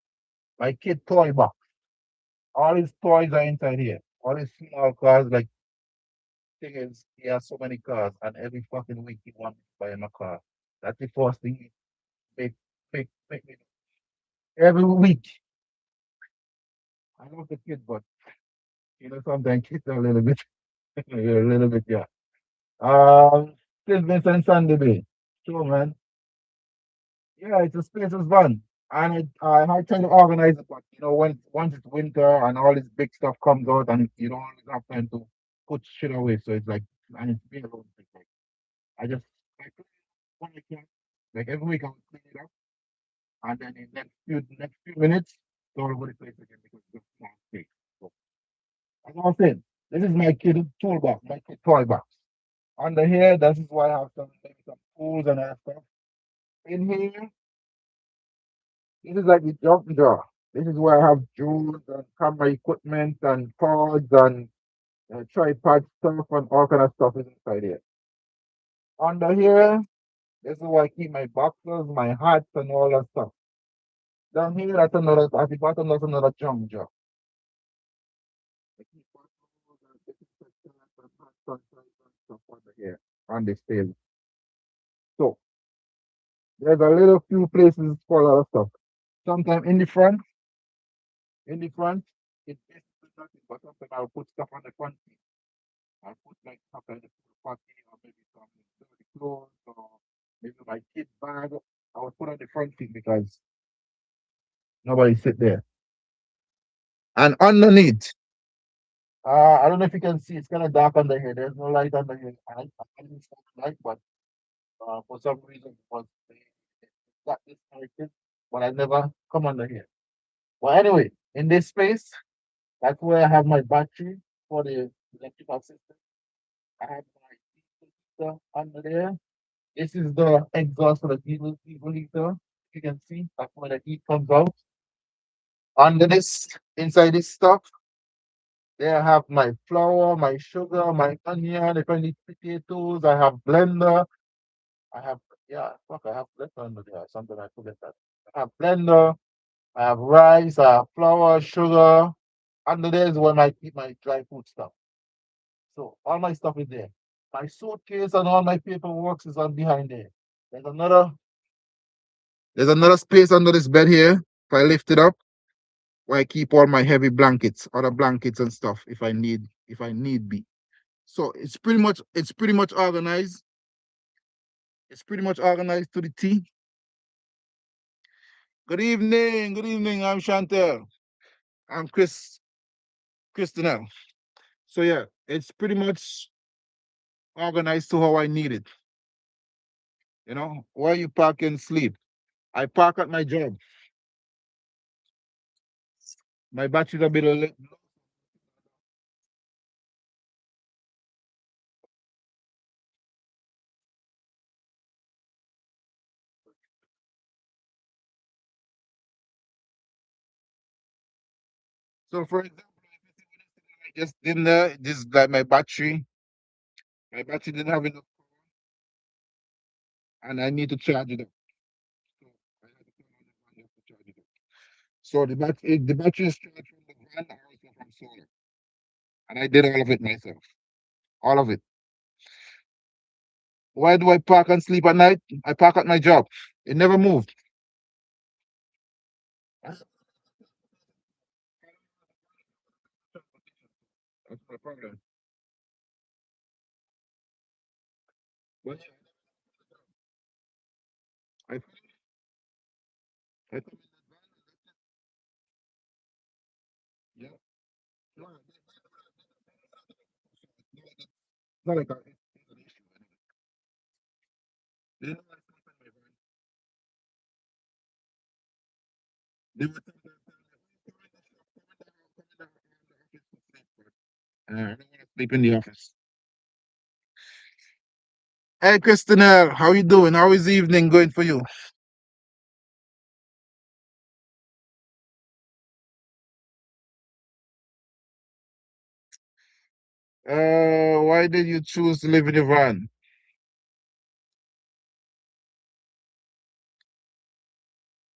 toy box. All his toys are inside here. All his small cars, like thing is, he has so many cars, and every fucking week he wants to buy him a car. That's the first thing he make me do. Every week. I love the kid, but sometimes kids are a little bit, a little bit, yeah. St. Vincent Sandy Bay. Sure, man. Yeah, it's a space is fun. And I try to organize it, but when once it's winter and all this big stuff comes out, and you don't always have time to put shit away, so it's like, and it's me alone. It's like, I clean it when I can. Like every week I will clean it up, and then in next few minutes, throw it over the place again because it's a small space. So as I was saying, this is my kid toolbox, my kid toy box. Under here, this is why I have maybe some tools and other stuff. In here, this is like the junk drawer. This is where I have drones and camera equipment and cords and tripod stuff and all kind of stuff is inside here. Under here, this is where I keep my boxes, my hats, and all that stuff. Down here, at the bottom, that's another junk drawer. I keep bottles and disinfectant and hand sanitizer and stuff under here on this table. So there's a little few places for a lot of stuff. Sometimes in the front, it's basically nothing, but sometimes I'll put stuff on the front seat. I'll put like stuff in the party or maybe some dirty clothes or maybe my kid's bag. I would put on the front seat because nobody sit there. And underneath, I don't know if you can see, it's kind of dark under here. There's no light under here. I didn't start the light, but for some reason it was got disconnected. But I never come under here. Well, anyway, in this space, that's where I have my battery for the electrical system. I have my diesel heater under there. This is the exhaust for the diesel heater. You can see that's where the heat comes out. Under this, inside this stuff, there I have my flour, my sugar, my onion. If I need potatoes, I have blender. I have yeah, fuck, I have blender under there. Something I forget that. I have blender. I have rice. I have flour, sugar. Under there is where I keep my dry food stuff. So all my stuff is there. My suitcase and all my paperwork is on behind there. There's another there's another space under this bed here. If I lift it up, where I keep all my heavy blankets, other blankets and stuff if I need be. So it's pretty much organized. It's pretty much organized to the T. Good evening, good evening. I'm Chantel. I'm Christinel. So yeah, it's pretty much organized to how I need it. Where you park and sleep. I park at my job. My battery's a bit low. So for example, I just didn't this is like my battery. My battery didn't have enough and I need to charge it up. So I had to turn on the fan just to charge it up. So the battery is charged from the van and also from solar. And I did all of it myself. All of it. Why do I park and sleep at night? I park at my job. It never moved. That's my problem. But I, I thought, yeah, no, it's not like it's an issue. They know I sleep in my van. They were telling me, come in the shop, come in the office to sleep. But I don't want to sleep in the office. Hey, Christinelle, how you doing? How is the evening going for you? Why did you choose to live in a van?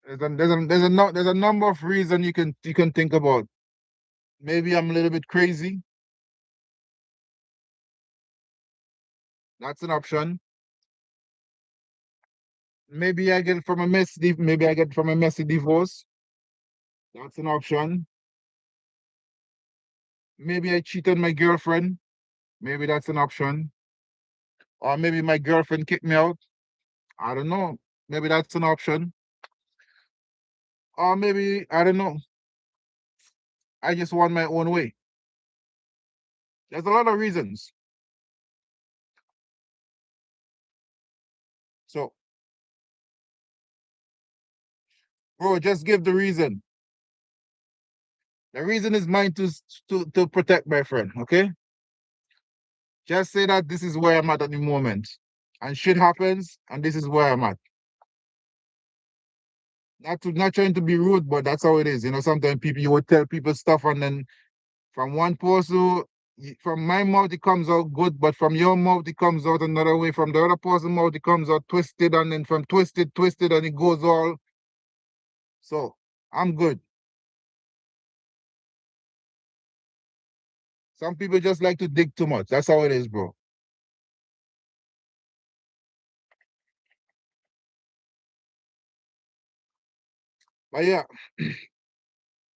There's a number of reasons you can think about. Maybe I'm a little bit crazy. That's an option. Maybe I get from a maybe I get from a messy divorce. That's an option. Maybe I cheat on my girlfriend. Maybe that's an option. Or maybe my girlfriend kicked me out. I don't know. Maybe that's an option. Or maybe I don't know. I just want my own way. There's a lot of reasons. So, bro, just give the reason. The reason is mine to protect my friend. Okay, just say that this is where I'm at the moment, and shit happens, and this is where I'm at. Not trying to be rude, but that's how it is. You know, sometimes people you would tell people stuff, and then from one person, from my mouth it comes out good, but from your mouth it comes out another way. From the other person's mouth it comes out twisted, and then from twisted, and it goes all. So I'm good. Some people just like to dig too much. That's how it is, bro. But yeah,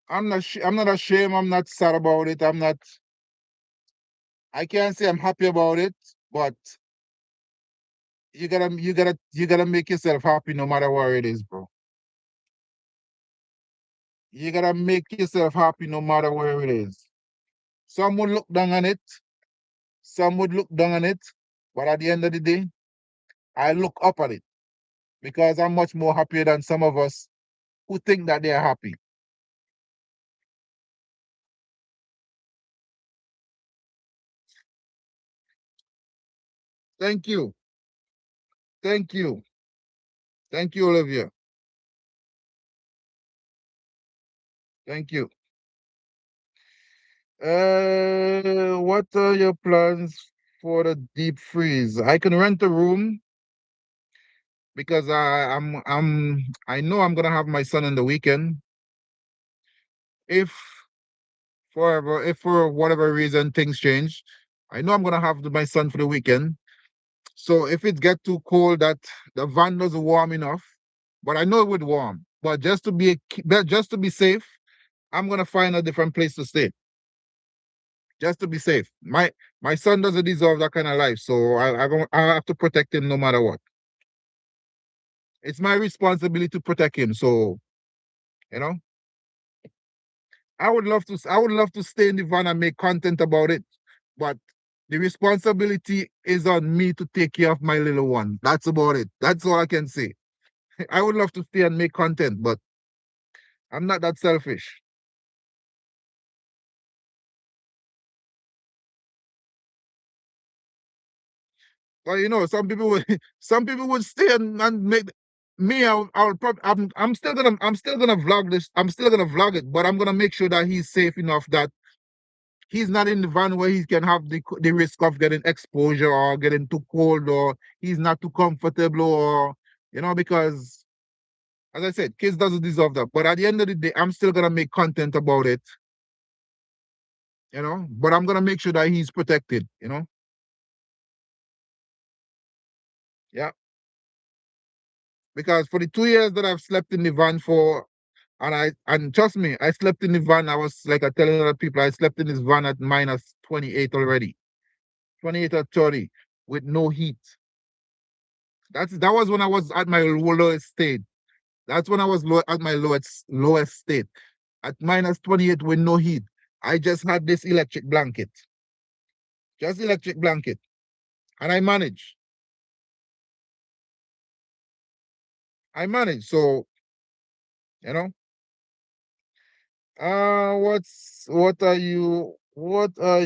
I'm not ashamed. I'm not sad about it. I'm not. I can't say I'm happy about it, but you gotta make yourself happy no matter where it is, bro. You gotta make yourself happy no matter where it is. Some would look down on it. Some would look down on it. But at the end of the day, I look up at it because I'm much more happier than some of us who think that they are happy. Thank you. Thank you. Thank you, Olivia. Thank you. What are your plans for the deep freeze? I can rent a room because I know I'm gonna have my son in the weekend. If if for whatever reason things change, I know I'm gonna have my son for the weekend. So if it get too cold that the van doesn't warm enough, but I know it would warm. But just to be safe, I'm gonna find a different place to stay. Just to be safe. My son doesn't deserve that kind of life, so I have to protect him no matter what. It's my responsibility to protect him. So you know, I would love to stay in the van and make content about it, but the responsibility is on me to take care of my little one. That's about it. That's all I can say. I would love to stay and make content, but I'm not that selfish. But you know, some people would stay and make me. I'll probably I'm still gonna vlog this. I'm still gonna vlog it, but I'm gonna make sure that he's safe enough that he's not in the van where he can have the risk of getting exposure or getting too cold or he's not too comfortable or because as I said, kids doesn't deserve that. But at the end of the day, I'm still gonna make content about it, but I'm gonna make sure that he's protected. Yeah. Because for the 2 years that I've slept in the van for and trust me, I slept in the van. I was like I telling other people I slept in this van at minus 28 already. 28 or 30 with no heat. That was when I was at my lowest state. That's when I was at my lowest state. At minus 28 with no heat. I just had this electric blanket. Just electric blanket. And I managed. I managed. So, you know, where are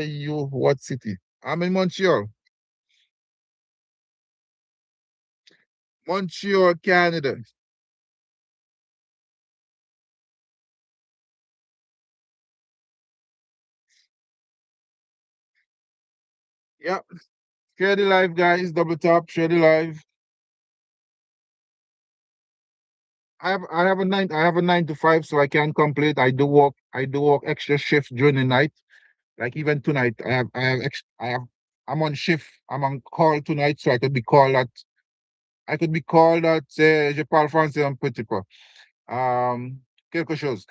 you, what city? I'm in Montreal. Montreal, Canada. Yeah. Share the live, guys. Double tap, share the live. I have a 9 to 5, so I can complete. I do work extra shifts during the night. Like even tonight, I'm on shift. I'm on call tonight, so I could be called at je parle français un petit peu. Quelque chose.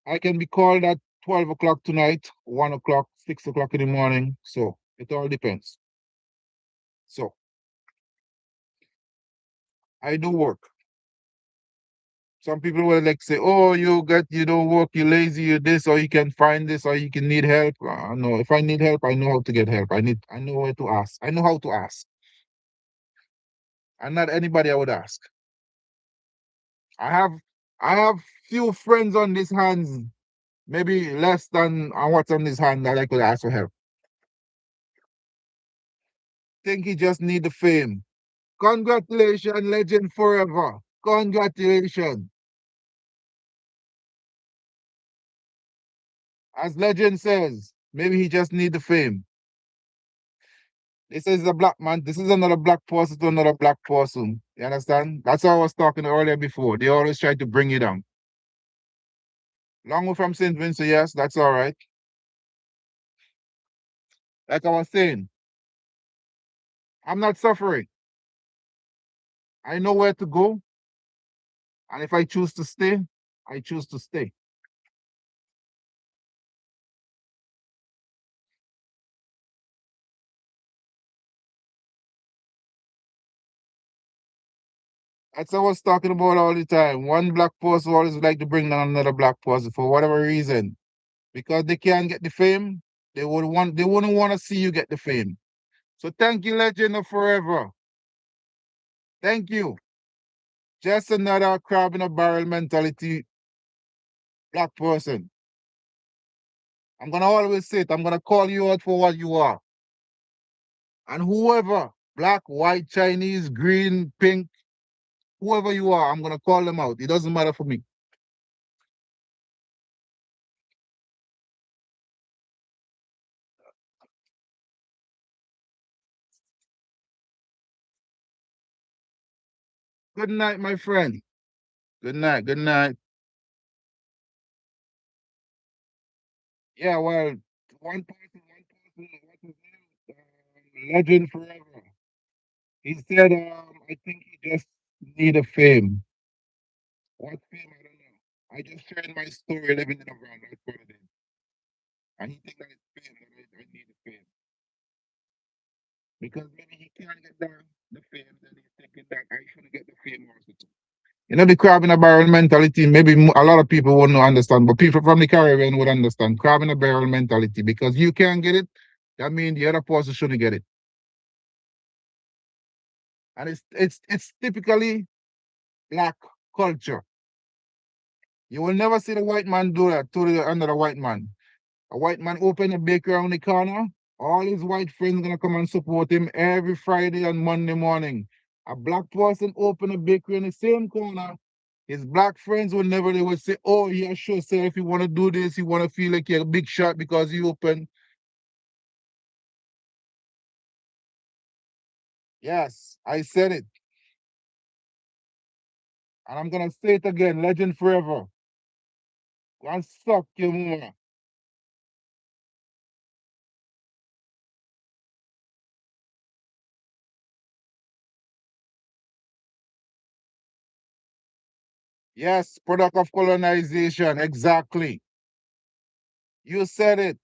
I can be called at 12 o'clock tonight, 1 o'clock, 6 o'clock in the morning. So it all depends. So I do work. Some people will like say, "Oh, you don't work, you lazy, you this, or you can find this, or you can need help." No, if I need help, I know how to get help. I know where to ask. I know how to ask, and not anybody I would ask. I have, I have few friends on this hands, maybe less than what's on this hand that I could ask for help. Think he just need the fame. Congratulations, legend forever. Congratulations. As legend says, maybe he just need the fame. This is a black man. This is another black person to another black person. You understand? That's how I was talking earlier before. They always try to bring you down. Long way from St. Vincent, yes, that's all right. Like I was saying, I'm not suffering. I know where to go. And if I choose to stay, I choose to stay. That's what I was talking about all the time. One black person always like to bring down another black person for whatever reason. Because they can't get the fame, they wouldn't want to see you get the fame. So thank you, legend of forever. Thank you. Just another crab in a barrel mentality black person. I'm gonna always say it. I'm gonna call you out for what you are. And whoever, black, white, Chinese, green, pink, whoever you are, I'm gonna call them out. It doesn't matter for me. Good night, my friend. Good night. Good night. Yeah, well, what's his name? Legend forever. He said, I think he just need a fame. What fame? I don't know. I just shared my story living in a van. That's what it is. And he think that it's fame. That I need the fame. Because maybe he can't get the fame, then he's thinking that I should get the fame also too. You know, the crab in a barrel mentality, maybe a lot of people wouldn't understand, but people from the Caribbean would understand crab in a barrel mentality because you can't get it. That means the other person shouldn't get it. And it's typically black culture. You will never see the white man do that to the another white man. A white man open a bakery around the corner. All his white friends gonna come and support him every Friday and Monday morning. A black person open a bakery in the same corner. His black friends will never they would say, "Oh, yeah, sure, sir. If you want to do this, you want to feel like you're a big shot because you open." Yes, I said it, and I'm gonna say it again. Legend forever. Go and suck your mama. Yes, product of colonization. Exactly. You said it.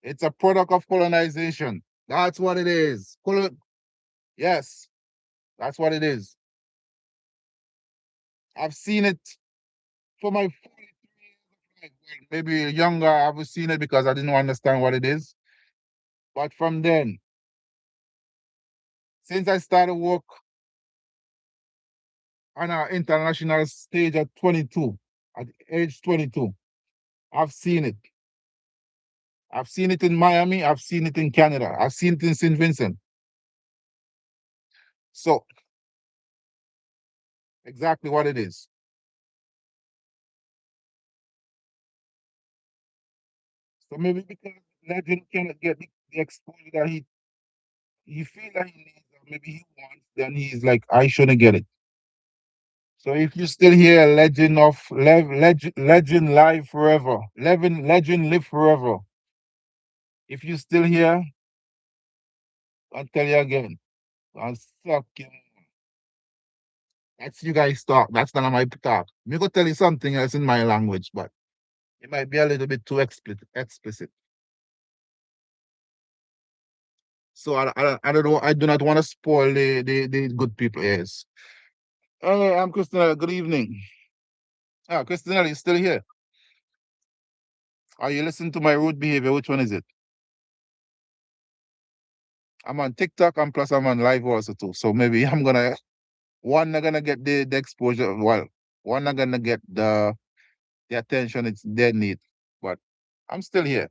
It's a product of colonization. That's what it is. Yes, that's what it is. I've seen it for my 43 years of life. Well, maybe younger, I've seen it because I didn't understand what it is. But from then, since I started work on an international stage at 22, at age 22, I've seen it. I've seen it in Miami. I've seen it in Canada. I've seen it in St. Vincent. So, exactly what it is. So maybe because Legend cannot get the exposure that he feels that he needs, or maybe he wants, then he's like, I shouldn't get it. So if you're still here, legend live forever. Legend live forever. If you're still here, I'll tell you again. I'll suck you. That's you guys talk. That's none of my talk. Me go tell you something else in my language, but it might be a little bit too explicit. So I don't know. I do not want to spoil the good people ears. Hey, I'm Christina. Good evening. Ah, Christina, you still here? Are you listening to my rude behavior? Which one is it? I'm on TikTok and plus I'm on live also too. So maybe I'm gonna one not gonna get the exposure. Well, one not gonna get the attention it's they need. But I'm still here.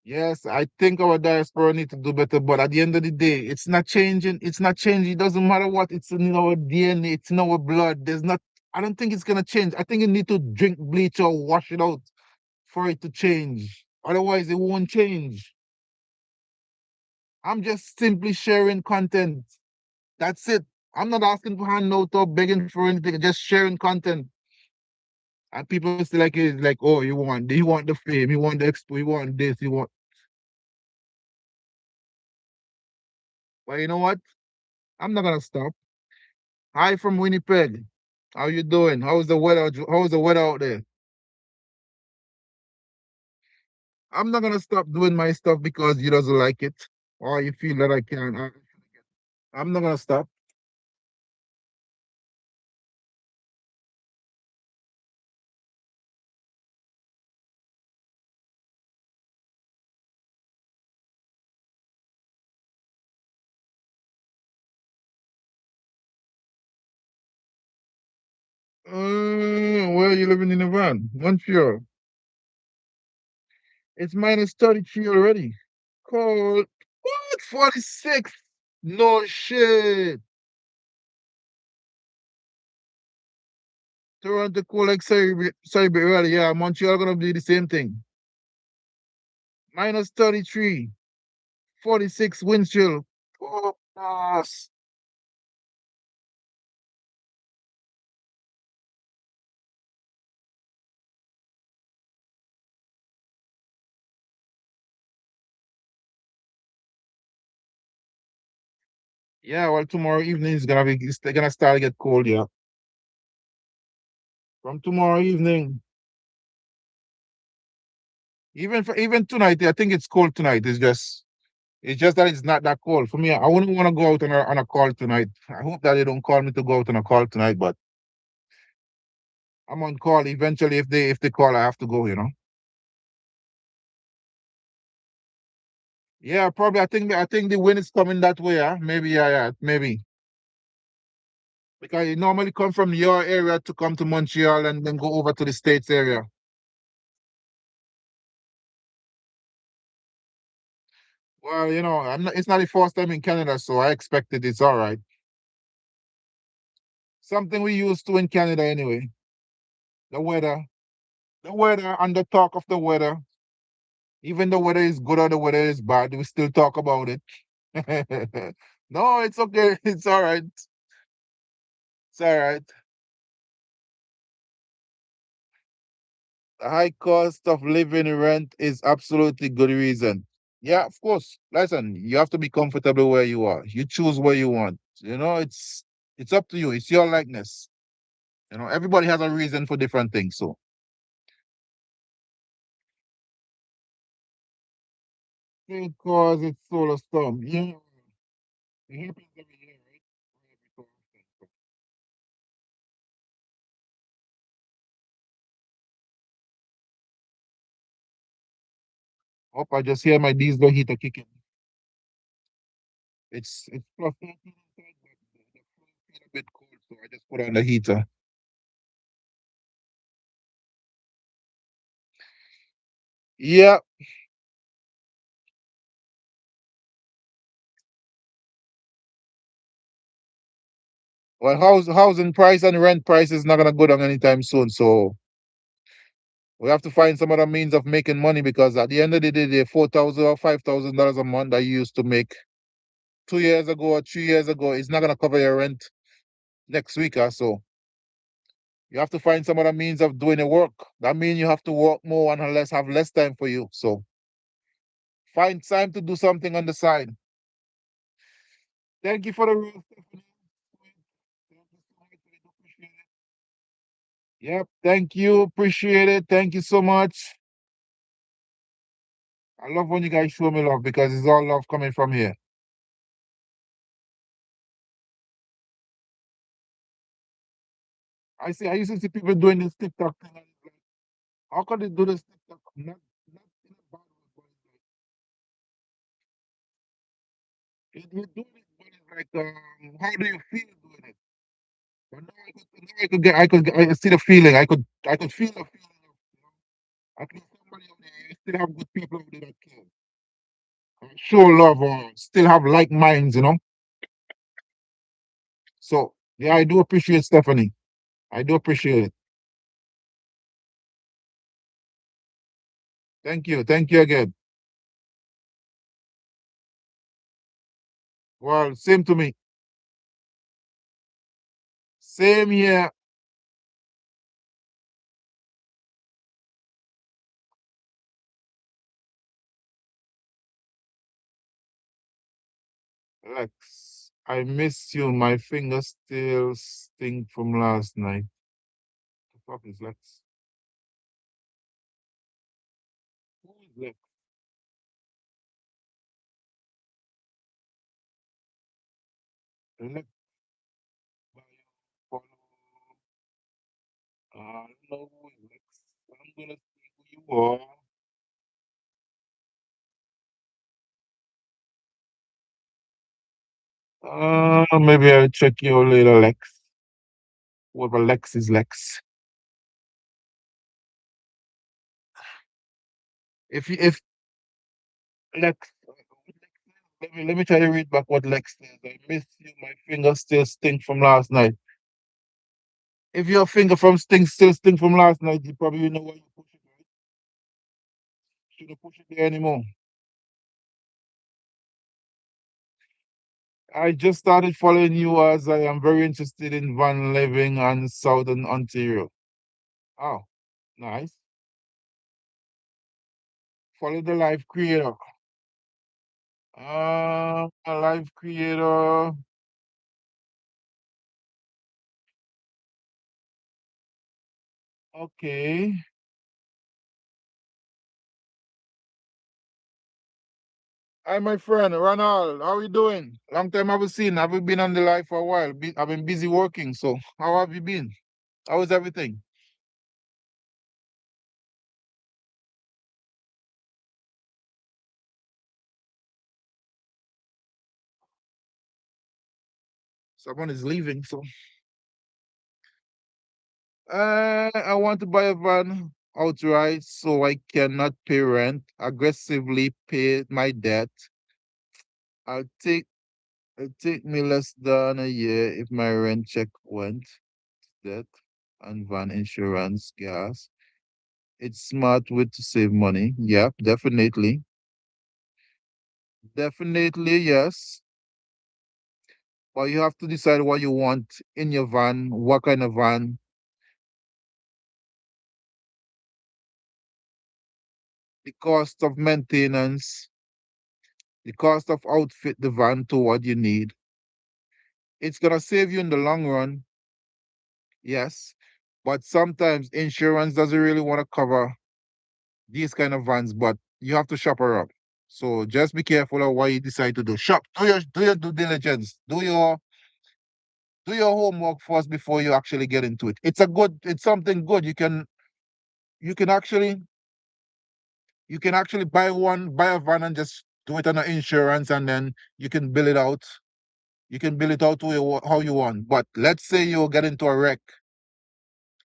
Yes, I think our diaspora need to do better, but at the end of the day, it's not changing. It's not changing. It doesn't matter what. It's in our DNA. It's in our blood. There's not. I don't think it's gonna change. I think you need to drink bleach or wash it out for it to change. Otherwise, it won't change. I'm just simply sharing content. That's it. I'm not asking for handout or begging for anything. Just sharing content. And people still like it like, oh, you want the fame, you want the expo, you want this, you want. Well, you know what? I'm not gonna stop. Hi from Winnipeg. How you doing? How's the weather? How's the weather out there? I'm not gonna stop doing my stuff because you doesn't like it or you feel that I can. I'm not gonna stop. Where are you living in the van? Montreal. It's minus 33 already. Cold. What? 46? No shit. Toronto cold like sorry, but really, yeah, Montreal gonna be the same thing. Minus 33, 46 wind chill. Oh, gosh. Yeah, well, tomorrow evening is gonna be it's gonna start to get cold, yeah. From tomorrow evening, even tonight, I think it's cold tonight. It's just that it's not that cold. For me, I wouldn't want to go out on a call tonight. I hope that they don't call me to go out on a call tonight, but I'm on call eventually if they call, I have to go, you know. Yeah, probably I think the wind is coming that way, huh? Maybe, yeah, maybe. Because you normally come from your area to come to Montreal and then go over to the States area. Well, it's not the first time in Canada, so I expected it's all right. Something we used to in Canada anyway. The weather, the weather, and the talk of the weather. Even the weather is good or the weather is bad, we still talk about it. No, it's okay. It's all right. It's all right. The high cost of living rent is absolutely good reason. Yeah, of course. Listen, you have to be comfortable where you are. You choose where you want. It's up to you. It's your likeness. Everybody has a reason for different things. So because it's solar storm. Yeah, it happens every year, right? Every so often. So, hope I just hear my diesel heater kicking. It's plus 13 inside, but the floor feel a bit cold, so I just put on the heater. Yeah. Well, housing price and rent price is not gonna go down anytime soon. So we have to find some other means of making money because at the end of the day, the $4,000 or $5,000 a month that you used to make 2 years ago or 3 years ago, it's not gonna cover your rent next week or so. You have to find some other means of doing the work. That means you have to work more and less have less time for you. So find time to do something on the side. Thank you for the room, Stephanie. Thank you so much. I do appreciate it. Yep, thank you. Appreciate it. Thank you so much. I love when you guys show me love because it's all love coming from here. I used to see people doing this TikTok thing. And it's like, how can they do this TikTok? Not in a bad way, but you're doing it, but it's like, how do you feel doing it? But now I see the feeling. I could feel the feeling of, at least somebody out there, you still have good people out there that care, show love or still have like minds. So yeah, I do appreciate Stephanie. I do appreciate it. Thank you. Thank you again. Well, same to me. Same here. Lex, I miss you. My fingers still sting from last night. The fuck is Lex? Who is Lex? Lex, by follow. I don't know who is Lex. I'm gonna see who you are. Maybe I'll check you later, Lex. Whoever Lex is Lex. If Lex, let me try to read back what Lex says. I miss you. My fingers still stink from last night. If your finger from stink still stink from last night, you probably know why you push it. Right? Shouldn't push it there anymore. I just started following you as I am very interested in van living and Southern Ontario. Oh, nice. Follow the life creator. A life creator. Okay. Hi, my friend Ronald. How you doing? Long time I haven't seen. Have you been on the live for a while? I've been busy working. So how have you been? How is everything? Someone is leaving. So I want to buy a van outright so I cannot pay rent. Aggressively pay my debt. I'll take It'll take me less than a year if my rent check went, debt, and van insurance, gas. It's smart way to save money. Yeah, definitely. Definitely, yes. But you have to decide what you want in your van, what kind of van, the cost of maintenance, the cost of outfit the van to what you need. It's gonna save you in the long run, yes. But sometimes insurance doesn't really want to cover these kind of vans, but you have to shop around. So just be careful of what you decide to do. Shop, do your due diligence, do your homework first before you actually get into it. It's something good. You can actually buy a van and just do it on an insurance, and then you can bill it out. You can bill it out how you want. But let's say you get into a wreck,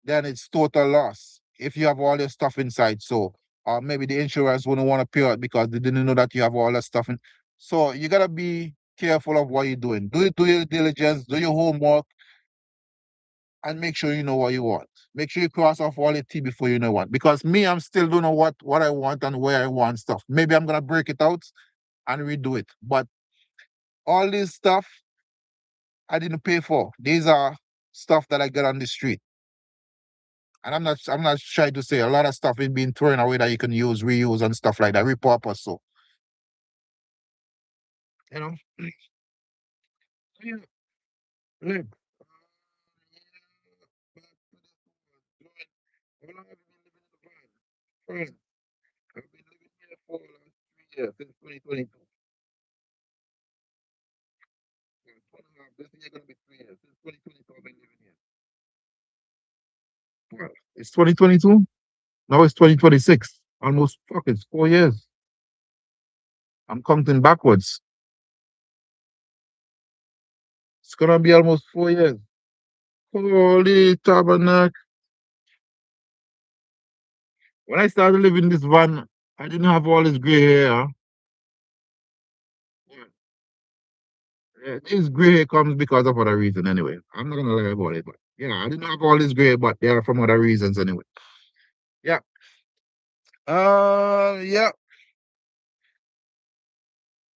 then it's total loss if you have all your stuff inside. So, or maybe the insurance wouldn't want to pay out because they didn't know that you have all that stuff in. So you gotta be careful of what you're doing. Do your diligence, do your homework, and make sure you know what you want. Make sure you cross off all your T before you know what. Because me, I'm still don't know what I want and where I want stuff. Maybe I'm gonna break it out and redo it. But All this stuff I didn't pay for. These are stuff that I got on the street. And I'm not trying to say a lot of stuff is being thrown away that you can use, reuse and stuff like that, repurpose. So, you know, yeah, look, how long have you been living in the van? Friend, I've been living here for the last 3 years, since 2022. Yeah, 2.5. This year gonna be 3 years. Since 2022, I've been living here. Well, it's 2022. Now it's 2026. Almost fuck, it's 4 years. I'm counting backwards. It's gonna be almost 4 years. Holy tabernacle. When I started living in this van, I didn't have all this gray hair. Yeah. Yeah, this gray hair comes because of other reason anyway. I'm not gonna lie about it, but yeah, I didn't have all this gray, but they are from other reasons anyway. Yeah. Yeah.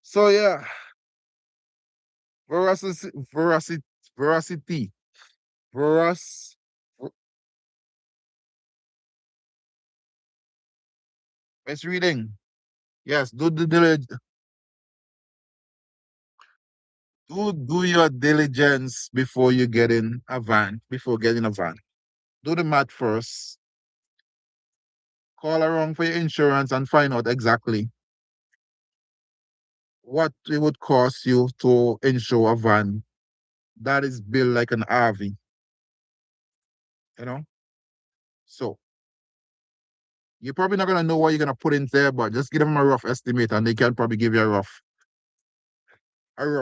So yeah, veracity, veracity, veracity, verac. It's reading. Yes, do your diligence before you get in a van. Before getting a van, do the math first. Call around for your insurance and find out exactly what it would cost you to insure a van that is built like an RV, you know? So you're probably not gonna know what you're gonna put in there, but just give them a rough estimate and they can probably give you a rough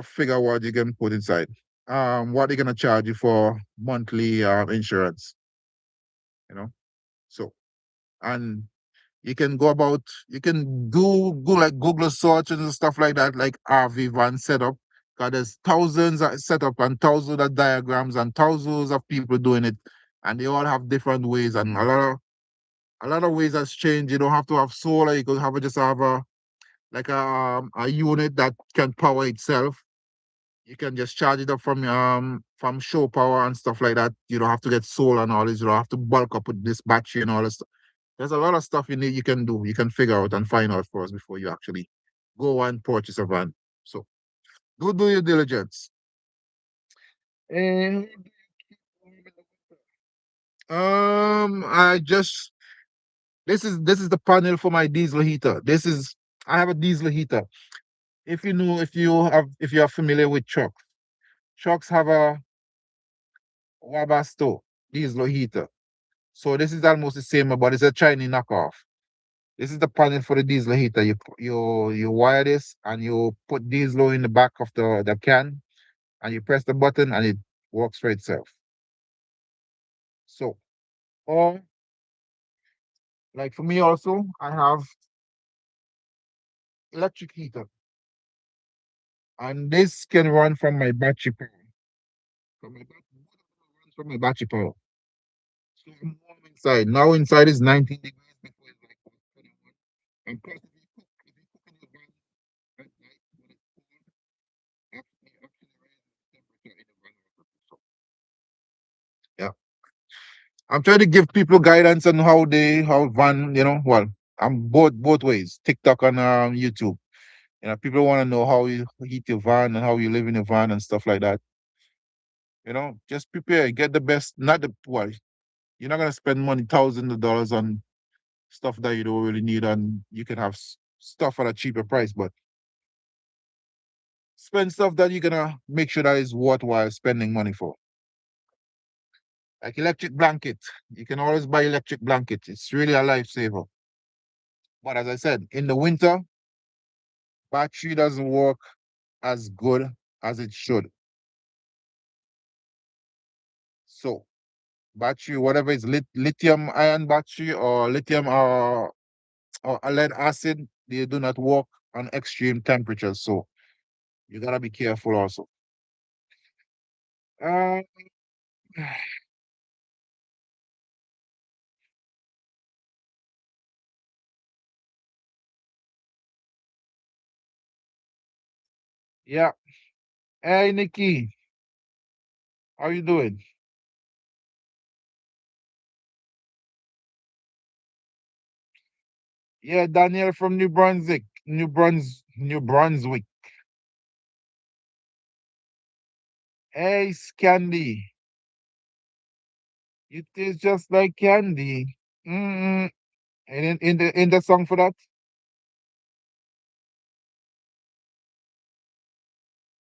figure what you can put inside. What they're gonna charge you for monthly insurance, you know? So and you can do like Google searches and stuff like that, like RV van setup. Because there's thousands of setup and thousands of diagrams and thousands of people doing it, and they all have different ways and a lot of ways has changed. You don't have to have solar. You could just have a unit that can power itself. You can just charge it up from show power and stuff like that. You don't have to get solar and all this. You don't have to bulk up with this battery and all this. There's a lot of stuff you can do. You can figure out and find out first before you actually go and purchase a van. So do your diligence. And I just this is the panel for my diesel heater. I have a diesel heater. If you are familiar with trucks have a Wabasto diesel heater. So this is almost the same, but it's a Chinese knockoff. This is the panel for the diesel heater. You wire this and you put diesel in the back of the can and you press the button and it works for itself. So, or like for me also, I have electric heater and this can run from my battery power. From my battery power. So I'm warm inside. Now inside is 19 degrees before it's like 21. And plus if you cook in your van at night when it's cold, actually raises the temperature in the van also. So yeah. I'm trying to give people guidance on how van, well, I'm both ways, TikTok and YouTube. People want to know how you heat your van and how you live in a van and stuff like that. Just prepare, get the best, not the well, you're not gonna spend money, thousands of dollars on stuff that you don't really need, and you can have stuff at a cheaper price, but spend stuff that you're gonna make sure that is worthwhile spending money for. Like electric blanket. You can always buy electric blanket. It's really a lifesaver. But as I said, in the winter, battery doesn't work as good as it should. So battery, whatever is lithium ion battery or lithium or a lead acid, they do not work on extreme temperatures. So you gotta be careful also. Uh, yeah. Hey, Nikki, how you doing? Yeah, Daniel from New Brunswick. New Brunswick. Hey, Candy. It is just like candy. Mm-mm. And in the song for that,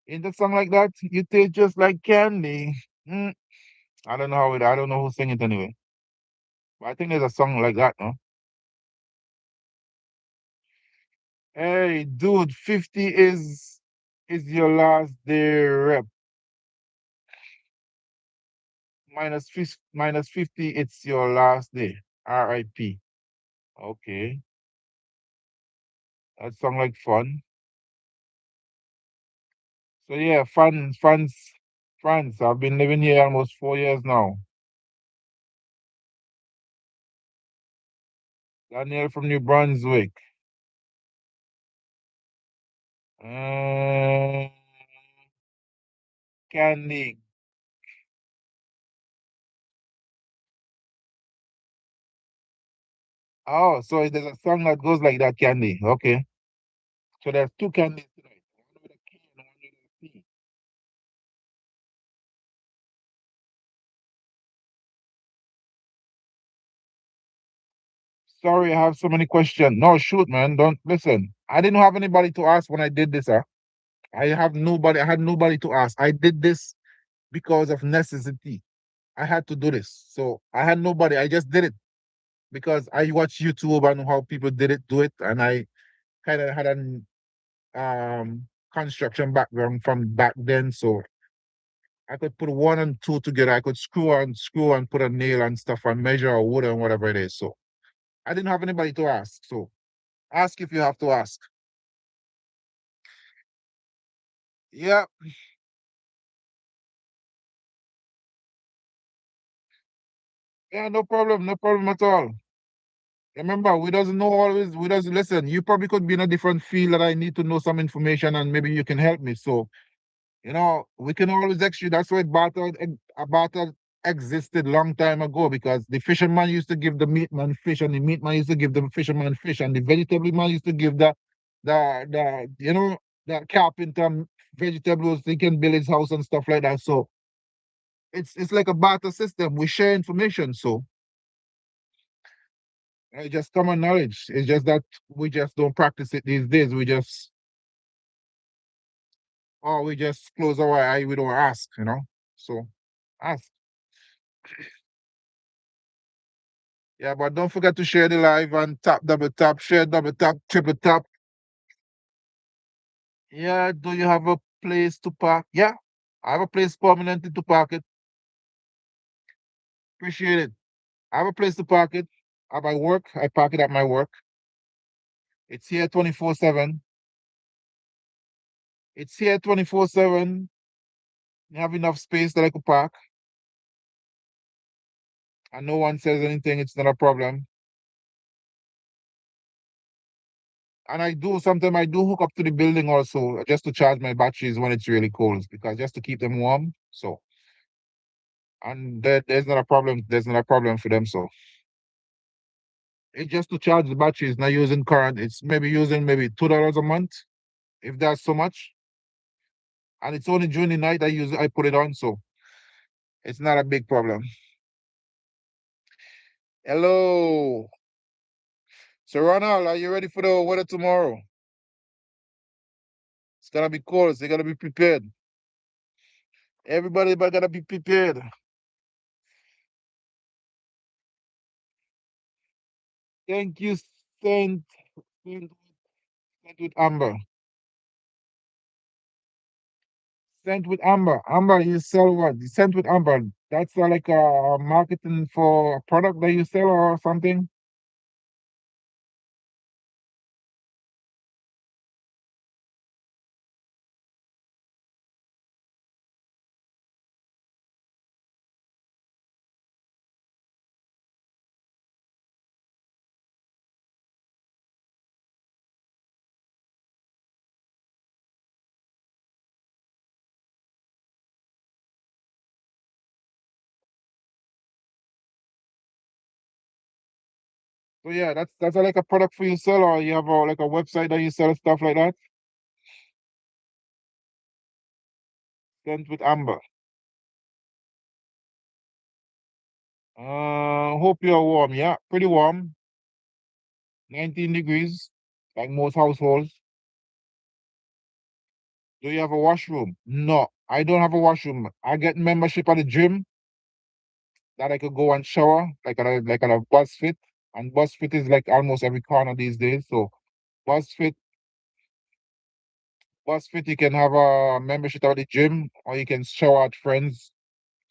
in the song like that, you taste just like candy. Mm. I don't know I don't know who sing it anyway. But I think there's a song like that, no? Hey, dude, 50 is your last day rep. Minus 50, it's your last day. RIP. Okay. That sound like fun. So yeah, France. I've been living here almost 4 years now. Daniel from New Brunswick. Uh, Candy. Oh, so there's a song that goes like that, Candy. Okay. So there's two candies tonight. One with a K and one with a C. Sorry, I have so many questions. No, shoot, man. Don't listen. I didn't have anybody to ask when I did this, huh? I had nobody to ask. I did this because of necessity. I had to do this. So I had nobody. I just did it because I watch YouTube and how people do it, and I kind of had an construction background from back then, so I could put one and two together. I could screw and put a nail and stuff and measure a wood and whatever it is. So I didn't have anybody to ask. So ask if you have to ask. Yeah, yeah, no problem at all. Remember, we doesn't listen. You probably could be in a different field that I need to know some information and maybe you can help me. So, we can always exchange. That's why barter existed long time ago because the fisherman used to give the meat man fish and the meat man used to give the fisherman fish and the vegetable man used to give the carpenter vegetables he can build his house and stuff like that. So it's like a barter system. We share information. So it's just common knowledge. It's just that we just don't practice it these days. We just close our eye, we don't ask. So ask. Yeah, but don't forget to share the live and tap, double tap, share, double tap, triple tap. Yeah, do you have a place to park? Yeah, I have a place permanently to park it. Appreciate it. I have a place to park it. At my work, I park it at my work. It's here 24/7. It's here 24/7. You have enough space that I could park, and no one says anything. It's not a problem. And sometimes I do hook up to the building also just to charge my batteries when it's really cold because just to keep them warm. So, and there's not a problem. There's not a problem for them. So it's just to charge the batteries, not using current. It's maybe using maybe $2 a month, if that's so much. And it's only during the night I put it on, so it's not a big problem. Hello. So Ronald, are you ready for the weather tomorrow? It's gonna be cold, so you gotta be prepared. Everybody but gotta be prepared. Thank you, Saint, Saint with Amber. Sent with Amber. Amber, you sell what? Sent with Amber. That's like a marketing for a product that you sell or something. So yeah, that's like a product for you sell, or you have like a website that you sell stuff like that. Sent with Amber. Hope you're warm. Yeah, pretty warm. 19 degrees, like most households. Do you have a washroom? No, I don't have a washroom. I get membership at the gym that I could go and shower, like at a BuzzFit, and BuzzFit is like almost every corner these days. So BuzzFit, BuzzFit, you can have a membership at the gym, or you can shower at friends.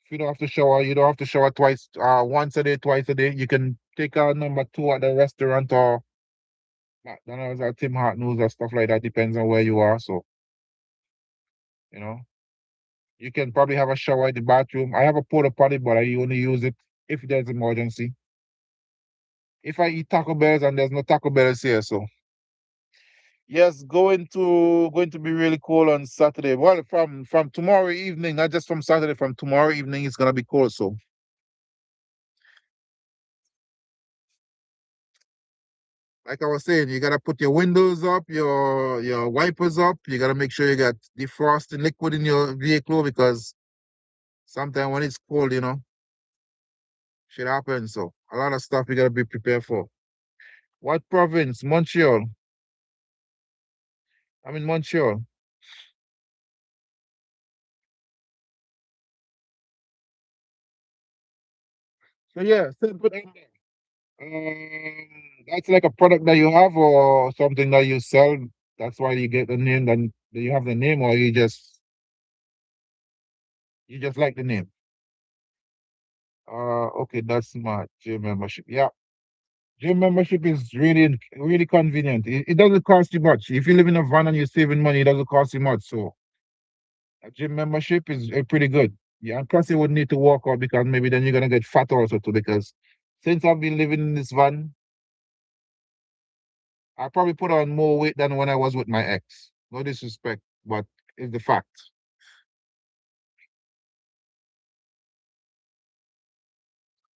If you don't have to shower, you don't have to shower twice, once a day, twice a day. You can take a number two at the restaurant or McDonald's or Tim Hortons or stuff like that. Depends on where you are. So you know. You can probably have a shower in the bathroom. I have a porta potty, but I only use it if there's emergency. If I eat Taco Bells and there's no Taco Bells here, so yes, going to be really cold on Saturday. Well, from tomorrow evening, not just from Saturday, from tomorrow evening, it's gonna be cold. So, like I was saying, you gotta put your windows up, your wipers up. You gotta make sure you got defrosting liquid in your vehicle because sometimes when it's cold, shit happens. So a lot of stuff you gotta be prepared for. What province? Montreal. I'm in Montreal. So yeah, simple ending. That's like a product that you have or something that you sell. That's why you get the name. Then do you have the name, or you just like the name? Okay, that's smart. Gym membership. Yeah, gym membership is really convenient. It doesn't cost you much. If you live in a van and you're saving money, it doesn't cost you much. So a gym membership is pretty good. Yeah, and plus you would need to work out because maybe then you're gonna get fat also too. Because since I've been living in this van, I probably put on more weight than when I was with my ex. No disrespect, but it's the fact.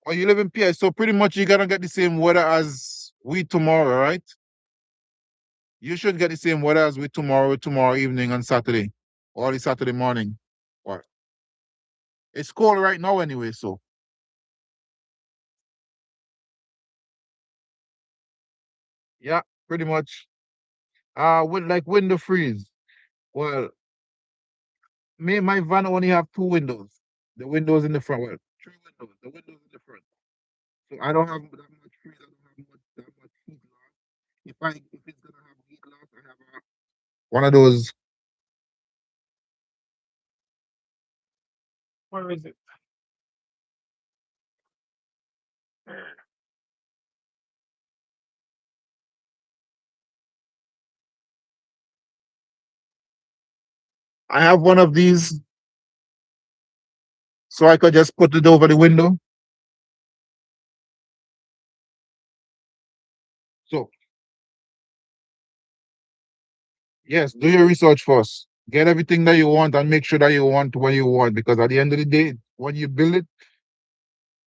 Oh, you live in PI, so pretty much you're gonna get the same weather as we tomorrow, right? You should get the same weather as we tomorrow evening and Saturday, or the Saturday morning. What? It's cold right now anyway, so yeah, pretty much. With like window freeze. Well, my van only have two windows. The windows in the front. Well, three windows. The windows in the front. So I don't have that much freeze. I don't have that much heat loss. If it's gonna have heat loss, I have one of those. Where is it? I have one of these, so I could just put it over the window. So yes, do your research first. Get everything that you want and make sure that you want what you want. Because at the end of the day, when you build it,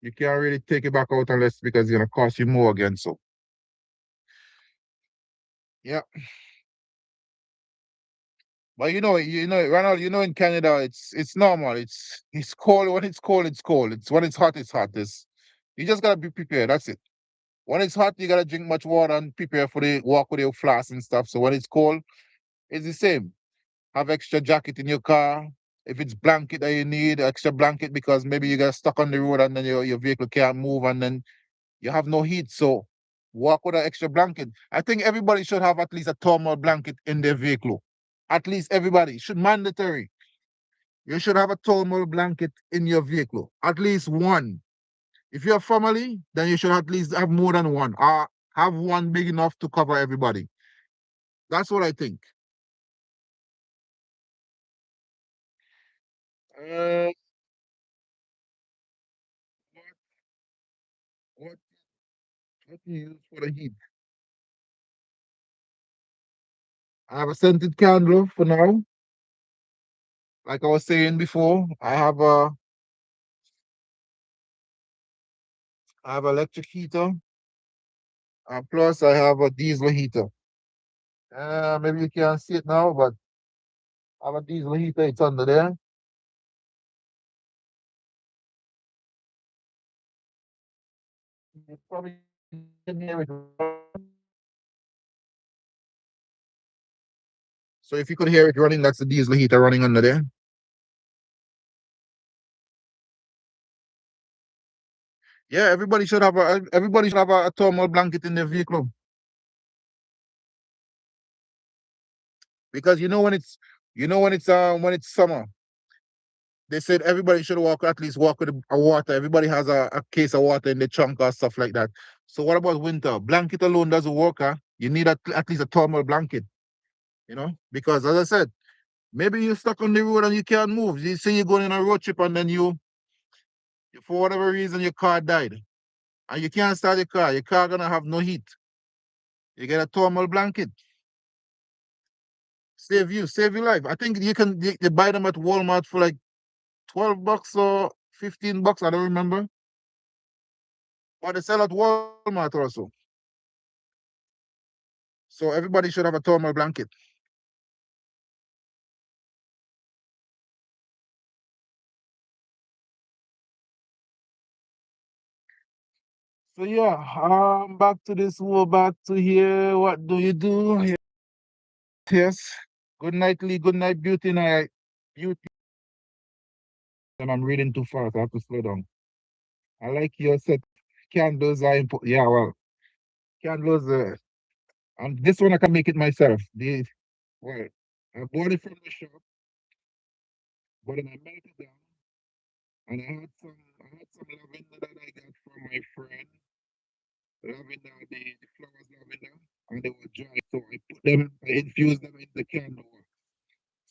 you can't really take it back out unless because it's gonna cost you more again. So yeah. But Ronald, in Canada, it's normal. It's cold. When it's cold, it's cold. It's when it's hot, it's hot. You just gotta be prepared. That's it. When it's hot, you gotta drink much water and prepare for the walk with your flask and stuff. So when it's cold, it's the same. Have extra jacket in your car. If it's blanket that you need, extra blanket because maybe you get stuck on the road and then your vehicle can't move and then you have no heat. So walk with an extra blanket. I think everybody should have at least a thermal blanket in their vehicle. At least everybody should mandatory. You should have a thermal blanket in your vehicle. At least one. If you're a family, then you should at least have more than one. Or have one big enough to cover everybody. That's what I think. Uh, what what do you use for the heat? I have a scented candle for now. Like I was saying before, I have electric heater. And plus, I have a diesel heater. Maybe you can't see it now, but I have a diesel heater. It's under there. You probably can hear it. So if you could hear it running, that's the diesel heater running under there. Yeah, everybody should have a thermal blanket in their vehicle because when it's summer, they said everybody should at least walk with a water. Everybody has a case of water in the trunk or stuff like that. So what about winter? Blanket alone doesn't work, huh? You need at least a thermal blanket, because as I said, maybe you're stuck on the road and you can't move. You say you're going on a road trip and then for whatever reason, your car died and you can't start your car. Your car gonna have no heat. You get a thermal blanket. Save your life. I think you buy them at Walmart for like $12 or $15. I don't remember. But they sell at Walmart also. So everybody should have a thermal blanket. So yeah, back to this war, back to here. What do you do? Yes. Good night, Lee. Good night, Beauty Night. Beauty. And I'm reading too fast. I have to slow down. I like your set. Candles are important. Yeah, well, candles. And this one I can make it myself. Well, I bought it from the shop, but then I melted it down, and I had some lavender that I got from my friend. Lavender, the flowers lavender, and they were dry, so I infused them in the candle.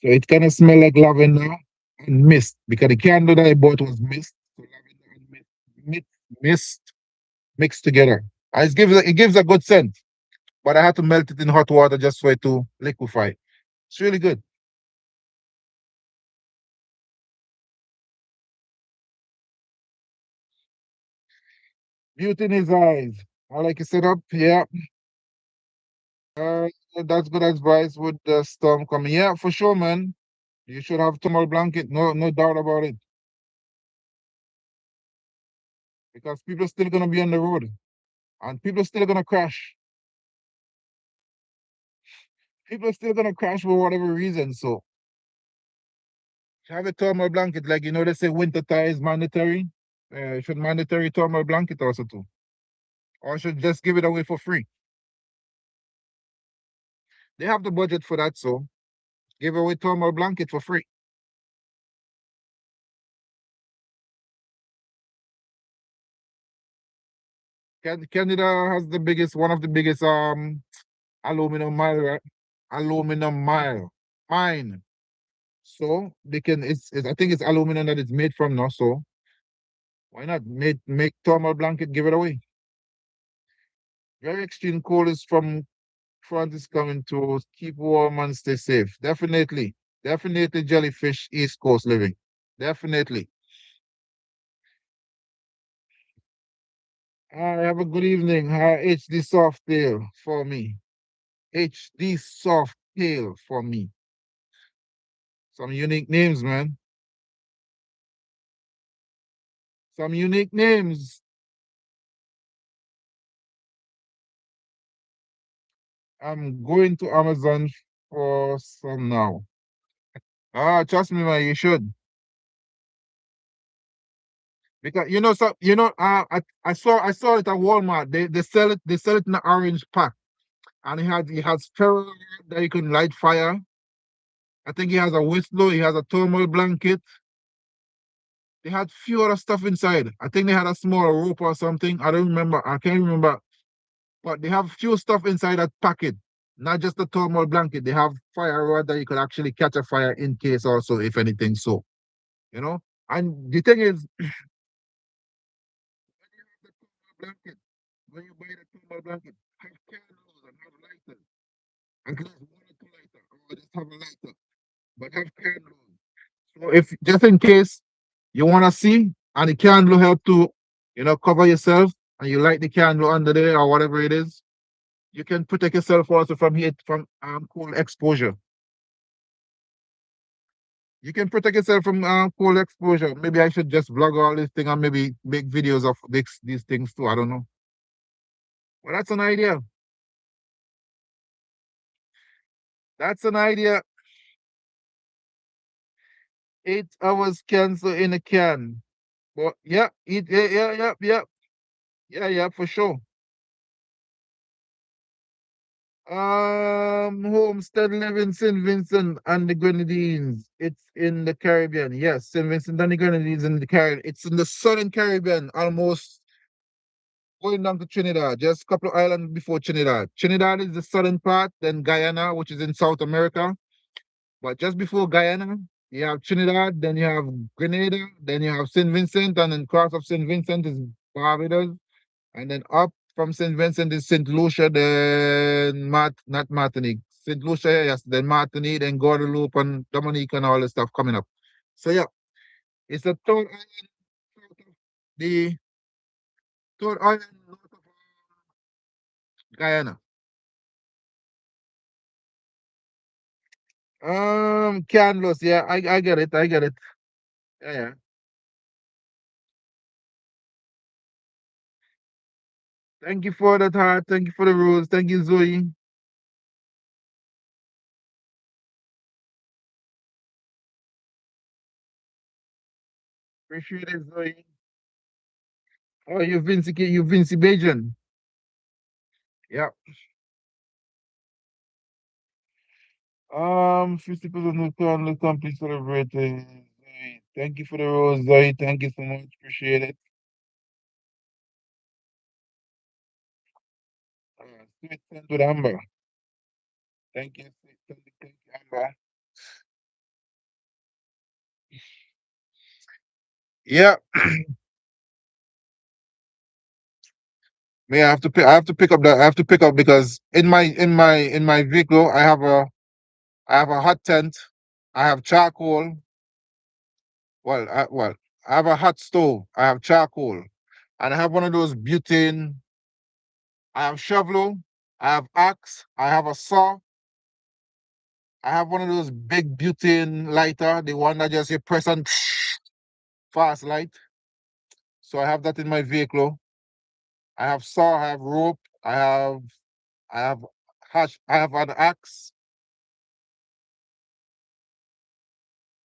So it kind of smell like lavender and mist because the candle that I bought was mist. So lavender and mist, mist mixed together. And it gives a good scent, but I had to melt it in hot water just for it to liquefy. It's really good. Beauty in his eyes. I like your setup. Yeah. Uh, that's good advice with the storm coming. Yeah, for sure, man. You should have thermal blanket. No doubt about it. Because people are still gonna be on the road, and people are still gonna crash. People are still gonna crash for whatever reason. So have a thermal blanket, like they say winter tire is mandatory. Should mandatory thermal blanket also too, or should just give it away for free. They have the budget for that, so give away thermal blanket for free. Canada has one of the biggest aluminum mile, right? Aluminum mine. So they can. I think it's aluminum that it's made from now. So why not make thermal blanket, give it away? Very extreme cold is from front is coming to keep warm and stay safe. Definitely jellyfish East Coast living. Definitely. Have a good evening. HD soft tail for me. HD soft tail for me. Some unique names, man. Some unique names. I'm going to Amazon for some now. Trust me, man, you should. Because I saw it at Walmart. They sell it in an orange pack. And he has ferro that you can light fire. I think he has a whistle, he has a thermal blanket. They had few other stuff inside. I think they had a small rope or something. I don't remember. I can't remember. But they have few stuff inside that packet. Not just the thermal blanket. They have fire rod that you could actually catch a fire in case also, if anything. So, you know. And the thing is, the thermal blanket, when you buy the thermal blanket, have candles and have lighters. And just one or two lighter, or just have a lighter. But have candles. So if just in case you want to see and the candle help to, cover yourself and you light the candle under there or whatever it is, You can protect yourself also from heat, from cold exposure. You can protect yourself from cold exposure. Maybe I should just vlog all this thing and maybe make videos of these things too. I don't know. Well, that's an idea. That's an idea. 8 hours cancer in a can. But yeah, yeah, for sure. Homestead live in St. Vincent and the Grenadines. It's in the Caribbean. Yes, St. Vincent and the Grenadines in the Caribbean. It's in the southern Caribbean, almost going down to Trinidad, just a couple of islands before Trinidad. Trinidad is the southern part, then Guyana, which is in South America. But just before Guyana, you have Trinidad, then you have Grenada, then you have St. Vincent, and then cross of St. Vincent is Barbados, and then up from St. Vincent is St. Lucia, then not Martinique. St. Lucia, yes, then Martinique, then Guadeloupe and Dominique and all the stuff coming up. So yeah, it's the third island, the third island north of Guyana. Canvas, yeah, I get it, I get it. Yeah, yeah. Thank you for that heart. Thank you for the rose. Thank you, Zoe. Appreciate it, Zoe. Oh, you Vinci Bajan. Yeah. 50% will currently complete celebrating. Zoe. Thank you for the rose, Zoe. Thank you so much. Appreciate it. Sweet scent with Amber. Thank you, sweet scent. Thank you, Amber. Yeah. Me, I have to pick up I have to pick up because in my vehicle I have a hot tent. I have charcoal. Well, I have a hot stove. I have charcoal, and I have one of those butane. I have shovel. I have axe. I have a saw. I have one of those big butane lighter, the one that just you press and fast light. So I have that in my vehicle. I have saw. I have rope. I have hash. I have an axe.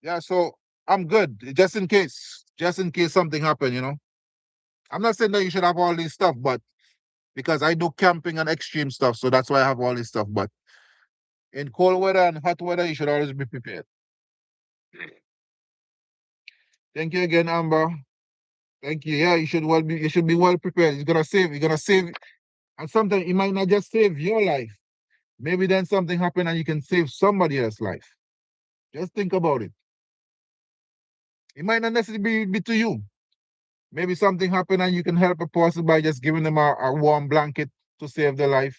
Yeah, so I'm good. Just in case something happen. I'm not saying that you should have all this stuff, but because I do camping and extreme stuff, so that's why I have all this stuff. But in cold weather and hot weather, you should always be prepared. Thank you again, Amber. Thank you. Yeah, you should be well prepared. You're gonna save, and sometimes it might not just save your life. Maybe then something happen and you can save somebody else's life. Just think about it. It might not necessarily be to you. Maybe something happen and you can help a person by just giving them a warm blanket to save their life.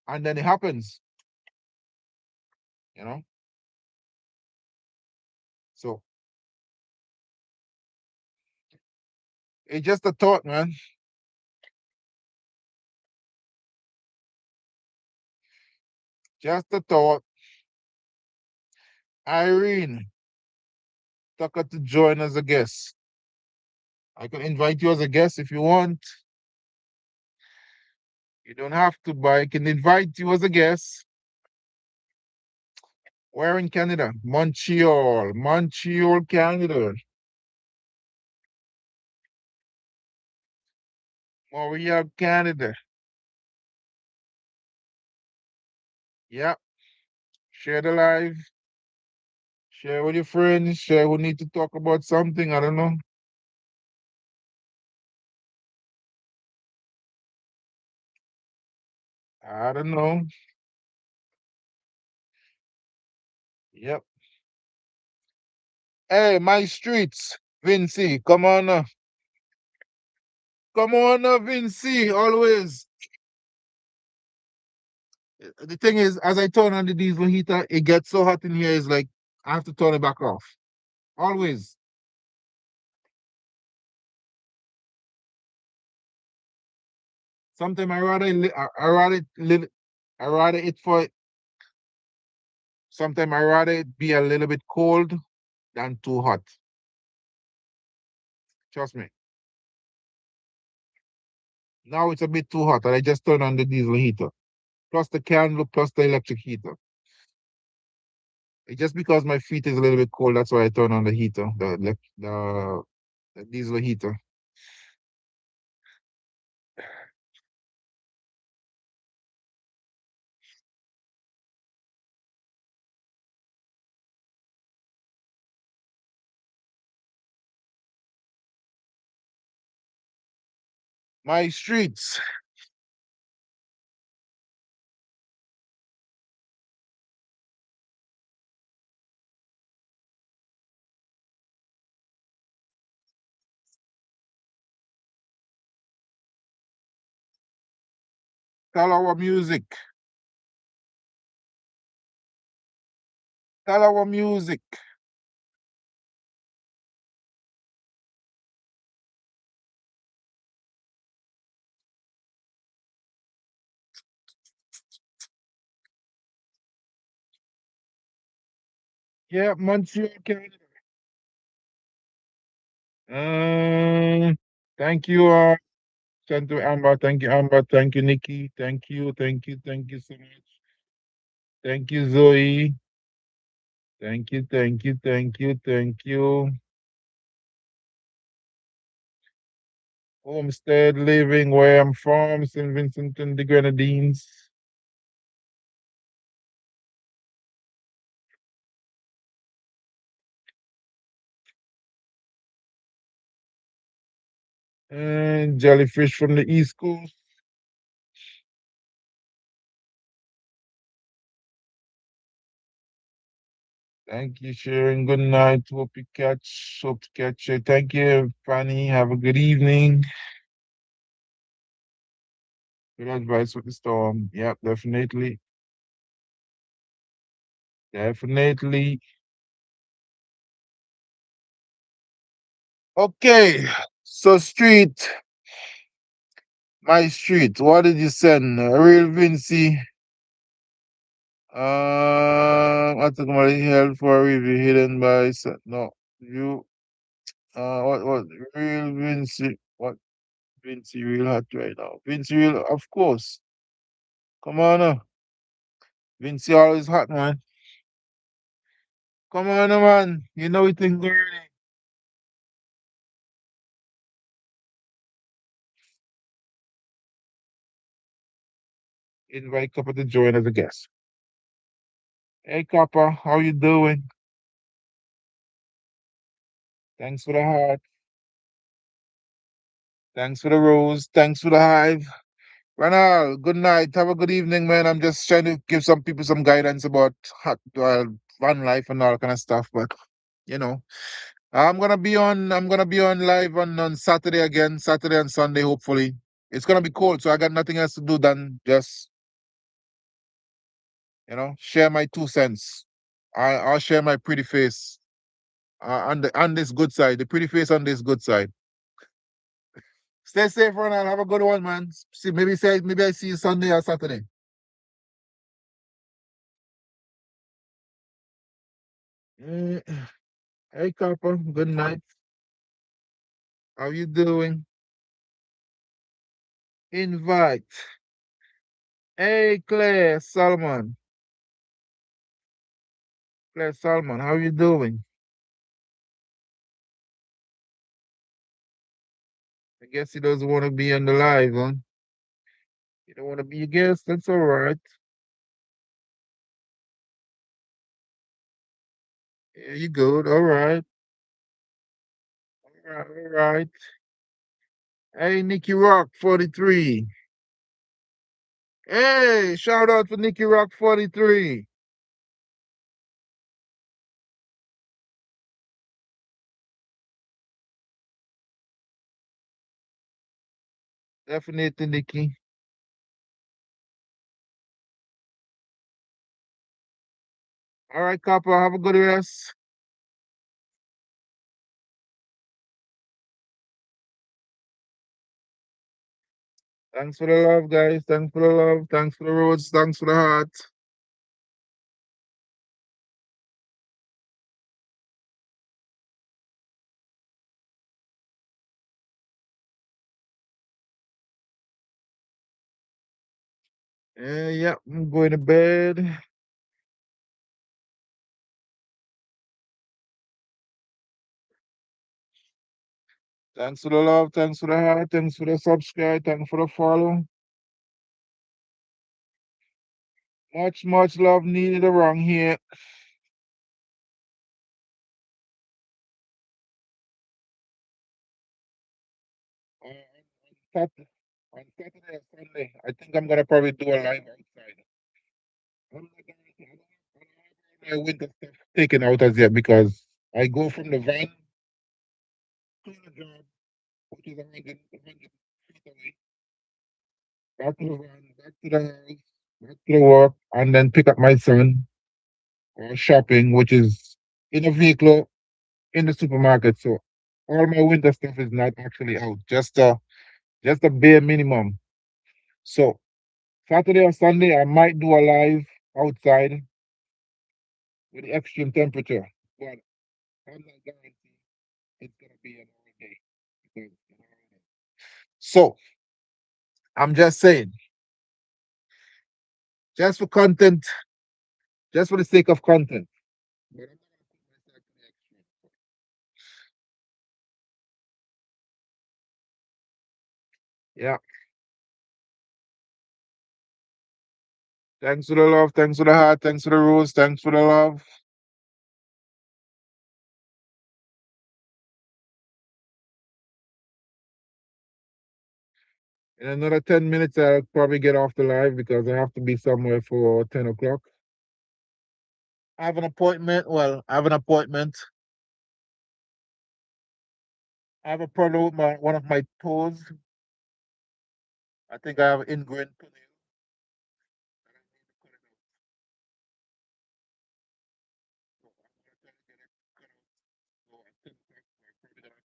And then it happens, you know? So it's just a thought, man. Just a thought. Irene, Tucker to join as a guest. I can invite you as a guest if you want. You don't have to, but I can invite you as a guest. Where in Canada? Montreal. Montreal, Canada. Montreal, Canada. Yeah. Share the live. Share with your friends. Share who need to talk about something. I don't know. I don't know. Yep. Hey, my streets. Vinci, come on. Come on, Vinci. Always. The thing is, as I turn on the diesel heater, it gets so hot in here, it's like I have to turn it back off. Always. Sometimes I rather it for sometimes I rather it be a little bit cold than too hot. Trust me. Now it's a bit too hot, and I just turn on the diesel heater. Plus the candle, plus the electric heater. It's just because my feet is a little bit cold, that's why I turn on the heater, the diesel heater. My streets. Tell our music. Tell our music. Yeah, Montreal, Canada. Thank you, thank you, Amber. Thank you, Amber. Thank you, Nikki. Thank you so much. Thank you, Zoe. Thank you. Homestead living where I'm from, St. Vincent and the Grenadines. And jellyfish from the East Coast. Thank you, Sharon. Good night. Hope to catch you. Thank you, Fanny. Have a good evening. Good advice with the storm. Yep, definitely. Definitely. Okay. So street, my street. What did you send? Real Vinci. I took my help for a review hidden by no you. What real Vinci? What Vinci real hot right now? Vinci real, of course. Come on, Vinci always hot, man. Come on, man. You know it ain't early. Invite Copper to join as a guest. Hey, Copper, how you doing? Thanks for the heart. Thanks for the rose. Thanks for the hive. Ronald, good night. Have a good evening, man. I'm just trying to give some people some guidance about van life and all kind of stuff. But you know, I'm gonna be on live on Saturday again, Saturday and Sunday, hopefully. It's gonna be cold, so I got nothing else to do than just, share my 2 cents. I'll share my pretty face on this good side, the pretty face on this good side. Stay safe, Ronald. Have a good one, man. See, maybe I see you Sunday or Saturday. Eh, Hey, Copper. Good night. How you doing? Invite. Hey, Claire Salmon. Claire Salmon, how you doing? I guess he doesn't want to be on the live, huh? You don't want to be a guest? That's all right. Yeah, you good. All right. All right. All right. Hey, Nikki Rock 43. Hey, shout out to Nikki Rock 43. Definitely, Nikki. All right, Copper, have a good rest. Thanks for the love, guys. Thanks for the love. Thanks for the roads. Thanks for the heart. Yeah, I'm going to bed. Thanks for the love. Thanks for the heart. Thanks for the subscribe. Thanks for the follow. Much love needed around here. Saturday, on Saturday or Sunday, I think I'm gonna probably do a live outside. I'm not gonna, I don't have all my winter stuff taken out as yet because I go from the van to the job, which is 100 feet away, back to the van, back to the house, back to the work, and then pick up my son or shopping, which is in a vehicle in the supermarket. So all my winter stuff is not actually out, just a bare minimum. So Saturday or Sunday, I might do a live outside with the extreme temperature, but I'm not guaranteeing it's gonna be an all day. Because, so I'm just saying, just for content, just for the sake of content. But I'm not gonna put myself to the extreme. Yeah. Thanks for the love. Thanks for the heart. Thanks for the rose. Thanks for the love. In another 10 minutes, I'll probably get off the live because I have to be somewhere for 10 o'clock. I have an appointment. Well, I have an appointment. I have a problem with one of my toes. I think I have ingrained toenail. And I need to cut it out. So I'm gonna try to get it cut out. So at 10 o'clock, I'm probably gonna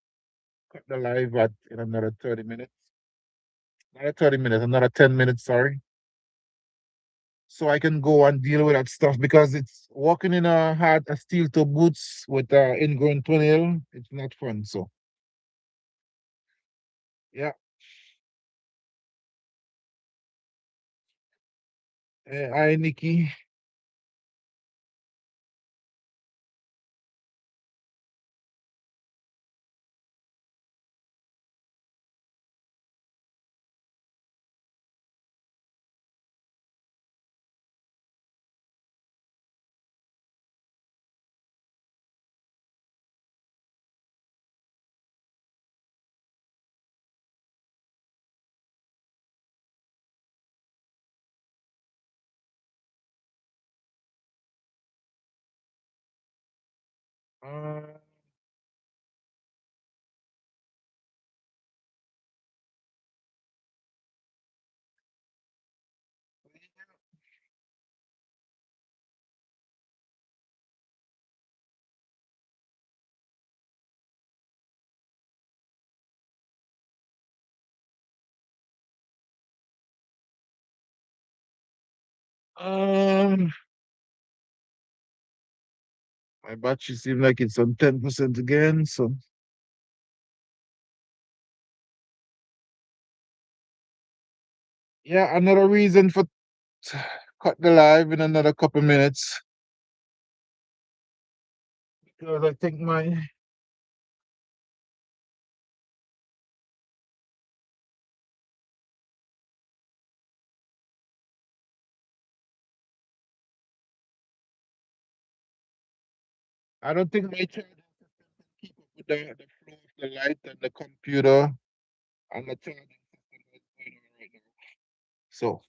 cut the live at in another 30 minutes. Another 30 minutes, another 10 minutes, sorry. So I can go and deal with that stuff because it's walking in a hard a steel toe boots with ingrown toenail. It's not fun. So yeah. Hi Nikki. Uh, um my battery seems like it's on 10% again. So yeah, another reason for cut the live in another couple minutes because I think my I don't think my charging system can keep up with the flow of the light and the computer and the charging system that's going on right now. So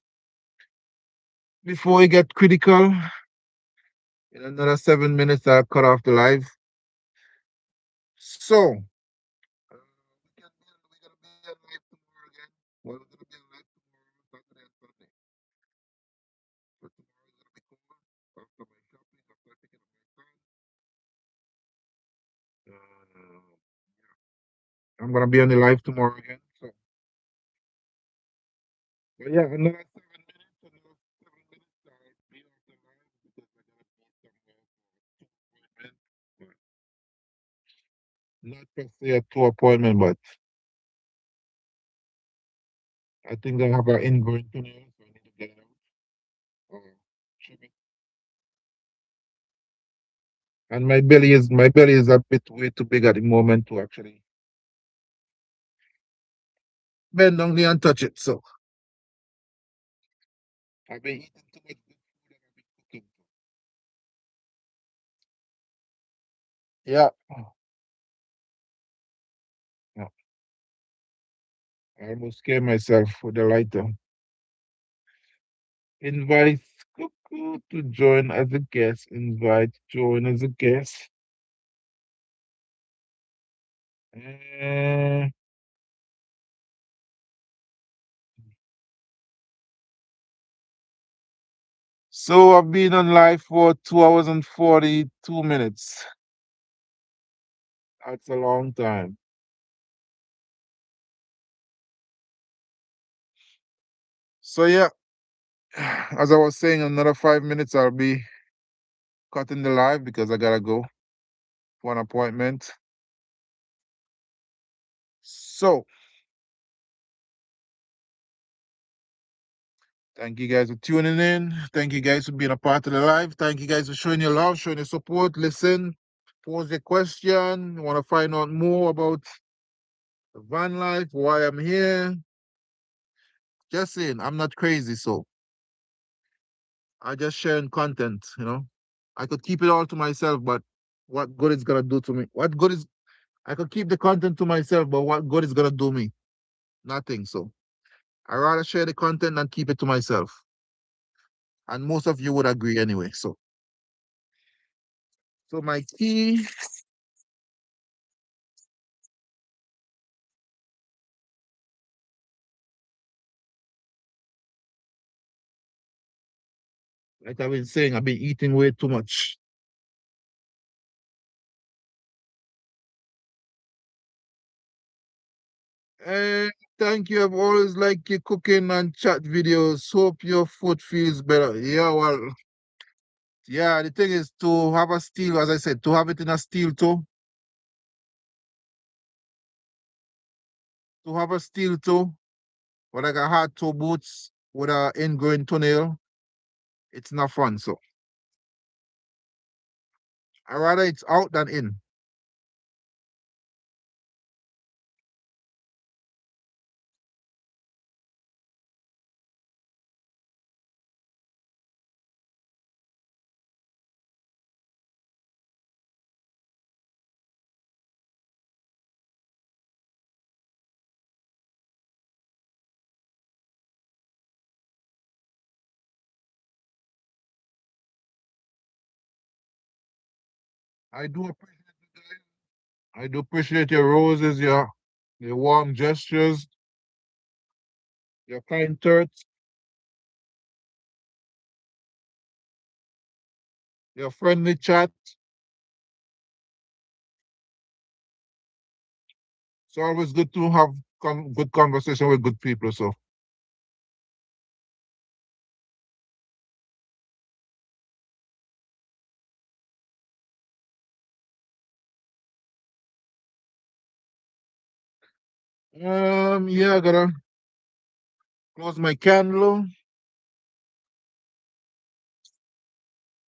before we get critical, in another 7 minutes I'll cut off the live. So we're gonna be on live tomorrow again. Well, we're gonna be on live tomorrow, Saturday and Sunday. So tomorrow is gonna be cool. After my shopping, after picking up my son. Uh, I'm gonna be on the live tomorrow again. So But yeah, another 7 minutes, another 7 minutes. I'll be off the line because I gotta go somewhere for two appointments. But not per se a two appointment, but I think they have an ingrown toenail, so I need to get it out or trim it. And my belly is a bit way too big at the moment to actually bend down there and touch it. So I've been eating too much good food and I've been cooking. Yeah. Yeah. I almost scared myself with the lighter. Invite Cuckoo to join as a guest. Invite join as a guest. Uh, so I've been on live for 2 hours and 42 minutes. That's a long time. So yeah, as I was saying, another 5 minutes I'll be cutting the live because I gotta go for an appointment. So thank you guys for tuning in. Thank you guys for being a part of the live. Thank you guys for showing your love, showing your support. Listen, pose a question. Want to find out more about the van life, why I'm here. Just saying, I'm not crazy, so I just sharing content. I could keep it all to myself, but what good is gonna do to me? What good is I could keep the content to myself, but what good is gonna do me? Nothing. So I rather share the content than keep it to myself. And most of you would agree anyway. So my key, like I've been saying, I've been eating way too much. And thank you. I've always liked your cooking and chat videos. Hope your food feels better. Yeah, well, yeah, the thing is to have a steel, as I said, to have it in a steel toe, to have a steel toe, or like a hard toe boots with a ingrowing toenail, it's not fun. So I rather it's out than in. I do appreciate you guys. I do appreciate your roses, your warm gestures, your kind thoughts, your friendly chat. It's always good to have good conversation with good people. So yeah, I gotta close my candle.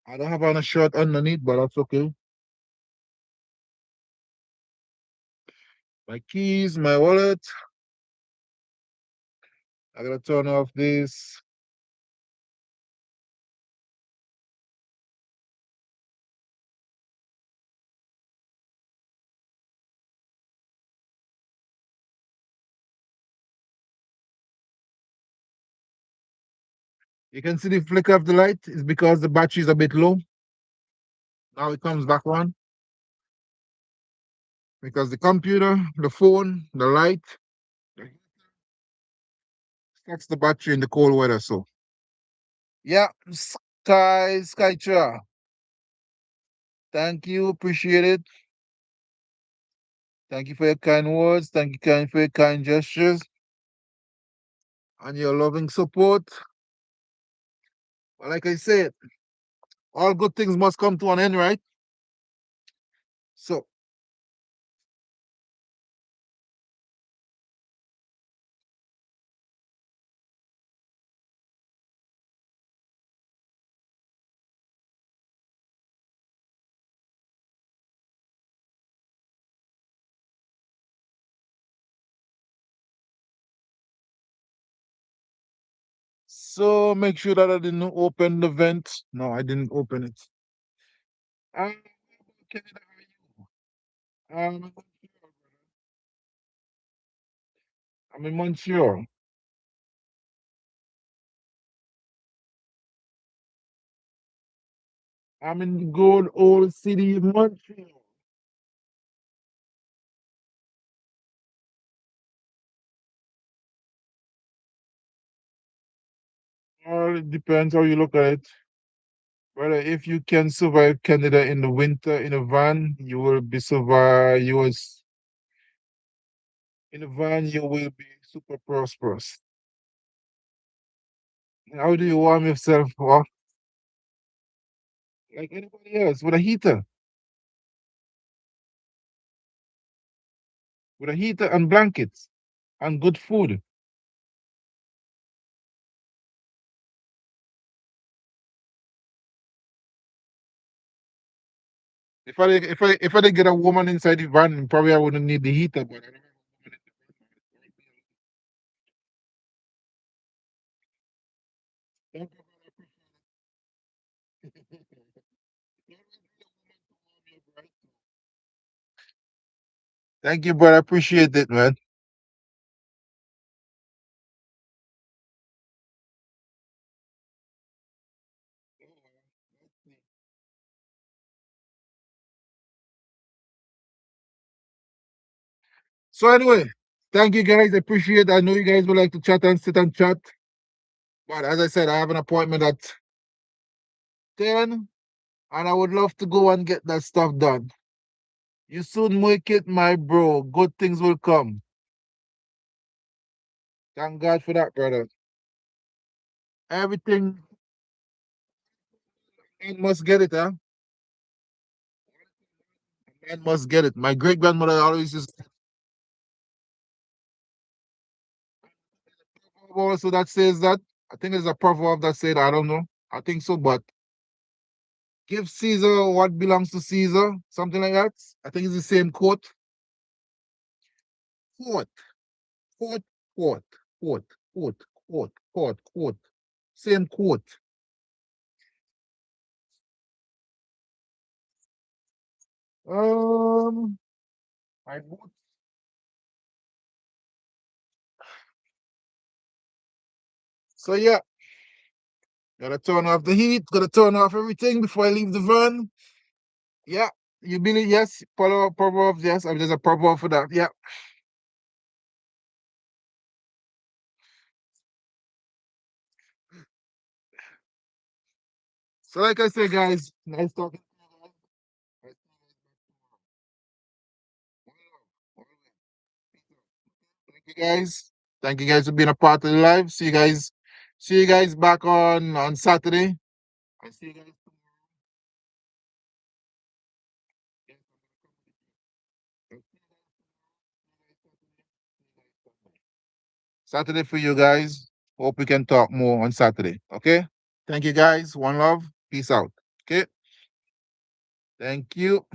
I don't have on a shirt underneath, but that's okay. My keys, my wallet. I gotta turn off this. You can see the flicker of the light is because the battery is a bit low. Now it comes back on because the computer, the phone, the light stacks the battery in the cold weather. So yeah, Skytra. Thank you, appreciate it. Thank you for your kind words. Thank you for your kind gestures. and your loving support. But like I said, all good things must come to an end, right? So, so make sure that I didn't open the vent. No, I didn't open it. Canada, how are you? I'm in Montreal. I'm in the good old city of Montreal. Well, it depends how you look at it. Brother, if you can survive Canada in the winter in a van, you will be survive. In a van, you will be super prosperous. How do you warm yourself up? Like anybody else, with a heater and blankets and good food. If I did get a woman inside the van, probably I wouldn't need the heater. But I don't have a woman in the van. Thank you, brother. You always need a woman to warm you up, right? Thank you, brother. Appreciate it, man. So anyway, thank you guys. I appreciate it. I know you guys would like to chat and sit and chat. But as I said, I have an appointment at 10 and I would love to go and get that stuff done. You soon make it, my bro. Good things will come. Thank God for that, brother. Everything man must get it, huh? Man must get it. My great grandmother always used to also that says that. I think it's a proverb that said, I don't know. I think so, but give Caesar what belongs to Caesar, something like that. I think it's the same quote. Quote, quote, quote, quote, quote, quote, quote, quote. Same quote. Um, my boot. So yeah, gotta turn off the heat, gotta turn off everything before I leave the van. Yeah, you believe yes, follow proverbs, yes, there's a proverb for that. Yeah. So like I said, guys, nice talking to you guys. Nice Thank you guys. Thank you guys for being a part of the live. See you guys back on Saturday. I see you guys Saturday for you guys. Hope we can talk more on Saturday. Okay. Thank you guys. One love. Peace out. Okay. Thank you.